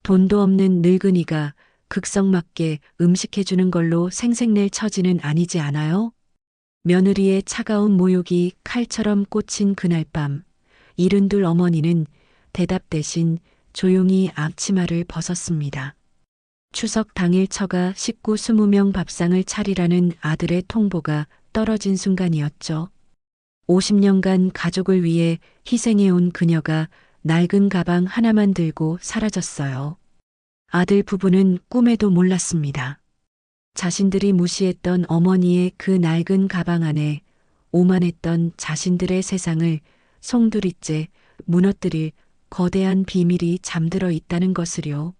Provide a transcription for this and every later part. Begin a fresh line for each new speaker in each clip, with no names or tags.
돈도 없는 늙은이가 극성맞게 음식해주는 걸로 생색낼 처지는 아니지 않아요? 며느리의 차가운 모욕이 칼처럼 꽂힌 그날 밤, 이른둘 어머니는 대답 대신 조용히 앞치마를 벗었습니다. 추석 당일 처가 식구 20명 밥상을 차리라는 아들의 통보가 떨어진 순간이었죠. 50년간 가족을 위해 희생해온 그녀가 낡은 가방 하나만 들고 사라졌어요. 아들 부부는 꿈에도 몰랐습니다. 자신들이 무시했던 어머니의 그 낡은 가방 안에 오만했던 자신들의 세상을 송두리째 무너뜨릴 거대한 비밀이 잠들어 있다는 것을요.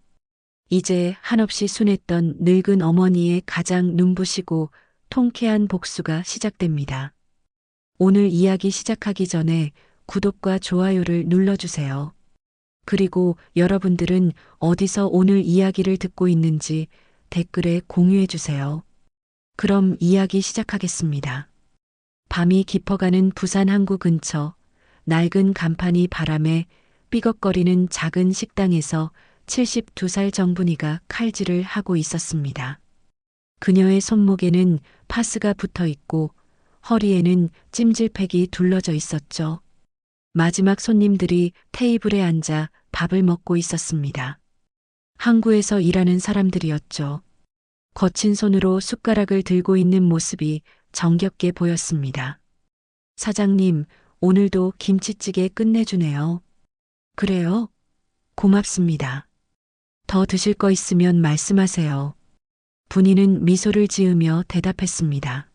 이제 한없이 순했던 늙은 어머니의 가장 눈부시고 통쾌한 복수가 시작됩니다. 오늘 이야기 시작하기 전에 구독과 좋아요를 눌러주세요. 그리고 여러분들은 어디서 오늘 이야기를 듣고 있는지 댓글에 공유해주세요. 그럼 이야기 시작하겠습니다. 밤이 깊어가는 부산 항구 근처 낡은 간판이 바람에 삐걱거리는 작은 식당에서 72살 정분이가 칼질을 하고 있었습니다. 그녀의 손목에는 파스가 붙어 있고 허리에는 찜질팩이 둘러져 있었죠. 마지막 손님들이 테이블에 앉아 밥을 먹고 있었습니다. 항구에서 일하는 사람들이었죠. 거친 손으로 숟가락을 들고 있는 모습이 정겹게 보였습니다. 사장님, 오늘도 김치찌개 끝내주네요. 그래요? 고맙습니다. 더 드실 거 있으면 말씀하세요. 분이는 미소를 지으며 대답했습니다.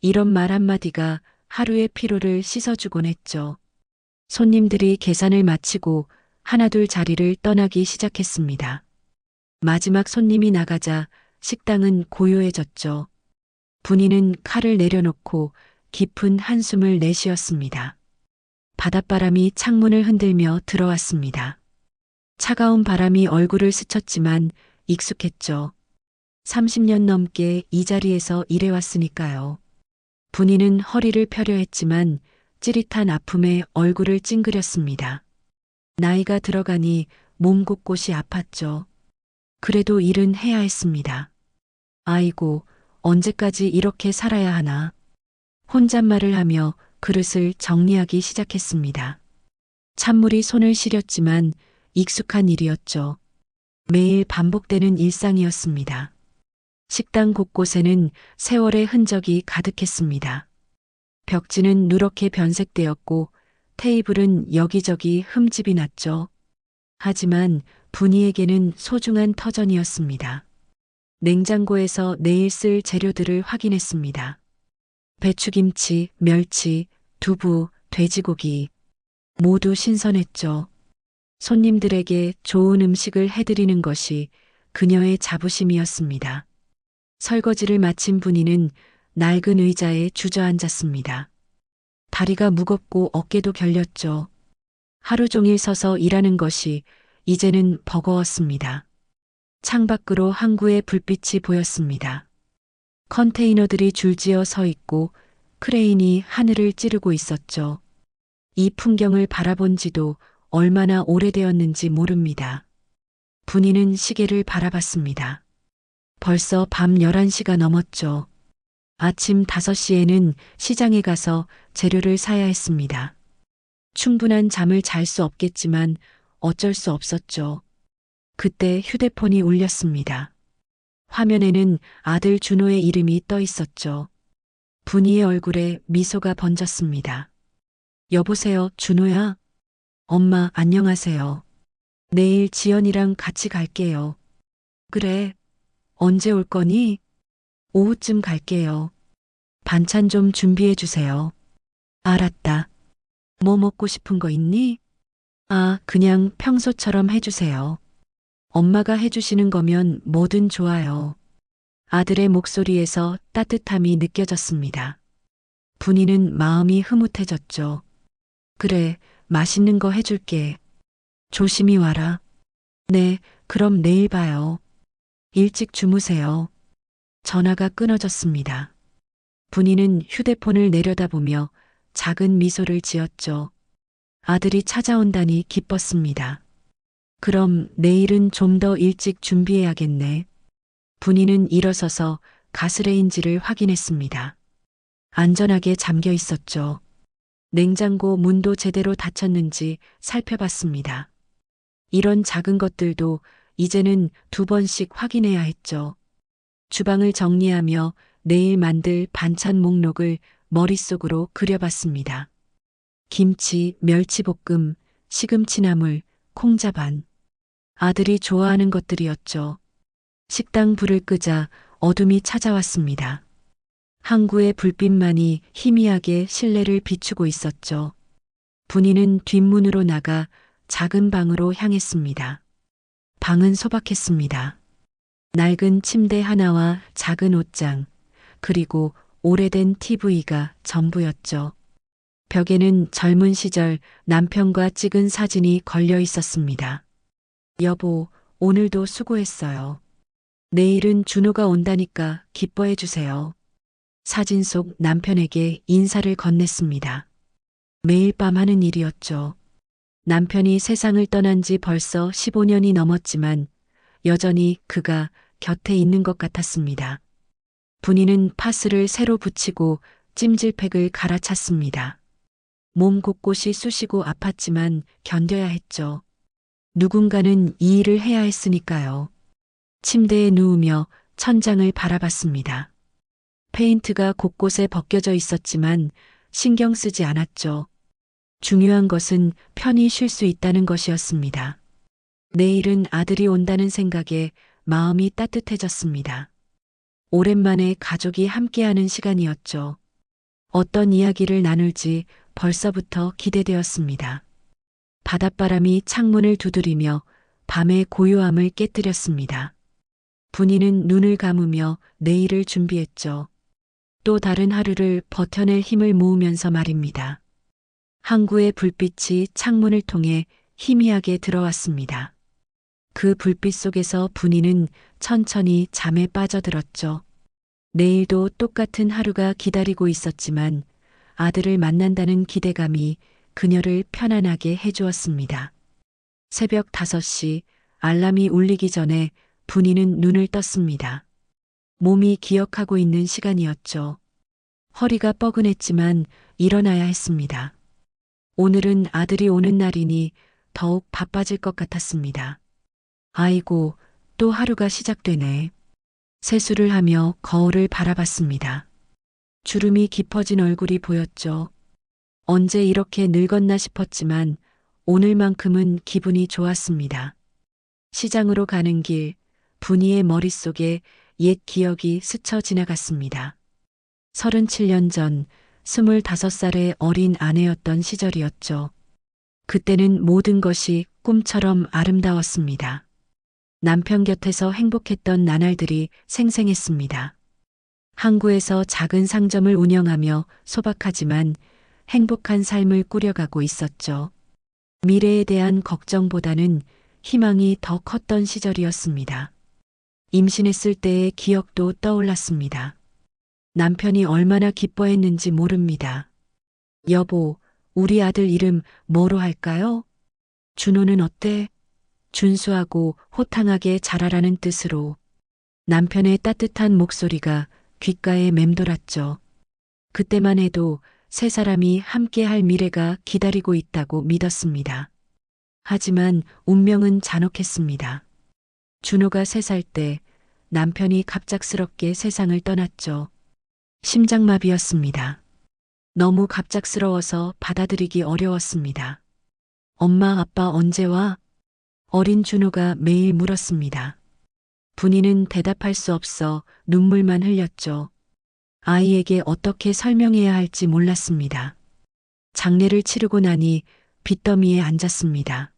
이런 말 한마디가 하루의 피로를 씻어주곤 했죠. 손님들이 계산을 마치고 하나둘 자리를 떠나기 시작했습니다. 마지막 손님이 나가자 식당은 고요해졌죠. 분이는 칼을 내려놓고 깊은 한숨을 내쉬었습니다. 바닷바람이 창문을 흔들며 들어왔습니다. 차가운 바람이 얼굴을 스쳤지만 익숙했죠. 30년 넘게 이 자리에서 일해왔으니까요. 분이는 허리를 펴려 했지만 찌릿한 아픔에 얼굴을 찡그렸습니다. 나이가 들어가니 몸 곳곳이 아팠죠. 그래도 일은 해야 했습니다. 아이고, 언제까지 이렇게 살아야 하나. 혼잣말을 하며 그릇을 정리하기 시작했습니다. 찬물이 손을 시렸지만 익숙한 일이었죠. 매일 반복되는 일상이었습니다. 식당 곳곳에는 세월의 흔적이 가득했습니다. 벽지는 누렇게 변색되었고 테이블은 여기저기 흠집이 났죠. 하지만 분이에게는 소중한 터전이었습니다. 냉장고에서 내일 쓸 재료들을 확인했습니다. 배추김치, 멸치, 두부, 돼지고기 모두 신선했죠. 손님들에게 좋은 음식을 해드리는 것이 그녀의 자부심이었습니다. 설거지를 마친 분이는 낡은 의자에 주저앉았습니다. 다리가 무겁고 어깨도 결렸죠. 하루 종일 서서 일하는 것이 이제는 버거웠습니다. 창밖으로 항구의 불빛이 보였습니다. 컨테이너들이 줄지어 서 있고 크레인이 하늘을 찌르고 있었죠. 이 풍경을 바라본 지도 얼마나 오래되었는지 모릅니다. 분이는 시계를 바라봤습니다. 벌써 밤 11시가 넘었죠. 아침 5시에는 시장에 가서 재료를 사야 했습니다. 충분한 잠을 잘 수 없겠지만 어쩔 수 없었죠. 그때 휴대폰이 울렸습니다. 화면에는 아들 준호의 이름이 떠 있었죠. 분이의 얼굴에 미소가 번졌습니다. 여보세요, 준호야? 엄마, 안녕하세요. 내일 지연이랑 같이 갈게요. 그래. 언제 올 거니? 오후쯤 갈게요. 반찬 좀 준비해 주세요. 알았다. 뭐 먹고 싶은 거 있니? 아, 그냥 평소처럼 해주세요. 엄마가 해주시는 거면 뭐든 좋아요. 아들의 목소리에서 따뜻함이 느껴졌습니다. 분이는 마음이 흐뭇해졌죠. 그래, 맛있는 거 해줄게. 조심히 와라. 네, 그럼 내일 봐요. 일찍 주무세요. 전화가 끊어졌습니다. 분이는 휴대폰을 내려다보며 작은 미소를 지었죠. 아들이 찾아온다니 기뻤습니다. 그럼 내일은 좀 더 일찍 준비해야겠네. 분이는 일어서서 가스레인지를 확인했습니다. 안전하게 잠겨 있었죠. 냉장고 문도 제대로 닫혔는지 살펴봤습니다. 이런 작은 것들도 이제는 2번씩 확인해야 했죠. 주방을 정리하며 내일 만들 반찬 목록을 머릿속으로 그려봤습니다. 김치, 멸치볶음, 시금치나물, 콩자반. 아들이 좋아하는 것들이었죠. 식당 불을 끄자 어둠이 찾아왔습니다. 항구의 불빛만이 희미하게 실내를 비추고 있었죠. 분이는 뒷문으로 나가 작은 방으로 향했습니다. 방은 소박했습니다. 낡은 침대 하나와 작은 옷장, 그리고 오래된 TV가 전부였죠. 벽에는 젊은 시절 남편과 찍은 사진이 걸려 있었습니다. 여보, 오늘도 수고했어요. 내일은 준호가 온다니까 기뻐해 주세요. 사진 속 남편에게 인사를 건넸습니다. 매일 밤 하는 일이었죠. 남편이 세상을 떠난 지 벌써 15년이 넘었지만 여전히 그가 곁에 있는 것 같았습니다. 분이는 파스를 새로 붙이고 찜질팩을 갈아찼습니다. 몸 곳곳이 쑤시고 아팠지만 견뎌야 했죠. 누군가는 이 일을 해야 했으니까요. 침대에 누우며 천장을 바라봤습니다. 페인트가 곳곳에 벗겨져 있었지만 신경 쓰지 않았죠. 중요한 것은 편히 쉴 수 있다는 것이었습니다. 내일은 아들이 온다는 생각에 마음이 따뜻해졌습니다. 오랜만에 가족이 함께하는 시간이었죠. 어떤 이야기를 나눌지 벌써부터 기대되었습니다. 바닷바람이 창문을 두드리며 밤의 고요함을 깨뜨렸습니다. 분이는 눈을 감으며 내일을 준비했죠. 또 다른 하루를 버텨낼 힘을 모으면서 말입니다. 항구의 불빛이 창문을 통해 희미하게 들어왔습니다. 그 불빛 속에서 분이는 천천히 잠에 빠져들었죠. 내일도 똑같은 하루가 기다리고 있었지만 아들을 만난다는 기대감이 그녀를 편안하게 해주었습니다. 새벽 5시 알람이 울리기 전에 분이는 눈을 떴습니다. 몸이 기억하고 있는 시간이었죠. 허리가 뻐근했지만 일어나야 했습니다. 오늘은 아들이 오는 날이니 더욱 바빠질 것 같았습니다. 아이고, 또 하루가 시작되네. 세수를 하며 거울을 바라봤습니다. 주름이 깊어진 얼굴이 보였죠. 언제 이렇게 늙었나 싶었지만 오늘만큼은 기분이 좋았습니다. 시장으로 가는 길, 분이의 머릿속에 옛 기억이 스쳐 지나갔습니다. 37년 전 25살의 어린 아내였던 시절이었죠. 그때는 모든 것이 꿈처럼 아름다웠습니다. 남편 곁에서 행복했던 나날들이 생생했습니다. 항구에서 작은 상점을 운영하며 소박하지만 행복한 삶을 꾸려가고 있었죠. 미래에 대한 걱정보다는 희망이 더 컸던 시절이었습니다. 임신했을 때의 기억도 떠올랐습니다. 남편이 얼마나 기뻐했는지 모릅니다. 여보, 우리 아들 이름 뭐로 할까요? 준호는 어때? 준수하고 호탕하게 자라라는 뜻으로. 남편의 따뜻한 목소리가 귓가에 맴돌았죠. 그때만 해도 세 사람이 함께할 미래가 기다리고 있다고 믿었습니다. 하지만 운명은 잔혹했습니다. 준호가 3살 때 남편이 갑작스럽게 세상을 떠났죠. 심장마비였습니다. 너무 갑작스러워서 받아들이기 어려웠습니다. 엄마, 아빠 언제 와? 어린 준호가 매일 물었습니다. 분이는 대답할 수 없어 눈물만 흘렸죠. 아이에게 어떻게 설명해야 할지 몰랐습니다. 장례를 치르고 나니 빚더미에 앉았습니다.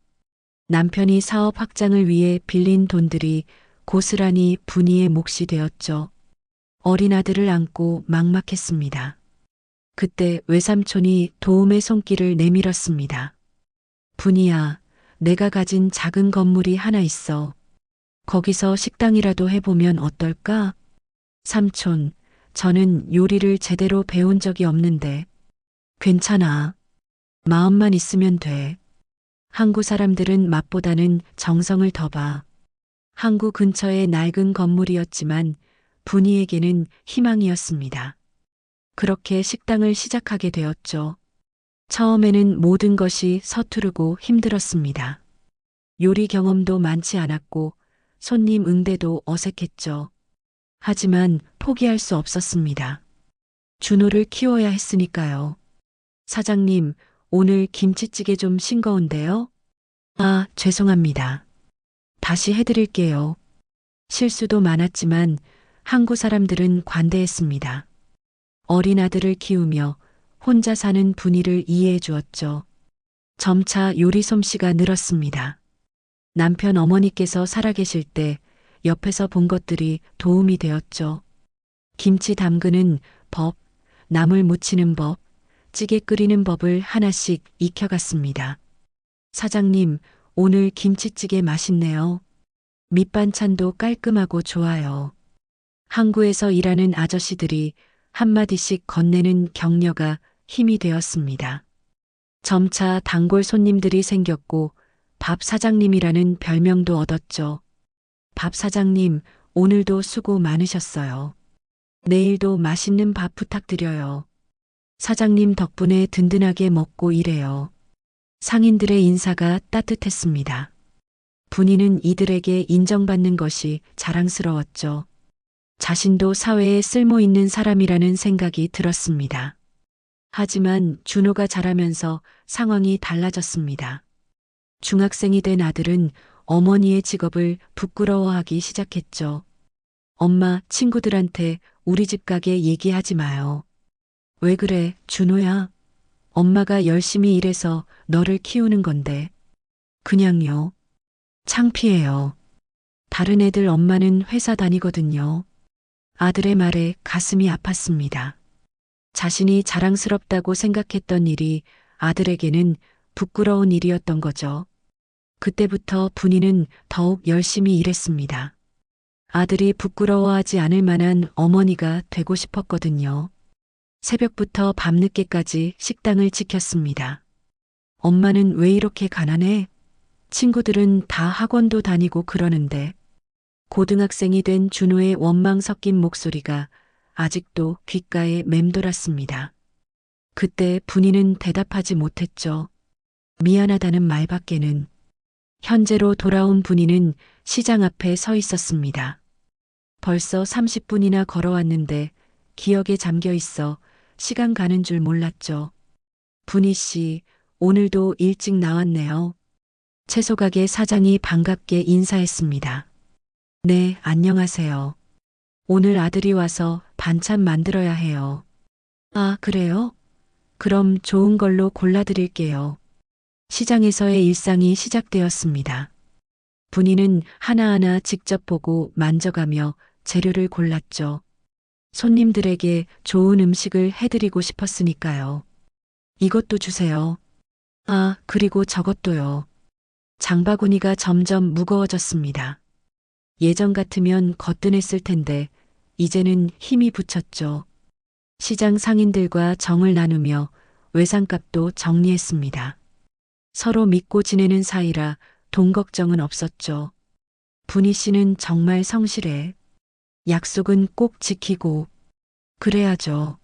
남편이 사업 확장을 위해 빌린 돈들이 고스란히 분이의 몫이 되었죠. 어린 아들을 안고 막막했습니다. 그때 외삼촌이 도움의 손길을 내밀었습니다. 분이야, 내가 가진 작은 건물이 하나 있어. 거기서 식당이라도 해보면 어떨까? 삼촌, 저는 요리를 제대로 배운 적이 없는데. 괜찮아. 마음만 있으면 돼. 항구 사람들은 맛보다는 정성을 더 봐. 항구 근처의 낡은 건물이었지만 분이에게는 희망이었습니다. 그렇게 식당을 시작하게 되었죠. 처음에는 모든 것이 서투르고 힘들었습니다. 요리 경험도 많지 않았고 손님 응대도 어색했죠. 하지만 포기할 수 없었습니다. 준호를 키워야 했으니까요. 사장님, 오늘 김치찌개 좀 싱거운데요? 아, 죄송합니다. 다시 해드릴게요. 실수도 많았지만 항구 사람들은 관대했습니다. 어린 아들을 키우며 혼자 사는 분이를 이해해 주었죠. 점차 요리 솜씨가 늘었습니다. 남편 어머니께서 살아계실 때 옆에서 본 것들이 도움이 되었죠. 김치 담그는 법, 나물 무치는 법, 찌개 끓이는 법을 하나씩 익혀갔습니다. 사장님, 오늘 김치찌개 맛있네요. 밑반찬도 깔끔하고 좋아요. 항구에서 일하는 아저씨들이 한마디씩 건네는 격려가 힘이 되었습니다. 점차 단골 손님들이 생겼고 밥 사장님이라는 별명도 얻었죠. 밥 사장님, 오늘도 수고 많으셨어요. 내일도 맛있는 밥 부탁드려요. 사장님 덕분에 든든하게 먹고 일해요. 상인들의 인사가 따뜻했습니다. 분이는 이들에게 인정받는 것이 자랑스러웠죠. 자신도 사회에 쓸모 있는 사람이라는 생각이 들었습니다. 하지만 준호가 자라면서 상황이 달라졌습니다. 중학생이 된 아들은 어머니의 직업을 부끄러워하기 시작했죠. 엄마, 친구들한테 우리 집 가게 얘기하지 마요. 왜 그래, 준호야? 엄마가 열심히 일해서 너를 키우는 건데. 그냥요. 창피해요. 다른 애들 엄마는 회사 다니거든요. 아들의 말에 가슴이 아팠습니다. 자신이 자랑스럽다고 생각했던 일이 아들에게는 부끄러운 일이었던 거죠. 그때부터 분이는 더욱 열심히 일했습니다. 아들이 부끄러워하지 않을 만한 어머니가 되고 싶었거든요. 새벽부터 밤늦게까지 식당을 지켰습니다. 엄마는 왜 이렇게 가난해? 친구들은 다 학원도 다니고 그러는데. 고등학생이 된 준호의 원망 섞인 목소리가 아직도 귓가에 맴돌았습니다. 그때 분이는 대답하지 못했죠. 미안하다는 말밖에는. 현재로 돌아온 분이는 시장 앞에 서 있었습니다. 벌써 30분이나 걸어왔는데 기억에 잠겨 있어 시간 가는 줄 몰랐죠. 분이 씨, 오늘도 일찍 나왔네요. 채소가게 사장이 반갑게 인사했습니다. 네, 안녕하세요. 오늘 아들이 와서 반찬 만들어야 해요. 아, 그래요? 그럼 좋은 걸로 골라드릴게요. 시장에서의 일상이 시작되었습니다. 분이는 하나하나 직접 보고 만져가며 재료를 골랐죠. 손님들에게 좋은 음식을 해드리고 싶었으니까요. 이것도 주세요. 아, 그리고 저것도요. 장바구니가 점점 무거워졌습니다. 예전 같으면 거뜬했을 텐데 이제는 힘이 붙였죠. 시장 상인들과 정을 나누며 외상값도 정리했습니다. 서로 믿고 지내는 사이라 돈 걱정은 없었죠. 분희 씨는 정말 성실해. 약속은 꼭 지키고. 그래야죠.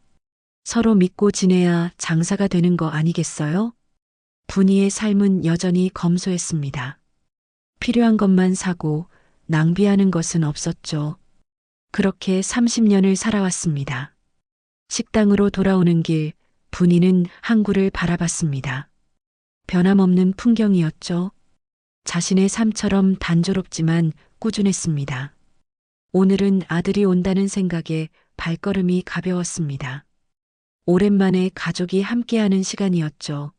서로 믿고 지내야 장사가 되는 거 아니겠어요? 분희의 삶은 여전히 검소했습니다. 필요한 것만 사고 낭비하는 것은 없었죠. 그렇게 30년을 살아왔습니다. 식당으로 돌아오는 길, 분이는 항구를 바라봤습니다. 변함없는 풍경이었죠. 자신의 삶처럼 단조롭지만 꾸준했습니다. 오늘은 아들이 온다는 생각에 발걸음이 가벼웠습니다. 오랜만에 가족이 함께하는 시간이었죠.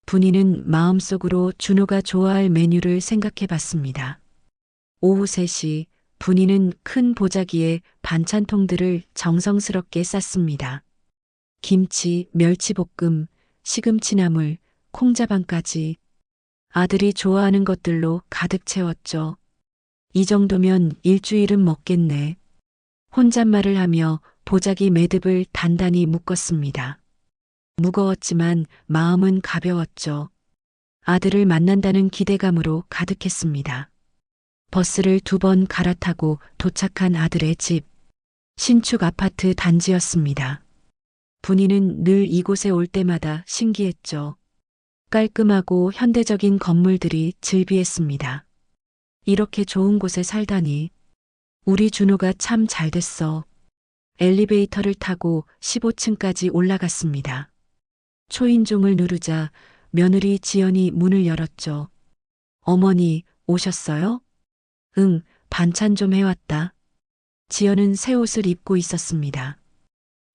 분이는 마음속으로 준호가 좋아할 메뉴를 생각해 봤습니다. 오후 3시 분이는 큰 보자기에 반찬통들을 정성스럽게 쌌습니다. 김치, 멸치볶음, 시금치나물, 콩자반까지 아들이 좋아하는 것들로 가득 채웠죠. 이 정도면 일주일은 먹겠네. 혼잣말을 하며 보자기 매듭을 단단히 묶었습니다. 무거웠지만 마음은 가벼웠죠. 아들을 만난다는 기대감으로 가득했습니다. 버스를 2번 갈아타고 도착한 아들의 집. 신축 아파트 단지였습니다. 분이는 늘 이곳에 올 때마다 신기했죠. 깔끔하고 현대적인 건물들이 즐비했습니다. 이렇게 좋은 곳에 살다니. 우리 준호가 참 잘됐어. 엘리베이터를 타고 15층까지 올라갔습니다. 초인종을 누르자 며느리 지연이 문을 열었죠. 어머니, 오셨어요? 응, 반찬 좀 해왔다. 지연은 새 옷을 입고 있었습니다.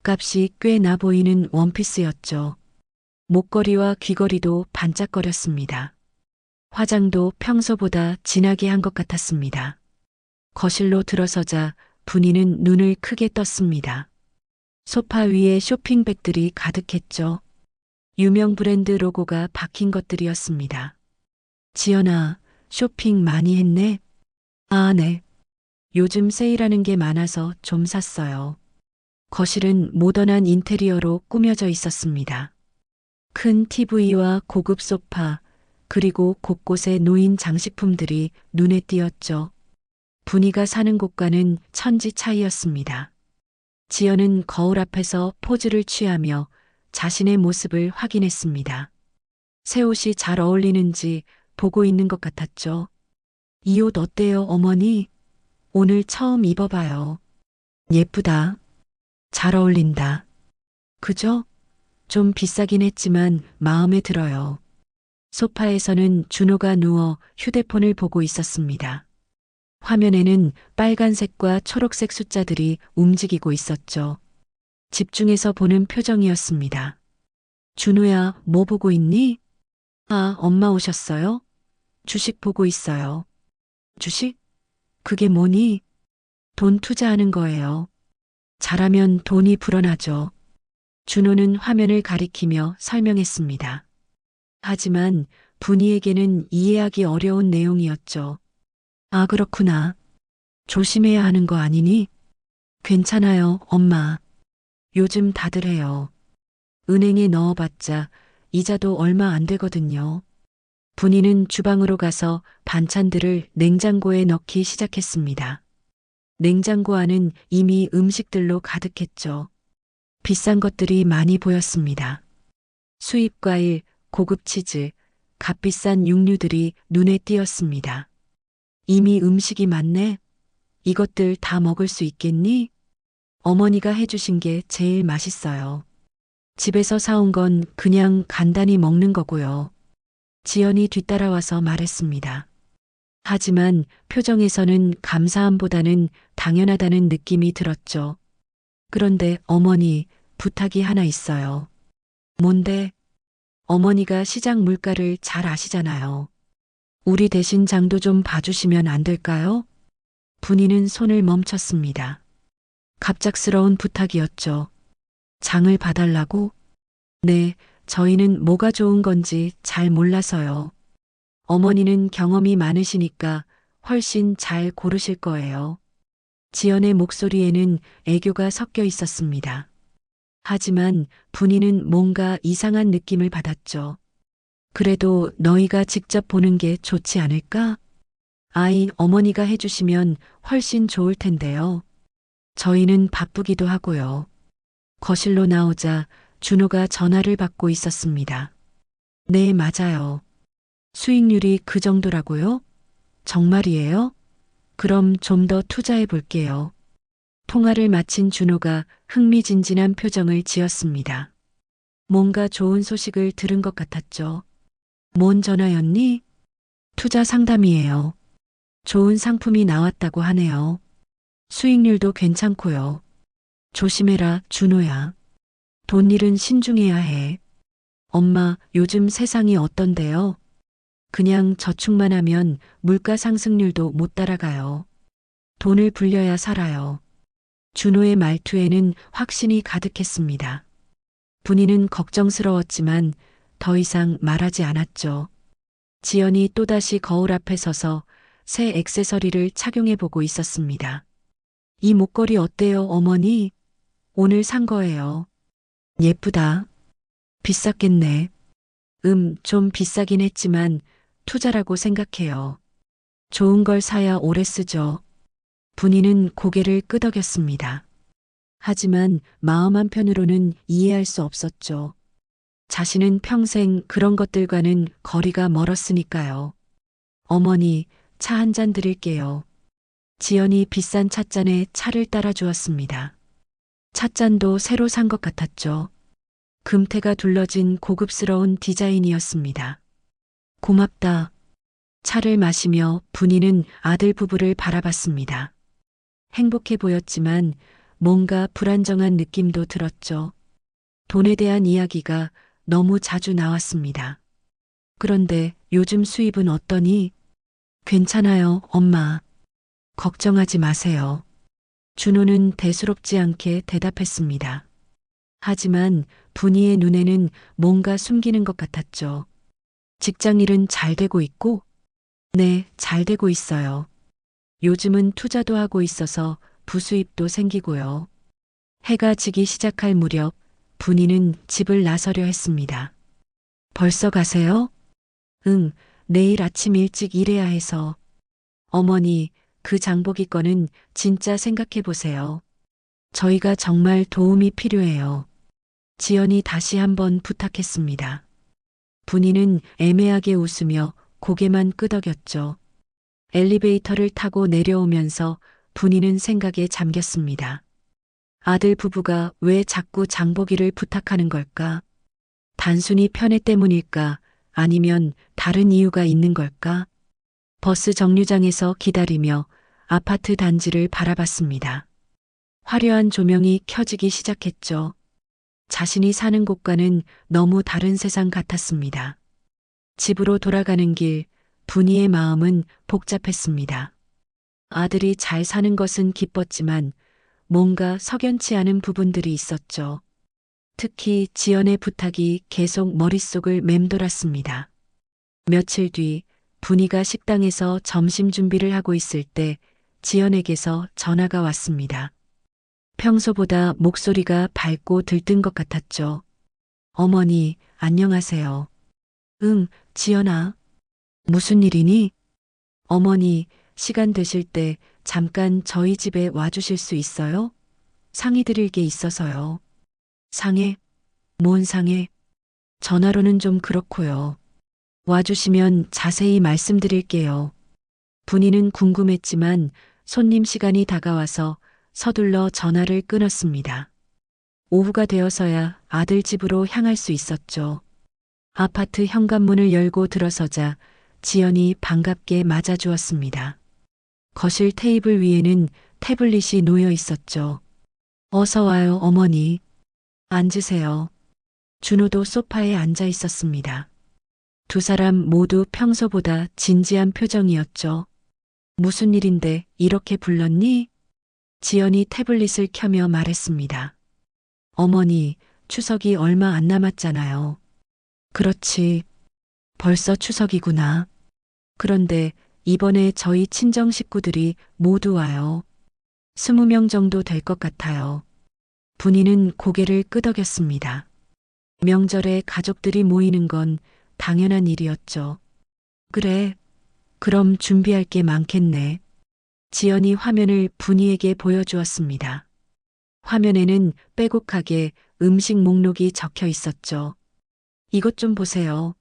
값이 꽤 나 보이는 원피스였죠. 목걸이와 귀걸이도 반짝거렸습니다. 화장도 평소보다 진하게 한 것 같았습니다. 거실로 들어서자 분이는 눈을 크게 떴습니다. 소파 위에 쇼핑백들이 가득했죠. 유명 브랜드 로고가 박힌 것들이었습니다. 지연아, 쇼핑 많이 했네? 아, 네. 요즘 세일하는 게 많아서 좀 샀어요. 거실은 모던한 인테리어로 꾸며져 있었습니다. 큰 TV와 고급 소파, 그리고 곳곳에 놓인 장식품들이 눈에 띄었죠. 분이가 사는 곳과는 천지 차이였습니다. 지연은 거울 앞에서 포즈를 취하며 자신의 모습을 확인했습니다. 새 옷이 잘 어울리는지 보고 있는 것 같았죠. 이 옷 어때요, 어머니? 오늘 처음 입어봐요. 예쁘다. 잘 어울린다. 그죠? 좀 비싸긴 했지만 마음에 들어요. 소파에서는 준호가 누워 휴대폰을 보고 있었습니다. 화면에는 빨간색과 초록색 숫자들이 움직이고 있었죠. 집중해서 보는 표정이었습니다. 준호야, 뭐 보고 있니? 아, 엄마 오셨어요? 주식 보고 있어요. 주식? 그게 뭐니? 돈 투자하는 거예요. 잘하면 돈이 불어나죠. 준호는 화면을 가리키며 설명했습니다. 하지만 분이에게는 이해하기 어려운 내용이었죠. 아, 그렇구나. 조심해야 하는 거 아니니? 괜찮아요, 엄마. 요즘 다들 해요. 은행에 넣어봤자 이자도 얼마 안 되거든요. 분이는 주방으로 가서 반찬들을 냉장고에 넣기 시작했습니다. 냉장고 안은 이미 음식들로 가득했죠. 비싼 것들이 많이 보였습니다. 수입 과일, 고급 치즈, 값비싼 육류들이 눈에 띄었습니다. 이미 음식이 많네? 이것들 다 먹을 수 있겠니? 어머니가 해주신 게 제일 맛있어요. 집에서 사온 건 그냥 간단히 먹는 거고요. 지연이 뒤따라와서 말했습니다. 하지만 표정에서는 감사함보다는 당연하다는 느낌이 들었죠. 그런데 어머니, 부탁이 하나 있어요. 뭔데? 어머니가 시장 물가를 잘 아시잖아요. 우리 대신 장도 좀 봐주시면 안 될까요? 분이는 손을 멈췄습니다. 갑작스러운 부탁이었죠. 장을 봐달라고? 네, 저희는 뭐가 좋은 건지 잘 몰라서요. 어머니는 경험이 많으시니까 훨씬 잘 고르실 거예요. 지연의 목소리에는 애교가 섞여 있었습니다. 하지만 분이는 뭔가 이상한 느낌을 받았죠. 그래도 너희가 직접 보는 게 좋지 않을까? 아이, 어머니가 해주시면 훨씬 좋을 텐데요. 저희는 바쁘기도 하고요. 거실로 나오자 준호가 전화를 받고 있었습니다. 네, 맞아요. 수익률이 그 정도라고요? 정말이에요? 그럼 좀 더 투자해 볼게요. 통화를 마친 준호가 흥미진진한 표정을 지었습니다. 뭔가 좋은 소식을 들은 것 같았죠. 뭔 전화였니? 투자 상담이에요. 좋은 상품이 나왔다고 하네요. 수익률도 괜찮고요. 조심해라, 준호야. 돈 일은 신중해야 해. 엄마, 요즘 세상이 어떤데요? 그냥 저축만 하면 물가 상승률도 못 따라가요. 돈을 불려야 살아요. 준호의 말투에는 확신이 가득했습니다. 분이는 걱정스러웠지만 더 이상 말하지 않았죠. 지연이 또다시 거울 앞에 서서 새 액세서리를 착용해 보고 있었습니다. 이 목걸이 어때요, 어머니? 오늘 산 거예요. 예쁘다. 비쌌겠네. 좀 비싸긴 했지만 투자라고 생각해요. 좋은 걸 사야 오래 쓰죠. 분이는 고개를 끄덕였습니다. 하지만 마음 한편으로는 이해할 수 없었죠. 자신은 평생 그런 것들과는 거리가 멀었으니까요. 어머니, 차 한 잔 드릴게요. 지연이 비싼 찻잔에 차를 따라 주었습니다. 찻잔도 새로 산 것 같았죠. 금태가 둘러진 고급스러운 디자인이었습니다. 고맙다. 차를 마시며 분이는 아들 부부를 바라봤습니다. 행복해 보였지만 뭔가 불안정한 느낌도 들었죠. 돈에 대한 이야기가 너무 자주 나왔습니다. 그런데 요즘 수입은 어떠니? 괜찮아요, 엄마. 걱정하지 마세요. 준호는 대수롭지 않게 대답했습니다. 하지만 분이의 눈에는 뭔가 숨기는 것 같았죠. 직장 일은 잘 되고 있고? 네, 잘 되고 있어요. 요즘은 투자도 하고 있어서 부수입도 생기고요. 해가 지기 시작할 무렵 분이는 집을 나서려 했습니다. 벌써 가세요? 응, 내일 아침 일찍 일해야 해서. 어머니, 그 장보기 건은 진짜 생각해 보세요. 저희가 정말 도움이 필요해요. 지연이 다시 한번 부탁했습니다. 분이는 애매하게 웃으며 고개만 끄덕였죠. 엘리베이터를 타고 내려오면서 분이는 생각에 잠겼습니다. 아들 부부가 왜 자꾸 장보기를 부탁하는 걸까? 단순히 편애 때문일까? 아니면 다른 이유가 있는 걸까? 버스 정류장에서 기다리며 아파트 단지를 바라봤습니다. 화려한 조명이 켜지기 시작했죠. 자신이 사는 곳과는 너무 다른 세상 같았습니다. 집으로 돌아가는 길, 분이의 마음은 복잡했습니다. 아들이 잘 사는 것은 기뻤지만 뭔가 석연치 않은 부분들이 있었죠. 특히 지연의 부탁이 계속 머릿속을 맴돌았습니다. 며칠 뒤 분이가 식당에서 점심 준비를 하고 있을 때 지연에게서 전화가 왔습니다. 평소보다 목소리가 밝고 들뜬 것 같았죠. 어머니, 안녕하세요. 응, 지연아. 무슨 일이니? 어머니, 시간 되실 때 잠깐 저희 집에 와주실 수 있어요? 상의 드릴 게 있어서요. 상해? 뭔 상해? 전화로는 좀 그렇고요. 와주시면 자세히 말씀드릴게요. 분이는 궁금했지만 손님 시간이 다가와서 서둘러 전화를 끊었습니다. 오후가 되어서야 아들 집으로 향할 수 있었죠. 아파트 현관문을 열고 들어서자 지연이 반갑게 맞아주었습니다. 거실 테이블 위에는 태블릿이 놓여 있었죠. 어서 와요, 어머니. 앉으세요. 준호도 소파에 앉아 있었습니다. 두 사람 모두 평소보다 진지한 표정이었죠. 무슨 일인데 이렇게 불렀니? 지연이 태블릿을 켜며 말했습니다. 어머니, 추석이 얼마 안 남았잖아요. 그렇지. 벌써 추석이구나. 그런데 이번에 저희 친정 식구들이 모두 와요. 20명 정도 될 것 같아요. 분이는 고개를 끄덕였습니다. 명절에 가족들이 모이는 건 당연한 일이었죠. 그래, 그럼 준비할 게 많겠네. 지연이 화면을 분이에게 보여주었습니다. 화면에는 빼곡하게 음식 목록이 적혀 있었죠. 이것 좀 보세요.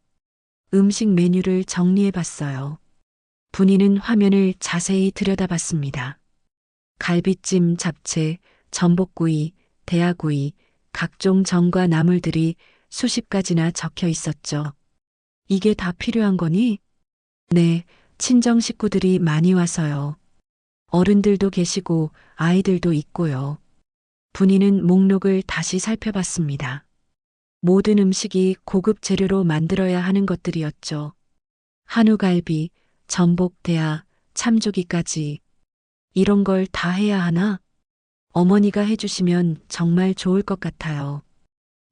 음식 메뉴를 정리해 봤어요. 분이는 화면을 자세히 들여다봤습니다. 갈비찜, 잡채, 전복구이, 대하구이, 각종 전과 나물들이 수십 가지나 적혀 있었죠. 이게 다 필요한 거니? 네, 친정 식구들이 많이 와서요. 어른들도 계시고 아이들도 있고요. 분이는 목록을 다시 살펴봤습니다. 모든 음식이 고급 재료로 만들어야 하는 것들이었죠. 한우갈비, 전복 대하, 참조기까지. 이런 걸 다 해야 하나? 어머니가 해주시면 정말 좋을 것 같아요.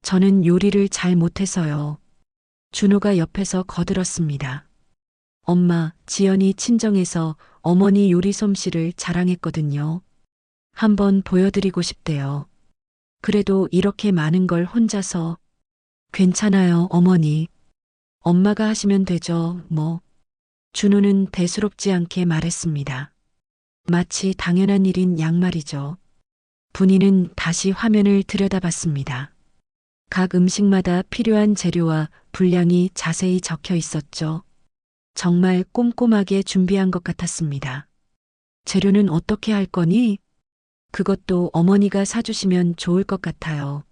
저는 요리를 잘 못해서요. 준호가 옆에서 거들었습니다. 엄마, 지연이 친정에서 어머니 요리 솜씨를 자랑했거든요. 한번 보여드리고 싶대요. 그래도 이렇게 많은 걸 혼자서. 괜찮아요, 어머니. 엄마가 하시면 되죠, 뭐. 준호는 대수롭지 않게 말했습니다. 마치 당연한 일인 양말이죠. 분이는 다시 화면을 들여다봤습니다. 각 음식마다 필요한 재료와 분량이 자세히 적혀 있었죠. 정말 꼼꼼하게 준비한 것 같았습니다. 재료는 어떻게 할 거니? 그것도 어머니가 사주시면 좋을 것 같아요.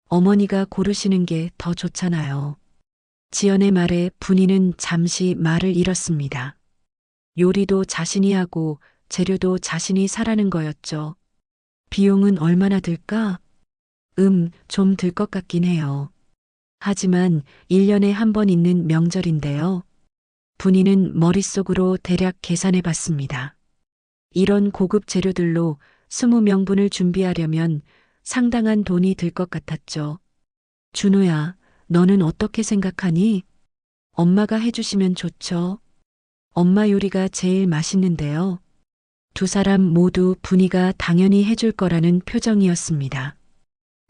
어머니가 고르시는 게 더 좋잖아요. 지연의 말에 분이는 잠시 말을 잃었습니다. 요리도 자신이 하고 재료도 자신이 사라는 거였죠. 비용은 얼마나 들까? 좀 들 것 같긴 해요. 하지만 1년에 한 번 있는 명절인데요. 분이는 머릿속으로 대략 계산해 봤습니다. 이런 고급 재료들로 20명분을 준비하려면 상당한 돈이 들 것 같았죠. 준호야, 너는 어떻게 생각하니? 엄마가 해주시면 좋죠. 엄마 요리가 제일 맛있는데요. 두 사람 모두 분이가 당연히 해줄 거라는 표정이었습니다.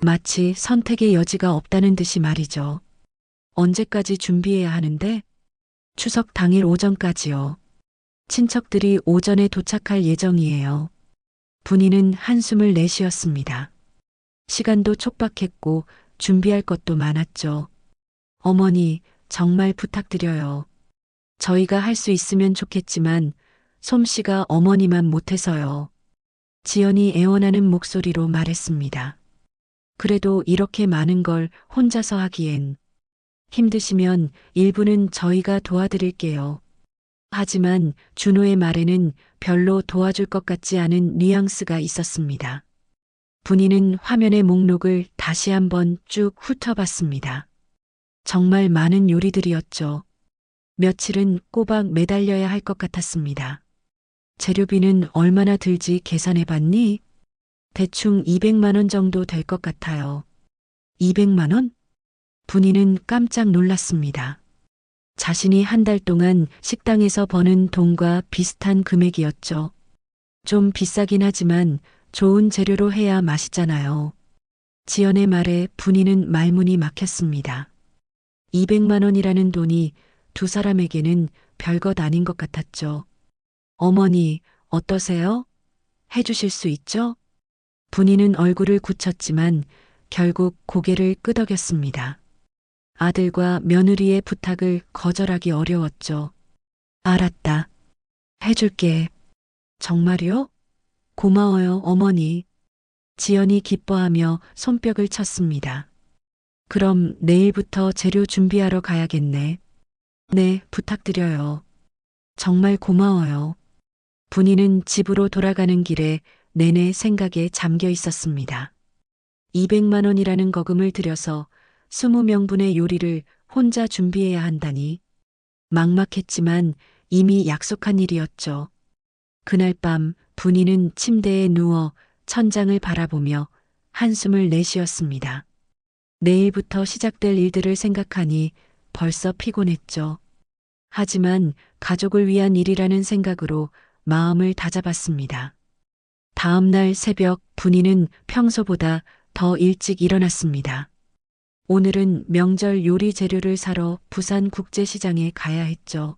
마치 선택의 여지가 없다는 듯이 말이죠. 언제까지 준비해야 하는데? 추석 당일 오전까지요. 친척들이 오전에 도착할 예정이에요. 분이는 한숨을 내쉬었습니다. 시간도 촉박했고 준비할 것도 많았죠. 어머니, 정말 부탁드려요. 저희가 할 수 있으면 좋겠지만 솜씨가 어머니만 못해서요. 지연이 애원하는 목소리로 말했습니다. 그래도 이렇게 많은 걸 혼자서 하기엔 힘드시면 일부는 저희가 도와드릴게요. 하지만 준호의 말에는 별로 도와줄 것 같지 않은 뉘앙스가 있었습니다. 분이는 화면의 목록을 다시 한번 쭉 훑어봤습니다. 정말 많은 요리들이었죠. 며칠은 꼬박 매달려야 할 것 같았습니다. 재료비는 얼마나 들지 계산해 봤니? 대충 200만 원 정도 될 것 같아요. 200만 원? 분이는 깜짝 놀랐습니다. 자신이 한 달 동안 식당에서 버는 돈과 비슷한 금액이었죠. 좀 비싸긴 하지만 좋은 재료로 해야 맛있잖아요. 지연의 말에 분이는 말문이 막혔습니다. 200만 원이라는 돈이 두 사람에게는 별것 아닌 것 같았죠. 어머니, 어떠세요? 해주실 수 있죠? 분이는 얼굴을 굳혔지만 결국 고개를 끄덕였습니다. 아들과 며느리의 부탁을 거절하기 어려웠죠. 알았다. 해줄게. 정말요? 고마워요, 어머니. 지연이 기뻐하며 손뼉을 쳤습니다. 그럼 내일부터 재료 준비하러 가야겠네. 네, 부탁드려요. 정말 고마워요. 분이는 집으로 돌아가는 길에 내내 생각에 잠겨 있었습니다. 200만 원이라는 거금을 들여서 20명분의 요리를 혼자 준비해야 한다니. 막막했지만 이미 약속한 일이었죠. 그날 밤 분이는 침대에 누워 천장을 바라보며 한숨을 내쉬었습니다. 내일부터 시작될 일들을 생각하니 벌써 피곤했죠. 하지만 가족을 위한 일이라는 생각으로 마음을 다잡았습니다. 다음 날 새벽 분이는 평소보다 더 일찍 일어났습니다. 오늘은 명절 요리 재료를 사러 부산 국제시장에 가야 했죠.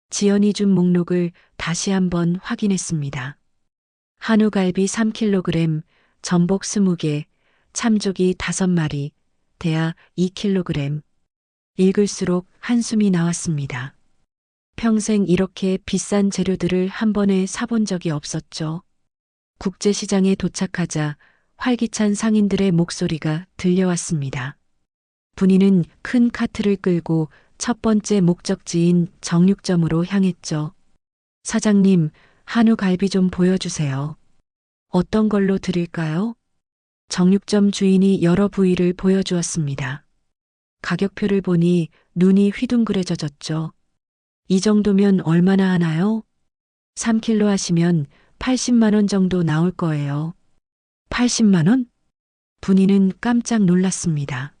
지연이 준 목록을 다시 한번 확인했습니다. 한우갈비 3kg, 전복 20개, 참조기 5마리, 대하 2kg. 읽을수록 한숨이 나왔습니다. 평생 이렇게 비싼 재료들을 한 번에 사본 적이 없었죠. 국제시장에 도착하자 활기찬 상인들의 목소리가 들려왔습니다. 분이는 큰 카트를 끌고 첫 번째 목적지인 정육점으로 향했죠. 사장님, 한우 갈비 좀 보여주세요. 어떤 걸로 드릴까요? 정육점 주인이 여러 부위를 보여주었습니다. 가격표를 보니 눈이 휘둥그레져졌죠. 이 정도면 얼마나 하나요? 3kg 하시면 80만 원 정도 나올 거예요. 80만 원? 분이는 깜짝 놀랐습니다.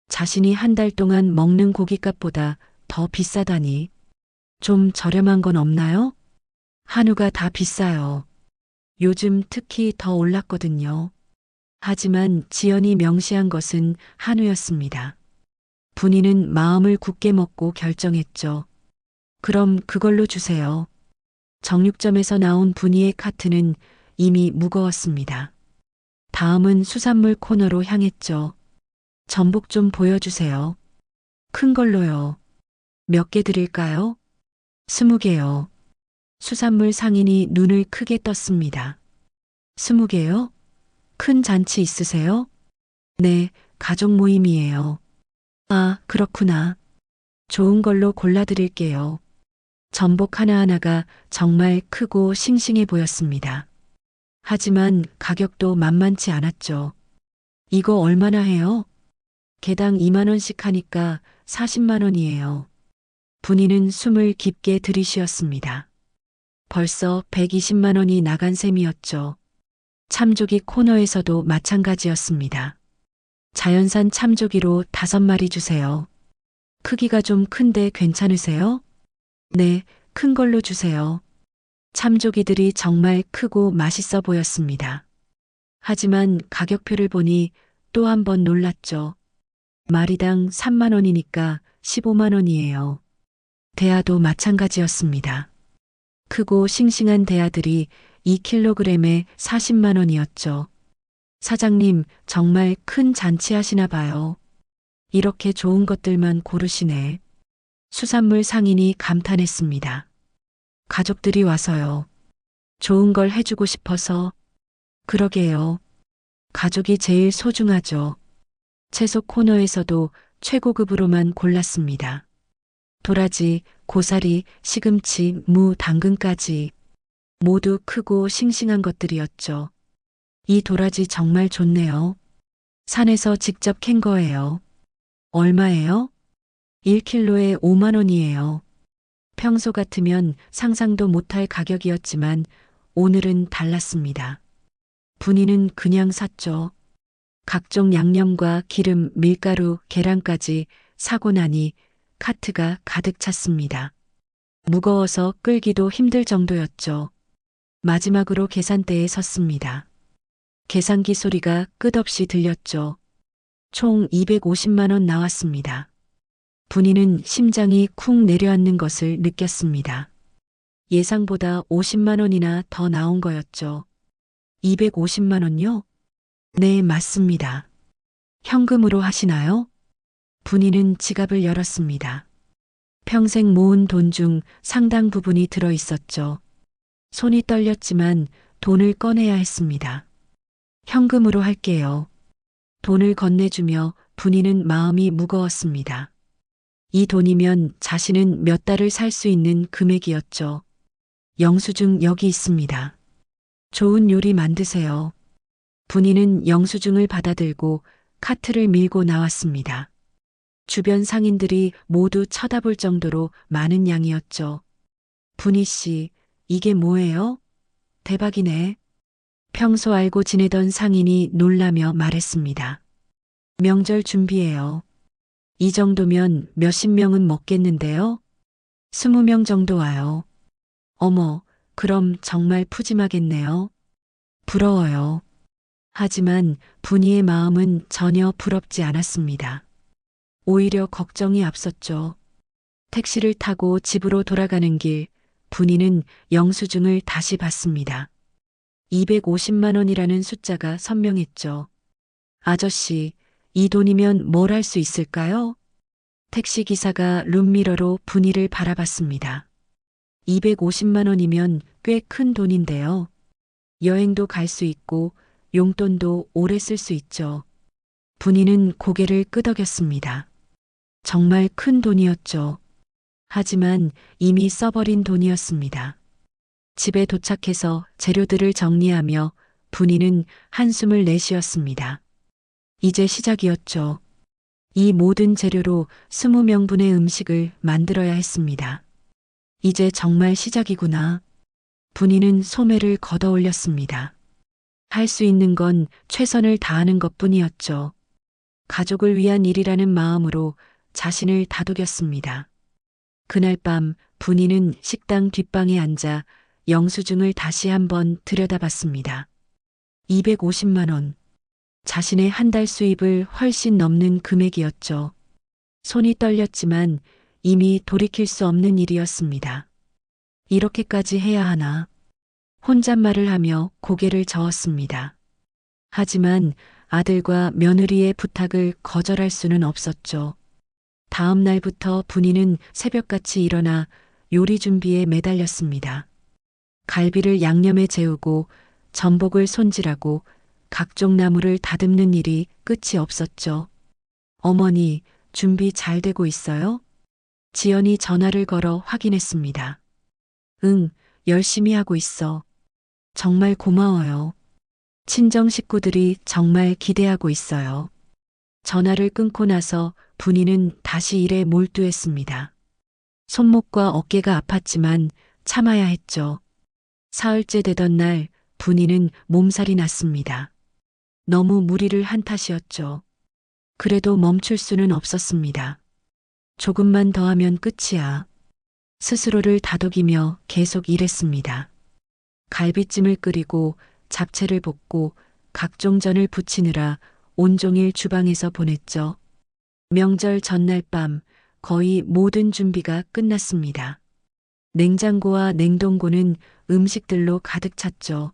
자신이 한 달 동안 먹는 고깃값보다 더 비싸다니. 좀 저렴한 건 없나요? 한우가 다 비싸요. 요즘 특히 더 올랐거든요. 하지만 지연이 명시한 것은 한우였습니다. 분이는 마음을 굳게 먹고 결정했죠. 그럼 그걸로 주세요. 정육점에서 나온 분이의 카트는 이미 무거웠습니다. 다음은 수산물 코너로 향했죠. 전복 좀 보여주세요. 큰 걸로요. 몇 개 드릴까요? 20개요. 수산물 상인이 눈을 크게 떴습니다. 20개요? 큰 잔치 있으세요? 네, 가족 모임이에요. 아, 그렇구나. 좋은 걸로 골라드릴게요. 전복 하나하나가 정말 크고 싱싱해 보였습니다. 하지만 가격도 만만치 않았죠. 이거 얼마나 해요? 개당 2만 원씩 하니까 40만 원이에요. 분이는 숨을 깊게 들이쉬었습니다. 벌써 120만 원이 나간 셈이었죠. 참조기 코너에서도 마찬가지였습니다. 자연산 참조기로 5마리 주세요. 크기가 좀 큰데 괜찮으세요? 네, 큰 걸로 주세요. 참조기들이 정말 크고 맛있어 보였습니다. 하지만 가격표를 보니 또 한 번 놀랐죠. 마리당 3만 원이니까 15만 원이에요. 대하도 마찬가지였습니다. 크고 싱싱한 대하들이 2kg에 40만 원이었죠. 사장님, 정말 큰 잔치 하시나 봐요. 이렇게 좋은 것들만 고르시네. 수산물 상인이 감탄했습니다. 가족들이 와서요. 좋은 걸 해주고 싶어서. 그러게요. 가족이 제일 소중하죠. 채소 코너에서도 최고급으로만 골랐습니다. 도라지, 고사리, 시금치, 무, 당근까지 모두 크고 싱싱한 것들이었죠. 이 도라지 정말 좋네요. 산에서 직접 캔 거예요. 얼마예요? 1kg에 5만 원이에요. 평소 같으면 상상도 못할 가격이었지만 오늘은 달랐습니다. 분이는 그냥 샀죠. 각종 양념과 기름, 밀가루, 계란까지 사고 나니 카트가 가득 찼습니다. 무거워서 끌기도 힘들 정도였죠. 마지막으로 계산대에 섰습니다. 계산기 소리가 끝없이 들렸죠. 총 250만 원 나왔습니다. 분이는 심장이 쿵 내려앉는 것을 느꼈습니다. 예상보다 50만 원이나 더 나온 거였죠. 250만 원요? 네, 맞습니다. 현금으로 하시나요? 분이는 지갑을 열었습니다. 평생 모은 돈 중 상당 부분이 들어 있었죠. 손이 떨렸지만 돈을 꺼내야 했습니다. 현금으로 할게요. 돈을 건네주며 분이는 마음이 무거웠습니다. 이 돈이면 자신은 몇 달을 살 수 있는 금액이었죠. 영수증 여기 있습니다. 좋은 요리 만드세요. 분이는 영수증을 받아들고 카트를 밀고 나왔습니다. 주변 상인들이 모두 쳐다볼 정도로 많은 양이었죠. 분이 씨, 이게 뭐예요? 대박이네. 평소 알고 지내던 상인이 놀라며 말했습니다. 명절 준비예요. 이 정도면 몇십 명은 먹겠는데요? 20명 정도 와요. 어머, 그럼 정말 푸짐하겠네요. 부러워요. 하지만 분이의 마음은 전혀 부럽지 않았습니다. 오히려 걱정이 앞섰죠. 택시를 타고 집으로 돌아가는 길, 분이는 영수증을 다시 봤습니다. 250만 원이라는 숫자가 선명했죠. 아저씨, 이 돈이면 뭘 할 수 있을까요? 택시기사가 룸미러로 분이를 바라봤습니다. 250만 원이면 꽤 큰 돈인데요. 여행도 갈 수 있고 용돈도 오래 쓸 수 있죠. 분이는 고개를 끄덕였습니다. 정말 큰 돈이었죠. 하지만 이미 써버린 돈이었습니다. 집에 도착해서 재료들을 정리하며 분이는 한숨을 내쉬었습니다. 이제 시작이었죠. 이 모든 재료로 20명분의 음식을 만들어야 했습니다. 이제 정말 시작이구나. 분이는 소매를 걷어 올렸습니다. 할 수 있는 건 최선을 다하는 것뿐이었죠. 가족을 위한 일이라는 마음으로 자신을 다독였습니다. 그날 밤 분이는 식당 뒷방에 앉아 영수증을 다시 한번 들여다봤습니다. 250만 원. 자신의 한 달 수입을 훨씬 넘는 금액이었죠. 손이 떨렸지만 이미 돌이킬 수 없는 일이었습니다. 이렇게까지 해야 하나? 혼잣말을 하며 고개를 저었습니다. 하지만 아들과 며느리의 부탁을 거절할 수는 없었죠. 다음 날부터 분이는 새벽같이 일어나 요리 준비에 매달렸습니다. 갈비를 양념에 재우고 전복을 손질하고 각종 나물을 다듬는 일이 끝이 없었죠. 어머니, 준비 잘 되고 있어요? 지연이 전화를 걸어 확인했습니다. 응, 열심히 하고 있어. 정말 고마워요. 친정 식구들이 정말 기대하고 있어요. 전화를 끊고 나서 분이는 다시 일에 몰두했습니다. 손목과 어깨가 아팠지만 참아야 했죠. 사흘째 되던 날 분이는 몸살이 났습니다. 너무 무리를 한 탓이었죠. 그래도 멈출 수는 없었습니다. 조금만 더 하면 끝이야. 스스로를 다독이며 계속 일했습니다. 갈비찜을 끓이고 잡채를 볶고 각종 전을 부치느라 온종일 주방에서 보냈죠. 명절 전날 밤 거의 모든 준비가 끝났습니다. 냉장고와 냉동고는 음식들로 가득 찼죠.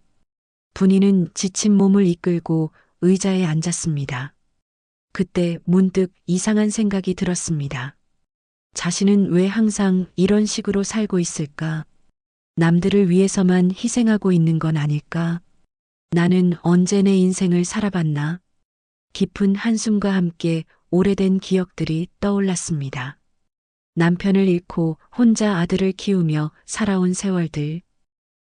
분이는 지친 몸을 이끌고 의자에 앉았습니다. 그때 문득 이상한 생각이 들었습니다. 자신은 왜 항상 이런 식으로 살고 있을까? 남들을 위해서만 희생하고 있는 건 아닐까? 나는 언제 내 인생을 살아봤나? 깊은 한숨과 함께 오래된 기억들이 떠올랐습니다. 남편을 잃고 혼자 아들을 키우며 살아온 세월들.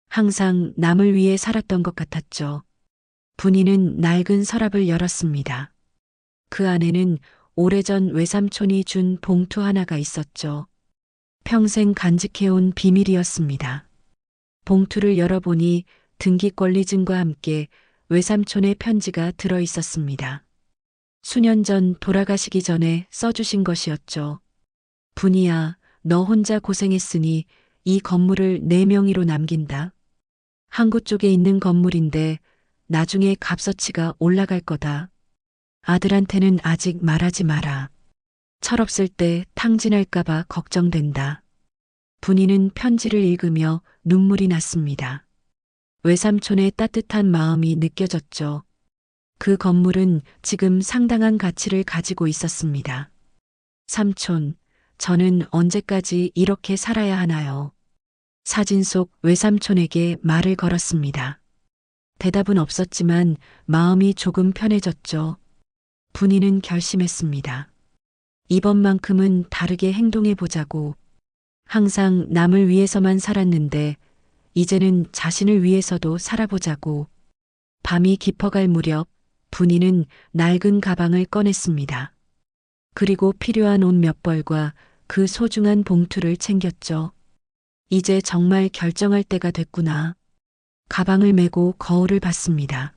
항상 남을 위해 살았던 것 같았죠. 분이는 낡은 서랍을 열었습니다. 그 안에는 오래전 외삼촌이 준 봉투 하나가 있었죠. 평생 간직해온 비밀이었습니다. 봉투를 열어보니 등기권리증과 함께 외삼촌의 편지가 들어 있었습니다. 수년 전 돌아가시기 전에 써주신 것이었죠. 분이야, 너 혼자 고생했으니 이 건물을 내 명의로 남긴다. 항구 쪽에 있는 건물인데 나중에 값어치가 올라갈 거다. 아들한테는 아직 말하지 마라. 철없을 때 탕진할까봐 걱정된다. 분이는 편지를 읽으며 눈물이 났습니다. 외삼촌의 따뜻한 마음이 느껴졌죠. 그 건물은 지금 상당한 가치를 가지고 있었습니다. 삼촌, 저는 언제까지 이렇게 살아야 하나요? 사진 속 외삼촌에게 말을 걸었습니다. 대답은 없었지만 마음이 조금 편해졌죠. 분이는 결심했습니다. 이번만큼은 다르게 행동해 보자고. 항상 남을 위해서만 살았는데 이제는 자신을 위해서도 살아보자고. 밤이 깊어갈 무렵 분이는 낡은 가방을 꺼냈습니다. 그리고 필요한 옷 몇 벌과 그 소중한 봉투를 챙겼죠. 이제 정말 결정할 때가 됐구나. 가방을 메고 거울을 봤습니다.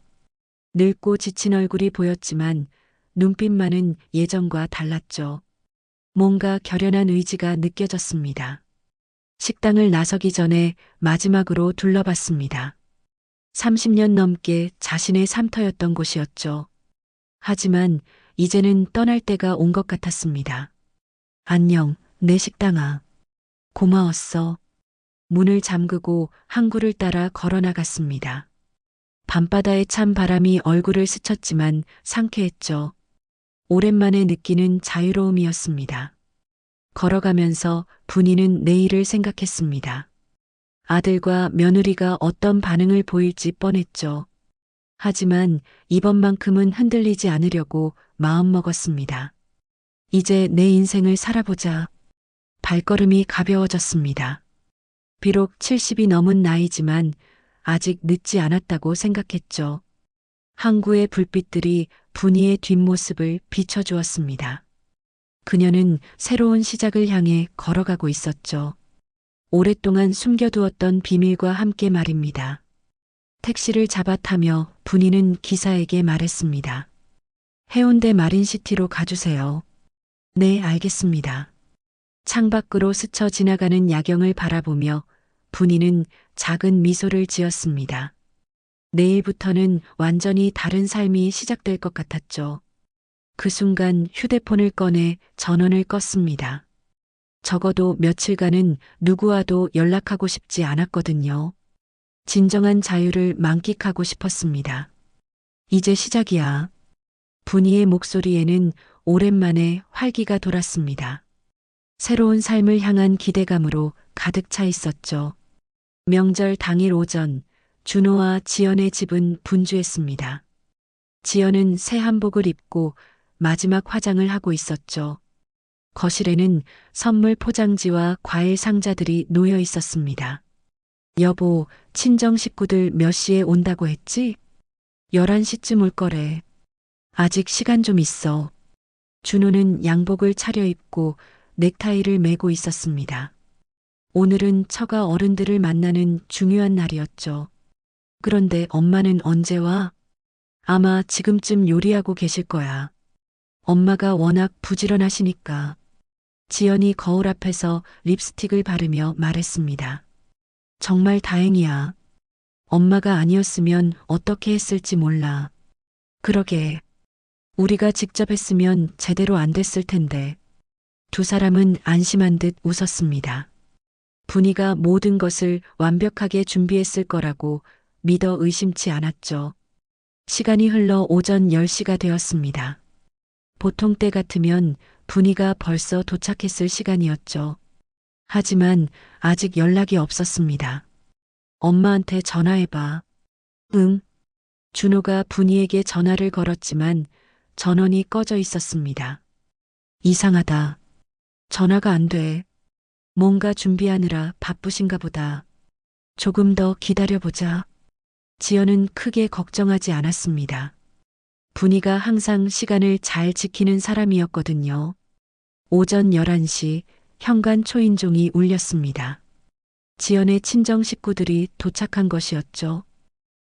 늙고 지친 얼굴이 보였지만 눈빛만은 예전과 달랐죠. 뭔가 결연한 의지가 느껴졌습니다. 식당을 나서기 전에 마지막으로 둘러봤습니다. 30년 넘게 자신의 삶터였던 곳이었죠. 하지만 이제는 떠날 때가 온 것 같았습니다. 안녕, 내 식당아. 고마웠어. 문을 잠그고 항구를 따라 걸어 나갔습니다. 밤바다의 찬 바람이 얼굴을 스쳤지만 상쾌했죠. 오랜만에 느끼는 자유로움이었습니다. 걸어가면서 분이는 내일을 생각했습니다. 아들과 며느리가 어떤 반응을 보일지 뻔했죠. 하지만 이번만큼은 흔들리지 않으려고 마음먹었습니다. 이제 내 인생을 살아보자. 발걸음이 가벼워졌습니다. 비록 70이 넘은 나이지만 아직 늦지 않았다고 생각했죠. 항구의 불빛들이 분이의 뒷모습을 비춰주었습니다. 그녀는 새로운 시작을 향해 걸어가고 있었죠. 오랫동안 숨겨두었던 비밀과 함께 말입니다. 택시를 잡아 타며 분이는 기사에게 말했습니다. 해운대 마린시티로 가주세요. 네, 알겠습니다. 창밖으로 스쳐 지나가는 야경을 바라보며 분이는 작은 미소를 지었습니다. 내일부터는 완전히 다른 삶이 시작될 것 같았죠. 그 순간 휴대폰을 꺼내 전원을 껐습니다. 적어도 며칠간은 누구와도 연락하고 싶지 않았거든요. 진정한 자유를 만끽하고 싶었습니다. 이제 시작이야. 분이의 목소리에는 오랜만에 활기가 돌았습니다. 새로운 삶을 향한 기대감으로 가득 차 있었죠. 명절 당일 오전, 준호와 지연의 집은 분주했습니다. 지연은 새 한복을 입고 마지막 화장을 하고 있었죠. 거실에는 선물 포장지와 과일 상자들이 놓여 있었습니다. 여보, 친정 식구들 몇 시에 온다고 했지? 11시쯤 올 거래. 아직 시간 좀 있어. 준호는 양복을 차려입고 넥타이를 매고 있었습니다. 오늘은 처가 어른들을 만나는 중요한 날이었죠. 그런데 엄마는 언제 와? 아마 지금쯤 요리하고 계실 거야. 엄마가 워낙 부지런하시니까. 지연이 거울 앞에서 립스틱을 바르며 말했습니다. 정말 다행이야. 엄마가 아니었으면 어떻게 했을지 몰라. 그러게. 우리가 직접 했으면 제대로 안 됐을 텐데. 두 사람은 안심한 듯 웃었습니다. 분이가 모든 것을 완벽하게 준비했을 거라고 믿어 의심치 않았죠. 시간이 흘러 오전 10시가 되었습니다. 보통 때 같으면 분이가 벌써 도착했을 시간이었죠. 하지만 아직 연락이 없었습니다. 엄마한테 전화해봐. 응. 준호가 분이에게 전화를 걸었지만 전원이 꺼져 있었습니다. 이상하다. 전화가 안 돼. 뭔가 준비하느라 바쁘신가 보다. 조금 더 기다려보자. 지연은 크게 걱정하지 않았습니다. 분이가 항상 시간을 잘 지키는 사람이었거든요. 오전 11시 현관 초인종이 울렸습니다. 지연의 친정 식구들이 도착한 것이었죠.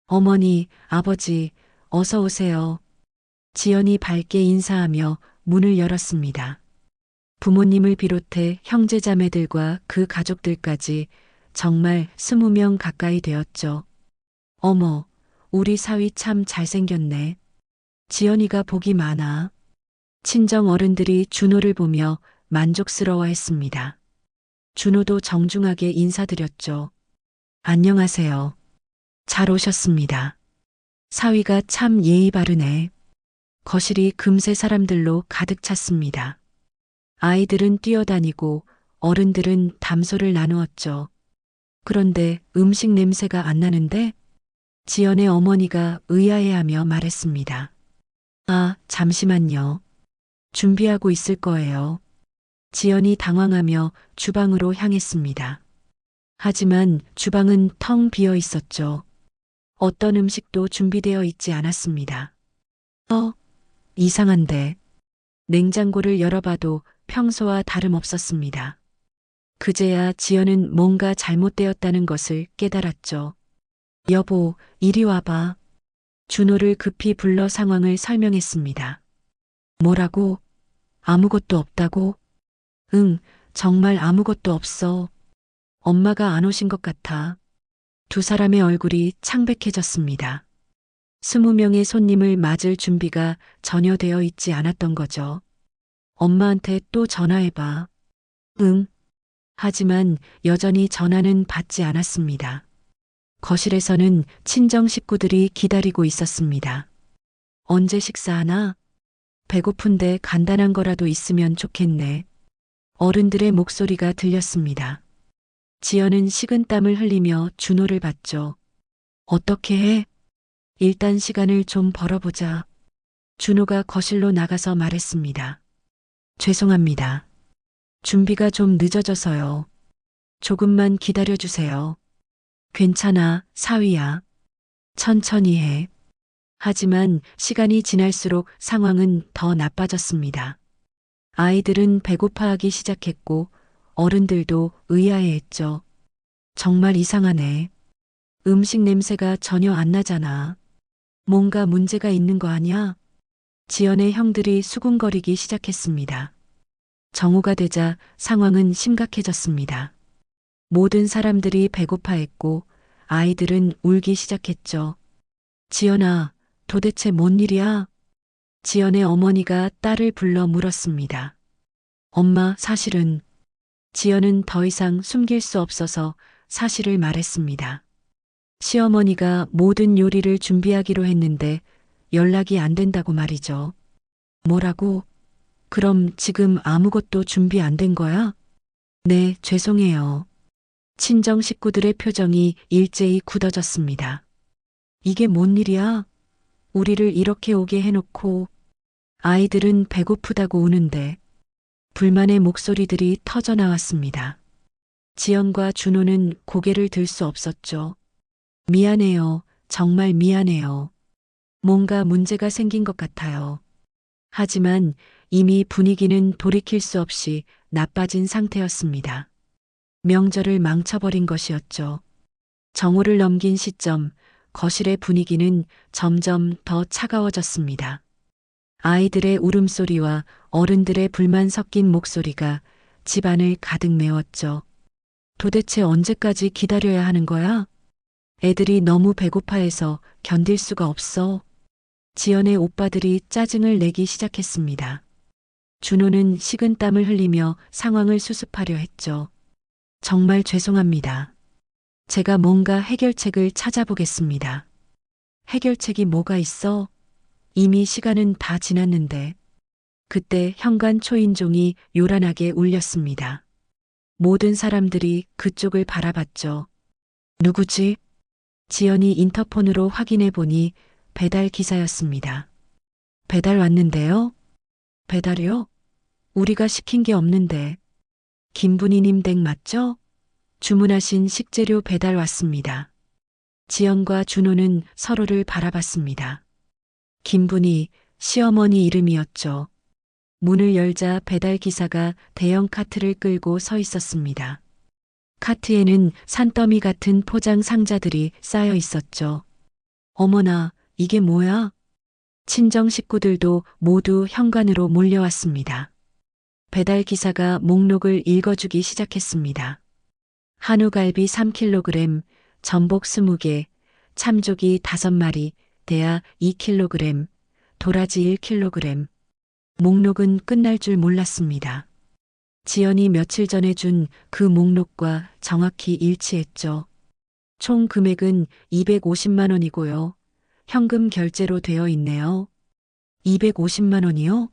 어머니, 아버지, 어서 오세요. 지연이 밝게 인사하며 문을 열었습니다. 부모님을 비롯해 형제자매들과 그 가족들까지 정말 20명 가까이 되었죠. 어머, 우리 사위 참 잘생겼네. 지연이가 복이 많아. 친정 어른들이 준호를 보며 만족스러워 했습니다. 준호도 정중하게 인사드렸죠. 안녕하세요. 잘 오셨습니다. 사위가 참 예의 바르네. 거실이 금세 사람들로 가득 찼습니다. 아이들은 뛰어다니고 어른들은 담소를 나누었죠. 그런데 음식 냄새가 안 나는데? 지연의 어머니가 의아해하며 말했습니다. 아, 잠시만요. 준비하고 있을 거예요. 지연이 당황하며 주방으로 향했습니다. 하지만 주방은 텅 비어 있었죠. 어떤 음식도 준비되어 있지 않았습니다. 이상한데. 냉장고를 열어봐도 평소와 다름없었습니다. 그제야 지연은 뭔가 잘못되었다는 것을 깨달았죠. 여보, 이리 와봐. 준호를 급히 불러 상황을 설명했습니다. 뭐라고? 아무것도 없다고? 응, 정말 아무것도 없어. 엄마가 안 오신 것 같아. 두 사람의 얼굴이 창백해졌습니다. 20명의 손님을 맞을 준비가 전혀 되어 있지 않았던 거죠. 엄마한테 또 전화해봐. 응. 하지만 여전히 전화는 받지 않았습니다. 거실에서는 친정 식구들이 기다리고 있었습니다. 언제 식사하나? 배고픈데 간단한 거라도 있으면 좋겠네. 어른들의 목소리가 들렸습니다. 지연은 식은땀을 흘리며 준호를 봤죠. 어떻게 해? 일단 시간을 좀 벌어보자. 준호가 거실로 나가서 말했습니다. 죄송합니다. 준비가 좀 늦어져서요. 조금만 기다려주세요. 괜찮아, 사위야. 천천히 해. 하지만 시간이 지날수록 상황은 더 나빠졌습니다. 아이들은 배고파하기 시작했고 어른들도 의아해했죠. 정말 이상하네. 음식 냄새가 전혀 안 나잖아. 뭔가 문제가 있는 거 아니야? 지연의 형들이 수군거리기 시작했습니다. 정오가 되자 상황은 심각해졌습니다. 모든 사람들이 배고파했고 아이들은 울기 시작했죠. 지연아, 도대체 뭔 일이야? 지연의 어머니가 딸을 불러 물었습니다. 엄마, 사실은. 지연은 더 이상 숨길 수 없어서 사실을 말했습니다. 시어머니가 모든 요리를 준비하기로 했는데 연락이 안 된다고 말이죠. 뭐라고? 그럼 지금 아무것도 준비 안 된 거야? 네, 죄송해요. 친정 식구들의 표정이 일제히 굳어졌습니다. 이게 뭔 일이야? 우리를 이렇게 오게 해놓고 아이들은 배고프다고 우는데 불만의 목소리들이 터져 나왔습니다. 지연과 준호는 고개를 들 수 없었죠. 미안해요. 정말 미안해요. 뭔가 문제가 생긴 것 같아요. 하지만 이미 분위기는 돌이킬 수 없이 나빠진 상태였습니다. 명절을 망쳐버린 것이었죠. 정오를 넘긴 시점, 거실의 분위기는 점점 더 차가워졌습니다. 아이들의 울음소리와 어른들의 불만 섞인 목소리가 집안을 가득 메웠죠. 도대체 언제까지 기다려야 하는 거야? 애들이 너무 배고파해서 견딜 수가 없어. 지연의 오빠들이 짜증을 내기 시작했습니다. 준호는 식은땀을 흘리며 상황을 수습하려 했죠. 정말 죄송합니다. 제가 뭔가 해결책을 찾아보겠습니다. 해결책이 뭐가 있어? 이미 시간은 다 지났는데. 그때 현관 초인종이 요란하게 울렸습니다. 모든 사람들이 그쪽을 바라봤죠. 누구지? 지연이 인터폰으로 확인해 보니 배달 기사였습니다. 배달 왔는데요? 배달이요? 우리가 시킨 게 없는데. 김분희님 댁 맞죠? 주문하신 식재료 배달 왔습니다. 지연과 준호는 서로를 바라봤습니다. 김분희, 시어머니 이름이었죠. 문을 열자 배달 기사가 대형 카트를 끌고 서 있었습니다. 카트에는 산더미 같은 포장 상자들이 쌓여 있었죠. 어머나, 이게 뭐야? 친정 식구들도 모두 현관으로 몰려왔습니다. 배달 기사가 목록을 읽어주기 시작했습니다. 한우갈비 3kg, 전복 20개, 참조기 5마리, 대하 2kg, 도라지 1kg. 목록은 끝날 줄 몰랐습니다. 지연이 며칠 전에 준 그 목록과 정확히 일치했죠. 총 금액은 250만 원이고요. 현금 결제로 되어 있네요. 250만 원이요?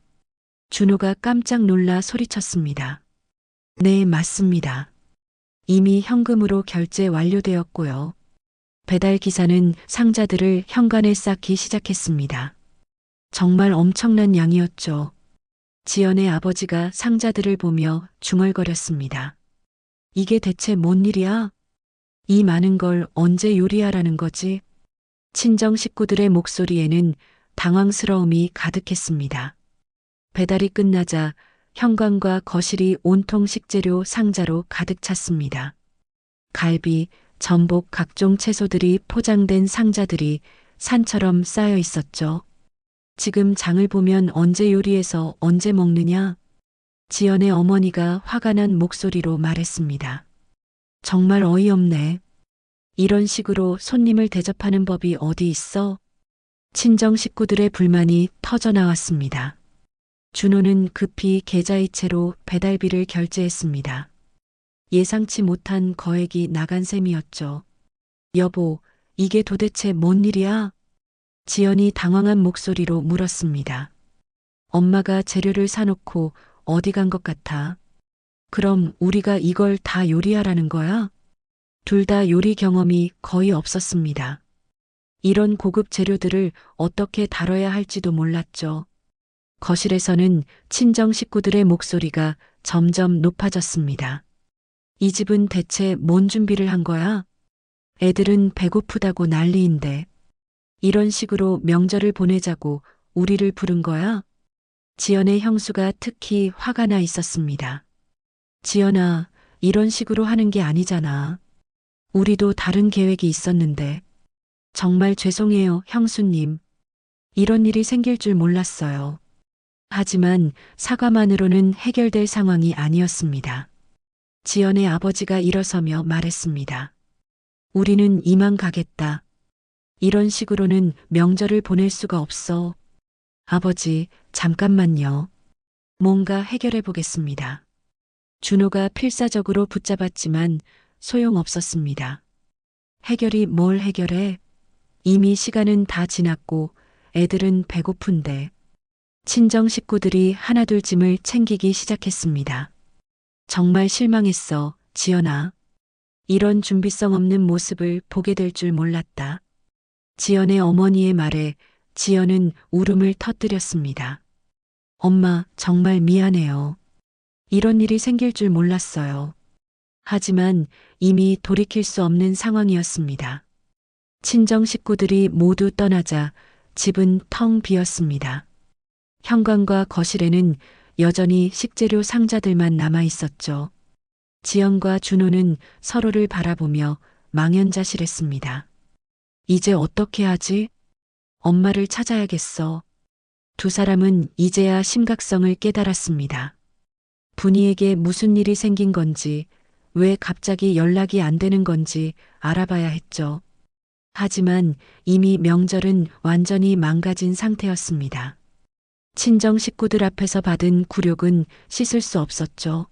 준호가 깜짝 놀라 소리쳤습니다. 네, 맞습니다. 이미 현금으로 결제 완료되었고요. 배달 기사는 상자들을 현관에 쌓기 시작했습니다. 정말 엄청난 양이었죠. 지연의 아버지가 상자들을 보며 중얼거렸습니다. 이게 대체 뭔 일이야? 이 많은 걸 언제 요리하라는 거지? 친정 식구들의 목소리에는 당황스러움이 가득했습니다. 배달이 끝나자 현관과 거실이 온통 식재료 상자로 가득 찼습니다. 갈비, 전복 각종 채소들이 포장된 상자들이 산처럼 쌓여 있었죠. 지금 장을 보면 언제 요리해서 언제 먹느냐? 지연의 어머니가 화가 난 목소리로 말했습니다. 정말 어이없네. 이런 식으로 손님을 대접하는 법이 어디 있어? 친정 식구들의 불만이 터져 나왔습니다. 준호는 급히 계좌이체로 배달비를 결제했습니다. 예상치 못한 거액이 나간 셈이었죠. 여보, 이게 도대체 뭔 일이야? 지연이 당황한 목소리로 물었습니다. 엄마가 재료를 사놓고 어디 간 것 같아. 그럼 우리가 이걸 다 요리하라는 거야? 둘 다 요리 경험이 거의 없었습니다. 이런 고급 재료들을 어떻게 다뤄야 할지도 몰랐죠. 거실에서는 친정 식구들의 목소리가 점점 높아졌습니다. 이 집은 대체 뭔 준비를 한 거야? 애들은 배고프다고 난리인데. 이런 식으로 명절을 보내자고 우리를 부른 거야? 지연의 형수가 특히 화가 나 있었습니다. 지연아, 이런 식으로 하는 게 아니잖아. 우리도 다른 계획이 있었는데. 정말 죄송해요, 형수님. 이런 일이 생길 줄 몰랐어요. 하지만 사과만으로는 해결될 상황이 아니었습니다. 지연의 아버지가 일어서며 말했습니다. 우리는 이만 가겠다. 이런 식으로는 명절을 보낼 수가 없어. 아버지, 잠깐만요. 뭔가 해결해 보겠습니다. 준호가 필사적으로 붙잡았지만 소용없었습니다. 해결이 뭘 해결해? 이미 시간은 다 지났고 애들은 배고픈데. 친정 식구들이 하나둘 짐을 챙기기 시작했습니다. 정말 실망했어, 지연아. 이런 준비성 없는 모습을 보게 될 줄 몰랐다. 지연의 어머니의 말에 지연은 울음을 터뜨렸습니다. 엄마, 정말 미안해요. 이런 일이 생길 줄 몰랐어요. 하지만 이미 돌이킬 수 없는 상황이었습니다. 친정 식구들이 모두 떠나자 집은 텅 비었습니다. 현관과 거실에는 여전히 식재료 상자들만 남아 있었죠. 지연과 준호는 서로를 바라보며 망연자실했습니다. 이제 어떻게 하지? 엄마를 찾아야겠어. 두 사람은 이제야 심각성을 깨달았습니다. 분이에게 무슨 일이 생긴 건지, 왜 갑자기 연락이 안 되는 건지 알아봐야 했죠. 하지만 이미 명절은 완전히 망가진 상태였습니다. 친정 식구들 앞에서 받은 굴욕은 씻을 수 없었죠.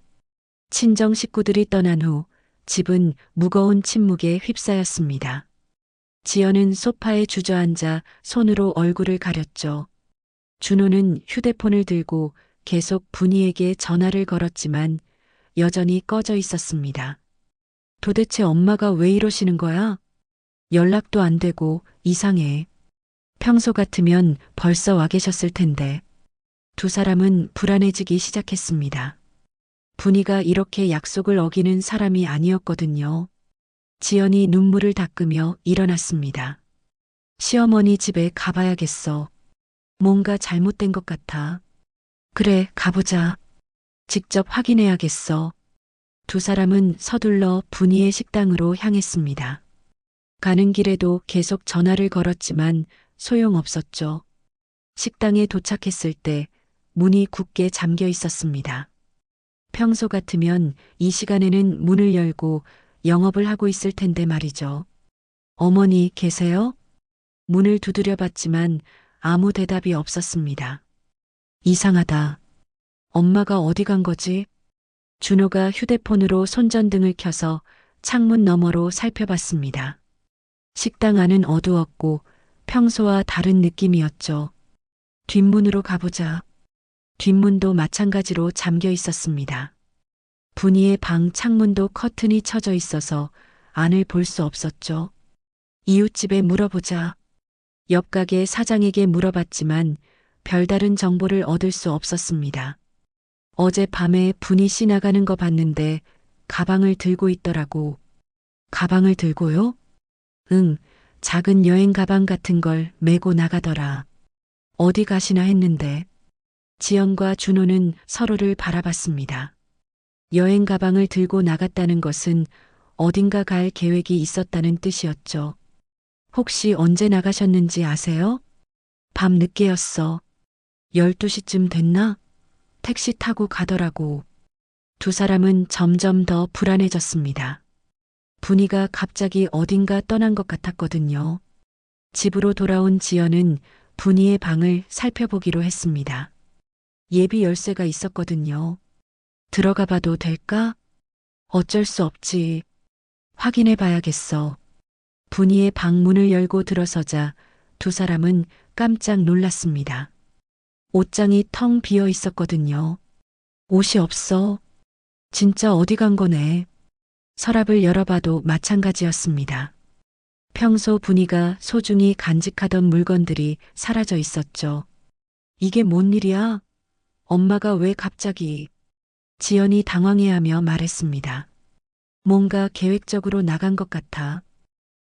친정 식구들이 떠난 후 집은 무거운 침묵에 휩싸였습니다. 지연은 소파에 주저앉아 손으로 얼굴을 가렸죠. 준호는 휴대폰을 들고 계속 분이에게 전화를 걸었지만 여전히 꺼져 있었습니다. 도대체 엄마가 왜 이러시는 거야? 연락도 안 되고 이상해. 평소 같으면 벌써 와 계셨을 텐데. 두 사람은 불안해지기 시작했습니다. 분이가 이렇게 약속을 어기는 사람이 아니었거든요. 지연이 눈물을 닦으며 일어났습니다. 시어머니 집에 가봐야겠어. 뭔가 잘못된 것 같아. 그래, 가보자. 직접 확인해야겠어. 두 사람은 서둘러 분이의 식당으로 향했습니다. 가는 길에도 계속 전화를 걸었지만 소용없었죠. 식당에 도착했을 때 문이 굳게 잠겨 있었습니다. 평소 같으면 이 시간에는 문을 열고 영업을 하고 있을 텐데 말이죠. 어머니 계세요? 문을 두드려 봤지만 아무 대답이 없었습니다. 이상하다. 엄마가 어디 간 거지? 준호가 휴대폰으로 손전등을 켜서 창문 너머로 살펴봤습니다. 식당 안은 어두웠고 평소와 다른 느낌이었죠. 뒷문으로 가보자. 뒷문도 마찬가지로 잠겨 있었습니다. 분이의 방 창문도 커튼이 쳐져 있어서 안을 볼 수 없었죠. 이웃집에 물어보자. 옆 가게 사장에게 물어봤지만 별다른 정보를 얻을 수 없었습니다. 어젯밤에 분이 씨 나가는 거 봤는데 가방을 들고 있더라고. 가방을 들고요? 응, 작은 여행 가방 같은 걸 메고 나가더라. 어디 가시나 했는데. 지연과 준호는 서로를 바라봤습니다. 여행 가방을 들고 나갔다는 것은 어딘가 갈 계획이 있었다는 뜻이었죠. 혹시 언제 나가셨는지 아세요? 밤 늦게였어. 12시쯤 됐나? 택시 타고 가더라고. 두 사람은 점점 더 불안해졌습니다. 분이가 갑자기 어딘가 떠난 것 같았거든요. 집으로 돌아온 지연은 분이의 방을 살펴보기로 했습니다. 예비 열쇠가 있었거든요. 들어가 봐도 될까? 어쩔 수 없지. 확인해 봐야겠어. 분이의 방 문을 열고 들어서자 두 사람은 깜짝 놀랐습니다. 옷장이 텅 비어 있었거든요. 옷이 없어. 진짜 어디 간 거네. 서랍을 열어봐도 마찬가지였습니다. 평소 분이가 소중히 간직하던 물건들이 사라져 있었죠. 이게 뭔 일이야? 엄마가 왜 갑자기? 지연이 당황해하며 말했습니다. 뭔가 계획적으로 나간 것 같아.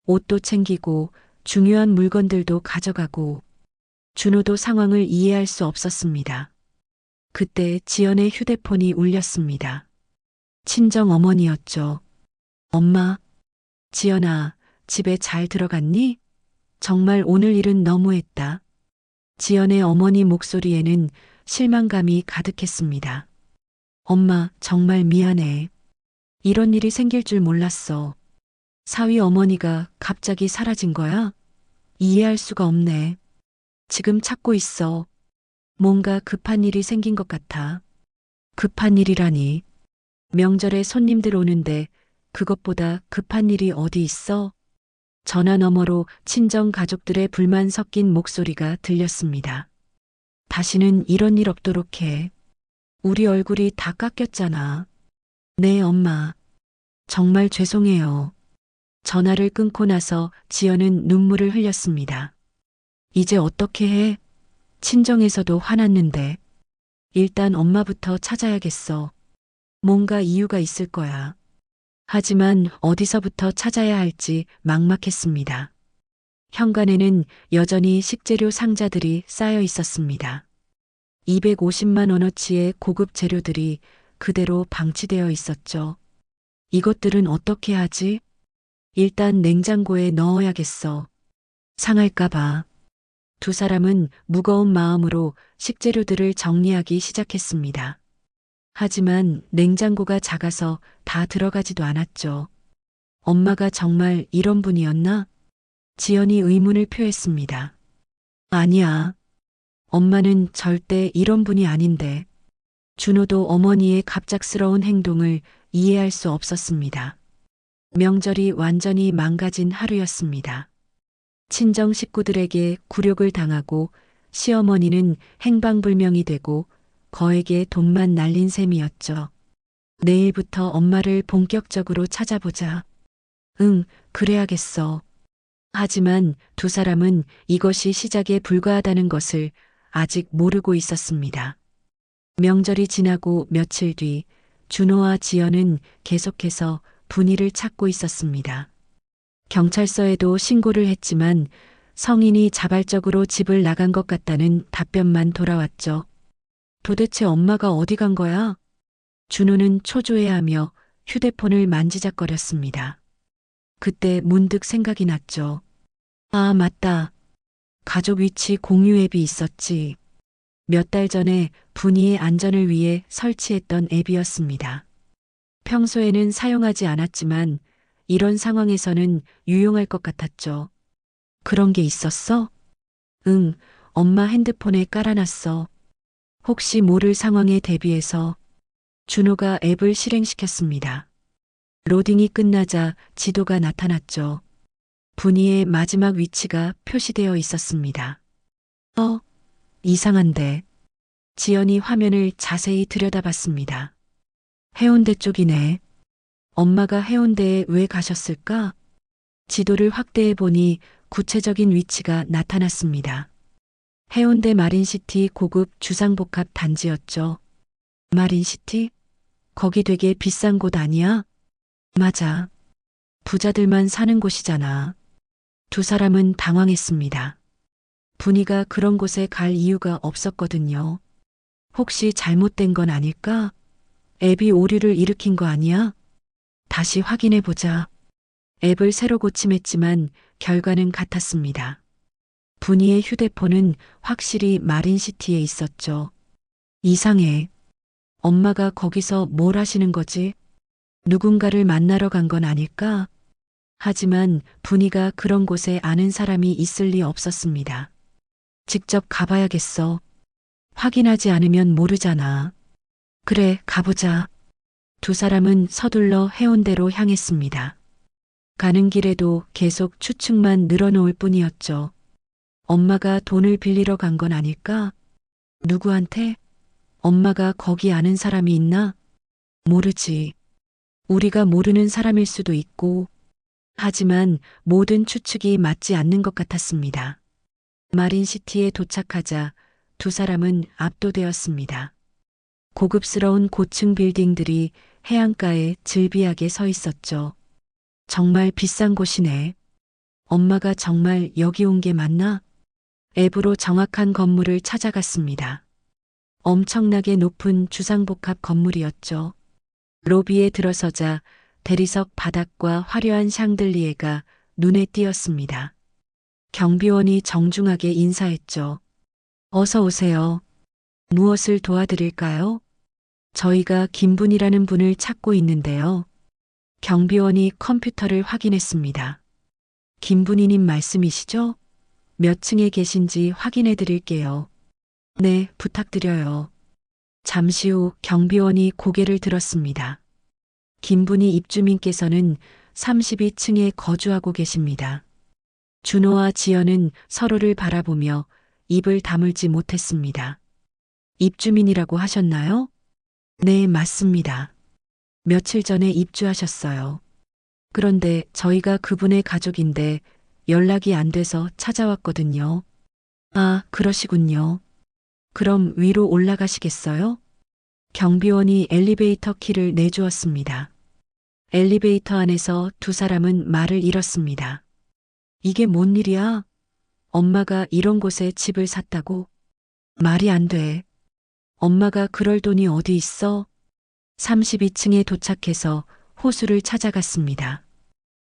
옷도 챙기고 중요한 물건들도 가져가고. 준호도 상황을 이해할 수 없었습니다. 그때 지연의 휴대폰이 울렸습니다. 친정 어머니였죠. 엄마, 지연아, 집에 잘 들어갔니? 정말 오늘 일은 너무했다. 지연의 어머니 목소리에는 실망감이 가득했습니다. 엄마, 정말 미안해. 이런 일이 생길 줄 몰랐어. 사위 어머니가 갑자기 사라진 거야? 이해할 수가 없네. 지금 찾고 있어. 뭔가 급한 일이 생긴 것 같아. 급한 일이라니. 명절에 손님들 오는데 그것보다 급한 일이 어디 있어? 전화 너머로 친정 가족들의 불만 섞인 목소리가 들렸습니다. 다시는 이런 일 없도록 해. 우리 얼굴이 다 깎였잖아. 네, 엄마. 정말 죄송해요. 전화를 끊고 나서 지연은 눈물을 흘렸습니다. 이제 어떻게 해? 친정에서도 화났는데. 일단 엄마부터 찾아야겠어. 뭔가 이유가 있을 거야. 하지만 어디서부터 찾아야 할지 막막했습니다. 현관에는 여전히 식재료 상자들이 쌓여 있었습니다. 250만 원어치의 고급 재료들이 그대로 방치되어 있었죠. 이것들은 어떻게 하지? 일단 냉장고에 넣어야겠어. 상할까봐. 두 사람은 무거운 마음으로 식재료들을 정리하기 시작했습니다. 하지만 냉장고가 작아서 다 들어가지도 않았죠. 엄마가 정말 이런 분이었나? 지연이 의문을 표했습니다. 아니야. 엄마는 절대 이런 분이 아닌데. 준호도 어머니의 갑작스러운 행동을 이해할 수 없었습니다. 명절이 완전히 망가진 하루였습니다. 친정 식구들에게 굴욕을 당하고 시어머니는 행방불명이 되고 거액의 돈만 날린 셈이었죠. 내일부터 엄마를 본격적으로 찾아보자. 응, 그래야겠어. 하지만 두 사람은 이것이 시작에 불과하다는 것을 아직 모르고 있었습니다. 명절이 지나고 며칠 뒤 준호와 지연은 계속해서 분이를 찾고 있었습니다. 경찰서에도 신고를 했지만 성인이 자발적으로 집을 나간 것 같다는 답변만 돌아왔죠. 도대체 엄마가 어디 간 거야? 준호는 초조해하며 휴대폰을 만지작거렸습니다. 그때 문득 생각이 났죠. 아, 맞다. 가족 위치 공유 앱이 있었지. 몇 달 전에 분이의 안전을 위해 설치했던 앱이었습니다. 평소에는 사용하지 않았지만 이런 상황에서는 유용할 것 같았죠. 그런 게 있었어? 응, 엄마 핸드폰에 깔아놨어. 혹시 모를 상황에 대비해서 준호가 앱을 실행시켰습니다. 로딩이 끝나자 지도가 나타났죠. 분이의 마지막 위치가 표시되어 있었습니다. 이상한데. 지연이 화면을 자세히 들여다봤습니다. 해운대 쪽이네. 엄마가 해운대에 왜 가셨을까? 지도를 확대해 보니 구체적인 위치가 나타났습니다. 해운대 마린시티 고급 주상복합 단지였죠. 마린시티? 거기 되게 비싼 곳 아니야? 맞아. 부자들만 사는 곳이잖아. 두 사람은 당황했습니다. 분이가 그런 곳에 갈 이유가 없었거든요. 혹시 잘못된 건 아닐까? 앱이 오류를 일으킨 거 아니야? 다시 확인해 보자. 앱을 새로 고침했지만 결과는 같았습니다. 분이의 휴대폰은 확실히 마린시티에 있었죠. 이상해. 엄마가 거기서 뭘 하시는 거지? 누군가를 만나러 간 건 아닐까? 하지만 분이가 그런 곳에 아는 사람이 있을 리 없었습니다. 직접 가봐야겠어. 확인하지 않으면 모르잖아. 그래, 가보자. 두 사람은 서둘러 해운대로 향했습니다. 가는 길에도 계속 추측만 늘어놓을 뿐이었죠. 엄마가 돈을 빌리러 간 건 아닐까? 누구한테? 엄마가 거기 아는 사람이 있나? 모르지. 우리가 모르는 사람일 수도 있고. 하지만 모든 추측이 맞지 않는 것 같았습니다. 마린시티에 도착하자 두 사람은 압도되었습니다. 고급스러운 고층 빌딩들이 해안가에 즐비하게 서 있었죠. 정말 비싼 곳이네. 엄마가 정말 여기 온 게 맞나? 앱으로 정확한 건물을 찾아갔습니다. 엄청나게 높은 주상복합 건물이었죠. 로비에 들어서자 대리석 바닥과 화려한 샹들리에가 눈에 띄었습니다. 경비원이 정중하게 인사했죠. 어서 오세요. 무엇을 도와드릴까요? 저희가 김분이라는 분을 찾고 있는데요. 경비원이 컴퓨터를 확인했습니다. 김분이님 말씀이시죠? 몇 층에 계신지 확인해 드릴게요. 네, 부탁드려요. 잠시 후 경비원이 고개를 들었습니다. 김분희 입주민께서는 32층에 거주하고 계십니다. 준호와 지연은 서로를 바라보며 입을 다물지 못했습니다. 입주민이라고 하셨나요? 네, 맞습니다. 며칠 전에 입주하셨어요. 그런데 저희가 그분의 가족인데 연락이 안 돼서 찾아왔거든요. 아, 그러시군요. 그럼 위로 올라가시겠어요? 경비원이 엘리베이터 키를 내주었습니다. 엘리베이터 안에서 두 사람은 말을 잃었습니다. 이게 뭔 일이야? 엄마가 이런 곳에 집을 샀다고? 말이 안 돼. 엄마가 그럴 돈이 어디 있어? 32층에 도착해서 호수를 찾아갔습니다.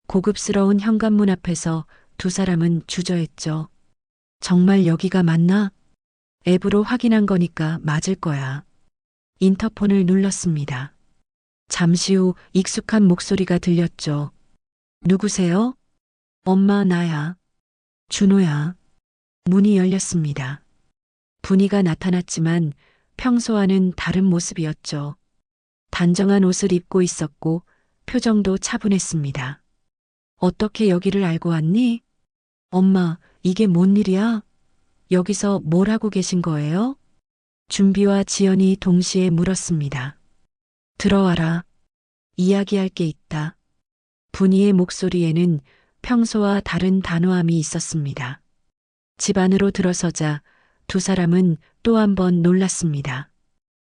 고급스러운 현관문 앞에서 두 사람은 주저했죠. 정말 여기가 맞나? 앱으로 확인한 거니까 맞을 거야. 인터폰을 눌렀습니다. 잠시 후 익숙한 목소리가 들렸죠. 누구세요? 엄마, 나야. 준호야. 문이 열렸습니다. 분이가 나타났지만 평소와는 다른 모습이었죠. 단정한 옷을 입고 있었고 표정도 차분했습니다. 어떻게 여기를 알고 왔니? 엄마, 이게 뭔 일이야? 여기서 뭘 하고 계신 거예요? 준비와 지연이 동시에 물었습니다. 들어와라. 이야기할 게 있다. 분이의 목소리에는 평소와 다른 단호함이 있었습니다. 집 안으로 들어서자 두 사람은 또 한 번 놀랐습니다.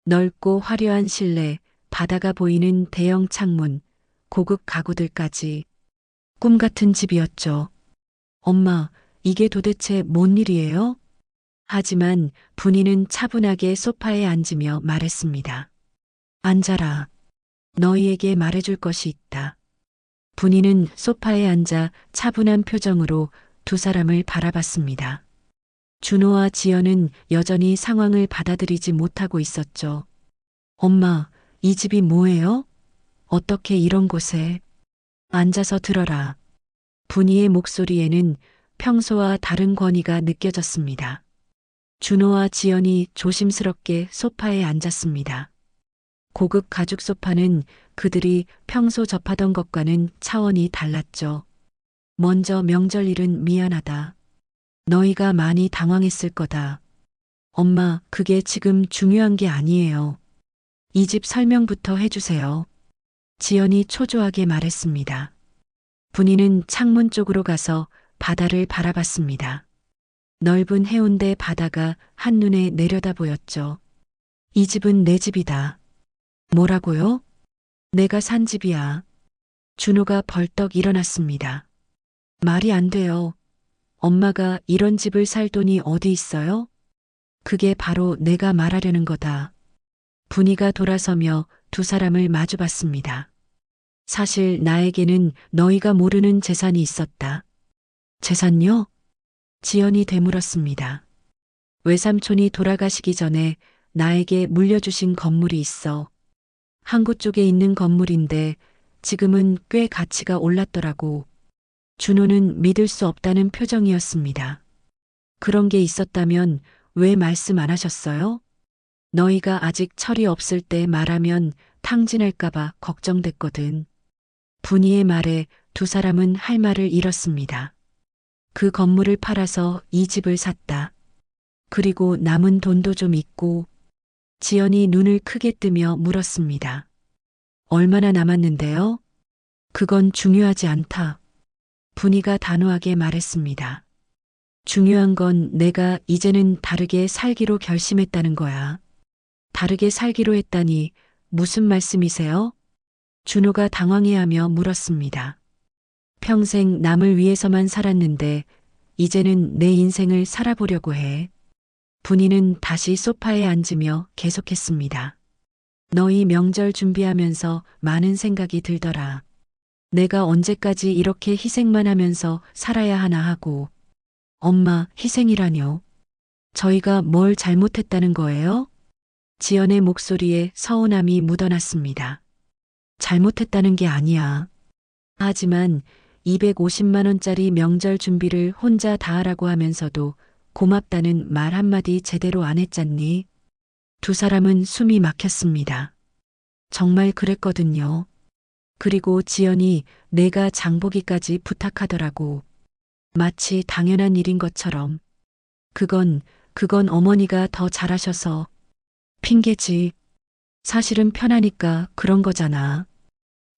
넓고 화려한 실내, 바다가 보이는 대형 창문, 고급 가구들까지 꿈 같은 집이었죠. 엄마, 이게 도대체 뭔 일이에요? 하지만 분이는 차분하게 소파에 앉으며 말했습니다. 앉아라. 너희에게 말해줄 것이 있다. 분이는 소파에 앉아 차분한 표정으로 두 사람을 바라봤습니다. 준호와 지연은 여전히 상황을 받아들이지 못하고 있었죠. 엄마, 이 집이 뭐예요? 어떻게 이런 곳에? 앉아서 들어라. 분이의 목소리에는 평소와 다른 권위가 느껴졌습니다. 준호와 지연이 조심스럽게 소파에 앉았습니다. 고급 가죽 소파는 그들이 평소 접하던 것과는 차원이 달랐죠. 먼저 명절일은 미안하다. 너희가 많이 당황했을 거다. 엄마, 그게 지금 중요한 게 아니에요. 이 집 설명부터 해주세요. 지연이 초조하게 말했습니다. 분이는 창문 쪽으로 가서 바다를 바라봤습니다. 넓은 해운대 바다가 한눈에 내려다 보였죠. 이 집은 내 집이다. 뭐라고요? 내가 산 집이야. 준호가 벌떡 일어났습니다. 말이 안 돼요. 엄마가 이런 집을 살 돈이 어디 있어요? 그게 바로 내가 말하려는 거다. 분이가 돌아서며 두 사람을 마주봤습니다. 사실 나에게는 너희가 모르는 재산이 있었다. 재산요? 지연이 되물었습니다. 외삼촌이 돌아가시기 전에 나에게 물려주신 건물이 있어. 항구 쪽에 있는 건물인데 지금은 꽤 가치가 올랐더라고. 준호는 믿을 수 없다는 표정이었습니다. 그런 게 있었다면 왜 말씀 안 하셨어요? 너희가 아직 철이 없을 때 말하면 탕진할까봐 걱정됐거든. 분이의 말에 두 사람은 할 말을 잃었습니다. 그 건물을 팔아서 이 집을 샀다. 그리고 남은 돈도 좀 있고. 지연이 눈을 크게 뜨며 물었습니다. 얼마나 남았는데요? 그건 중요하지 않다. 분이가 단호하게 말했습니다. 중요한 건 내가 이제는 다르게 살기로 결심했다는 거야. 다르게 살기로 했다니 무슨 말씀이세요? 준호가 당황해하며 물었습니다. 평생 남을 위해서만 살았는데 이제는 내 인생을 살아보려고 해. 분이는 다시 소파에 앉으며 계속했습니다. 너희 명절 준비하면서 많은 생각이 들더라. 내가 언제까지 이렇게 희생만 하면서 살아야 하나 하고. 엄마, 희생이라뇨? 저희가 뭘 잘못했다는 거예요? 지연의 목소리에 서운함이 묻어났습니다. 잘못했다는 게 아니야. 하지만 250만 원짜리 명절 준비를 혼자 다 하라고 하면서도 고맙다는 말 한마디 제대로 안 했잖니? 두 사람은 숨이 막혔습니다. 정말 그랬거든요. 그리고 지연이 내가 장보기까지 부탁하더라고. 마치 당연한 일인 것처럼. 그건 어머니가 더 잘하셔서. 핑계지. 사실은 편하니까 그런 거잖아.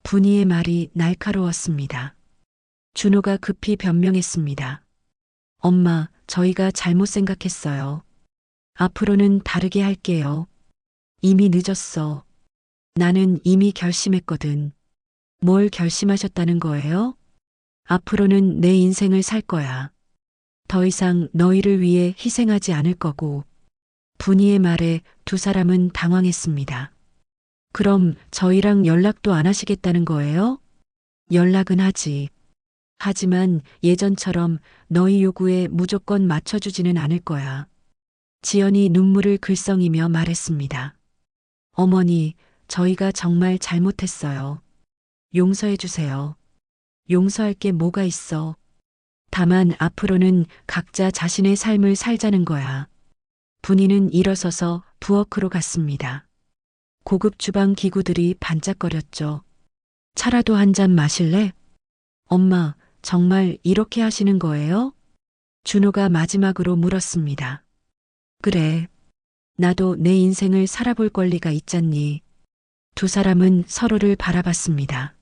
분이의 말이 날카로웠습니다. 준호가 급히 변명했습니다. 엄마, 저희가 잘못 생각했어요. 앞으로는 다르게 할게요. 이미 늦었어. 나는 이미 결심했거든. 뭘 결심하셨다는 거예요? 앞으로는 내 인생을 살 거야. 더 이상 너희를 위해 희생하지 않을 거고. 분이의 말에 두 사람은 당황했습니다. 그럼 저희랑 연락도 안 하시겠다는 거예요? 연락은 하지. 하지만 예전처럼 너희 요구에 무조건 맞춰주지는 않을 거야. 지연이 눈물을 글썽이며 말했습니다. 어머니, 저희가 정말 잘못했어요. 용서해 주세요. 용서할 게 뭐가 있어. 다만 앞으로는 각자 자신의 삶을 살자는 거야. 분이는 일어서서 부엌으로 갔습니다. 고급 주방 기구들이 반짝거렸죠. 차라도 한 잔 마실래? 엄마, 정말 이렇게 하시는 거예요? 준호가 마지막으로 물었습니다. 그래. 나도 내 인생을 살아볼 권리가 있잖니. 두 사람은 서로를 바라봤습니다.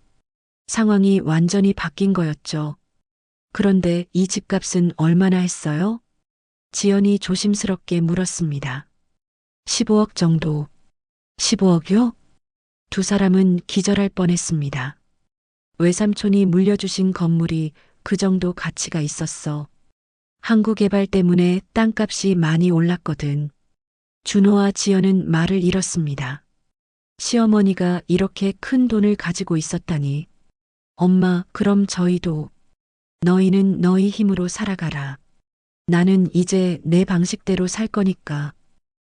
상황이 완전히 바뀐 거였죠. 그런데 이 집값은 얼마나 했어요? 지연이 조심스럽게 물었습니다. 15억 정도. 15억이요? 두 사람은 기절할 뻔했습니다. 외삼촌이 물려주신 건물이 그 정도 가치가 있었어. 항구개발 때문에 땅값이 많이 올랐거든. 준호와 지연은 말을 잃었습니다. 시어머니가 이렇게 큰 돈을 가지고 있었다니. 엄마, 그럼 저희도. 너희는 너희 힘으로 살아가라. 나는 이제 내 방식대로 살 거니까.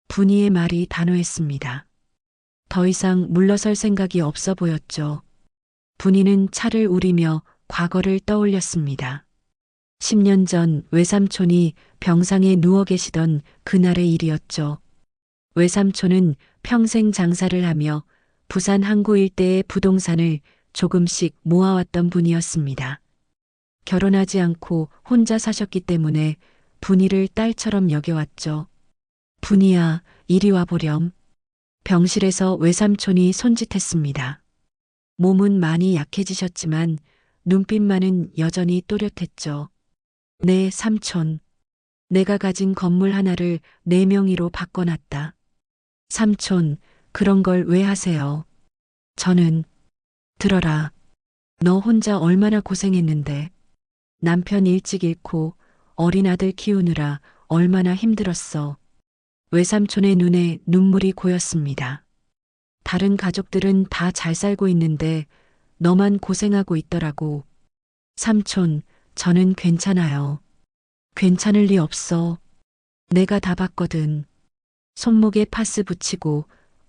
분이의 말이 단호했습니다. 더 이상 물러설 생각이 없어 보였죠. 분이는 차를 우리며 과거를 떠올렸습니다. 10년 전 외삼촌이 병상에 누워 계시던 그날의 일이었죠. 외삼촌은 평생 장사를 하며 부산 항구 일대의 부동산을 조금씩 모아왔던 분이었습니다. 결혼하지 않고 혼자 사셨기 때문에 분이를 딸처럼 여겨왔죠. 분이야, 이리 와보렴. 병실에서 외삼촌이 손짓했습니다. 몸은 많이 약해지셨지만 눈빛만은 여전히 또렷했죠. 네, 삼촌. 내가 가진 건물 하나를 내 명의로 바꿔놨다. 삼촌, 그런 걸 왜 하세요? 저는, 들어라. 너 혼자 얼마나 고생했는데. 남편 일찍 잃고 어린 아들 키우느라 얼마나 힘들었어. 외삼촌의 눈에 눈물이 고였습니다. 다른 가족들은 다 잘 살고 있는데 너만 고생하고 있더라고. 삼촌, 저는 괜찮아요. 괜찮을 리 없어. 내가 다 봤거든. 손목에 파스 붙이고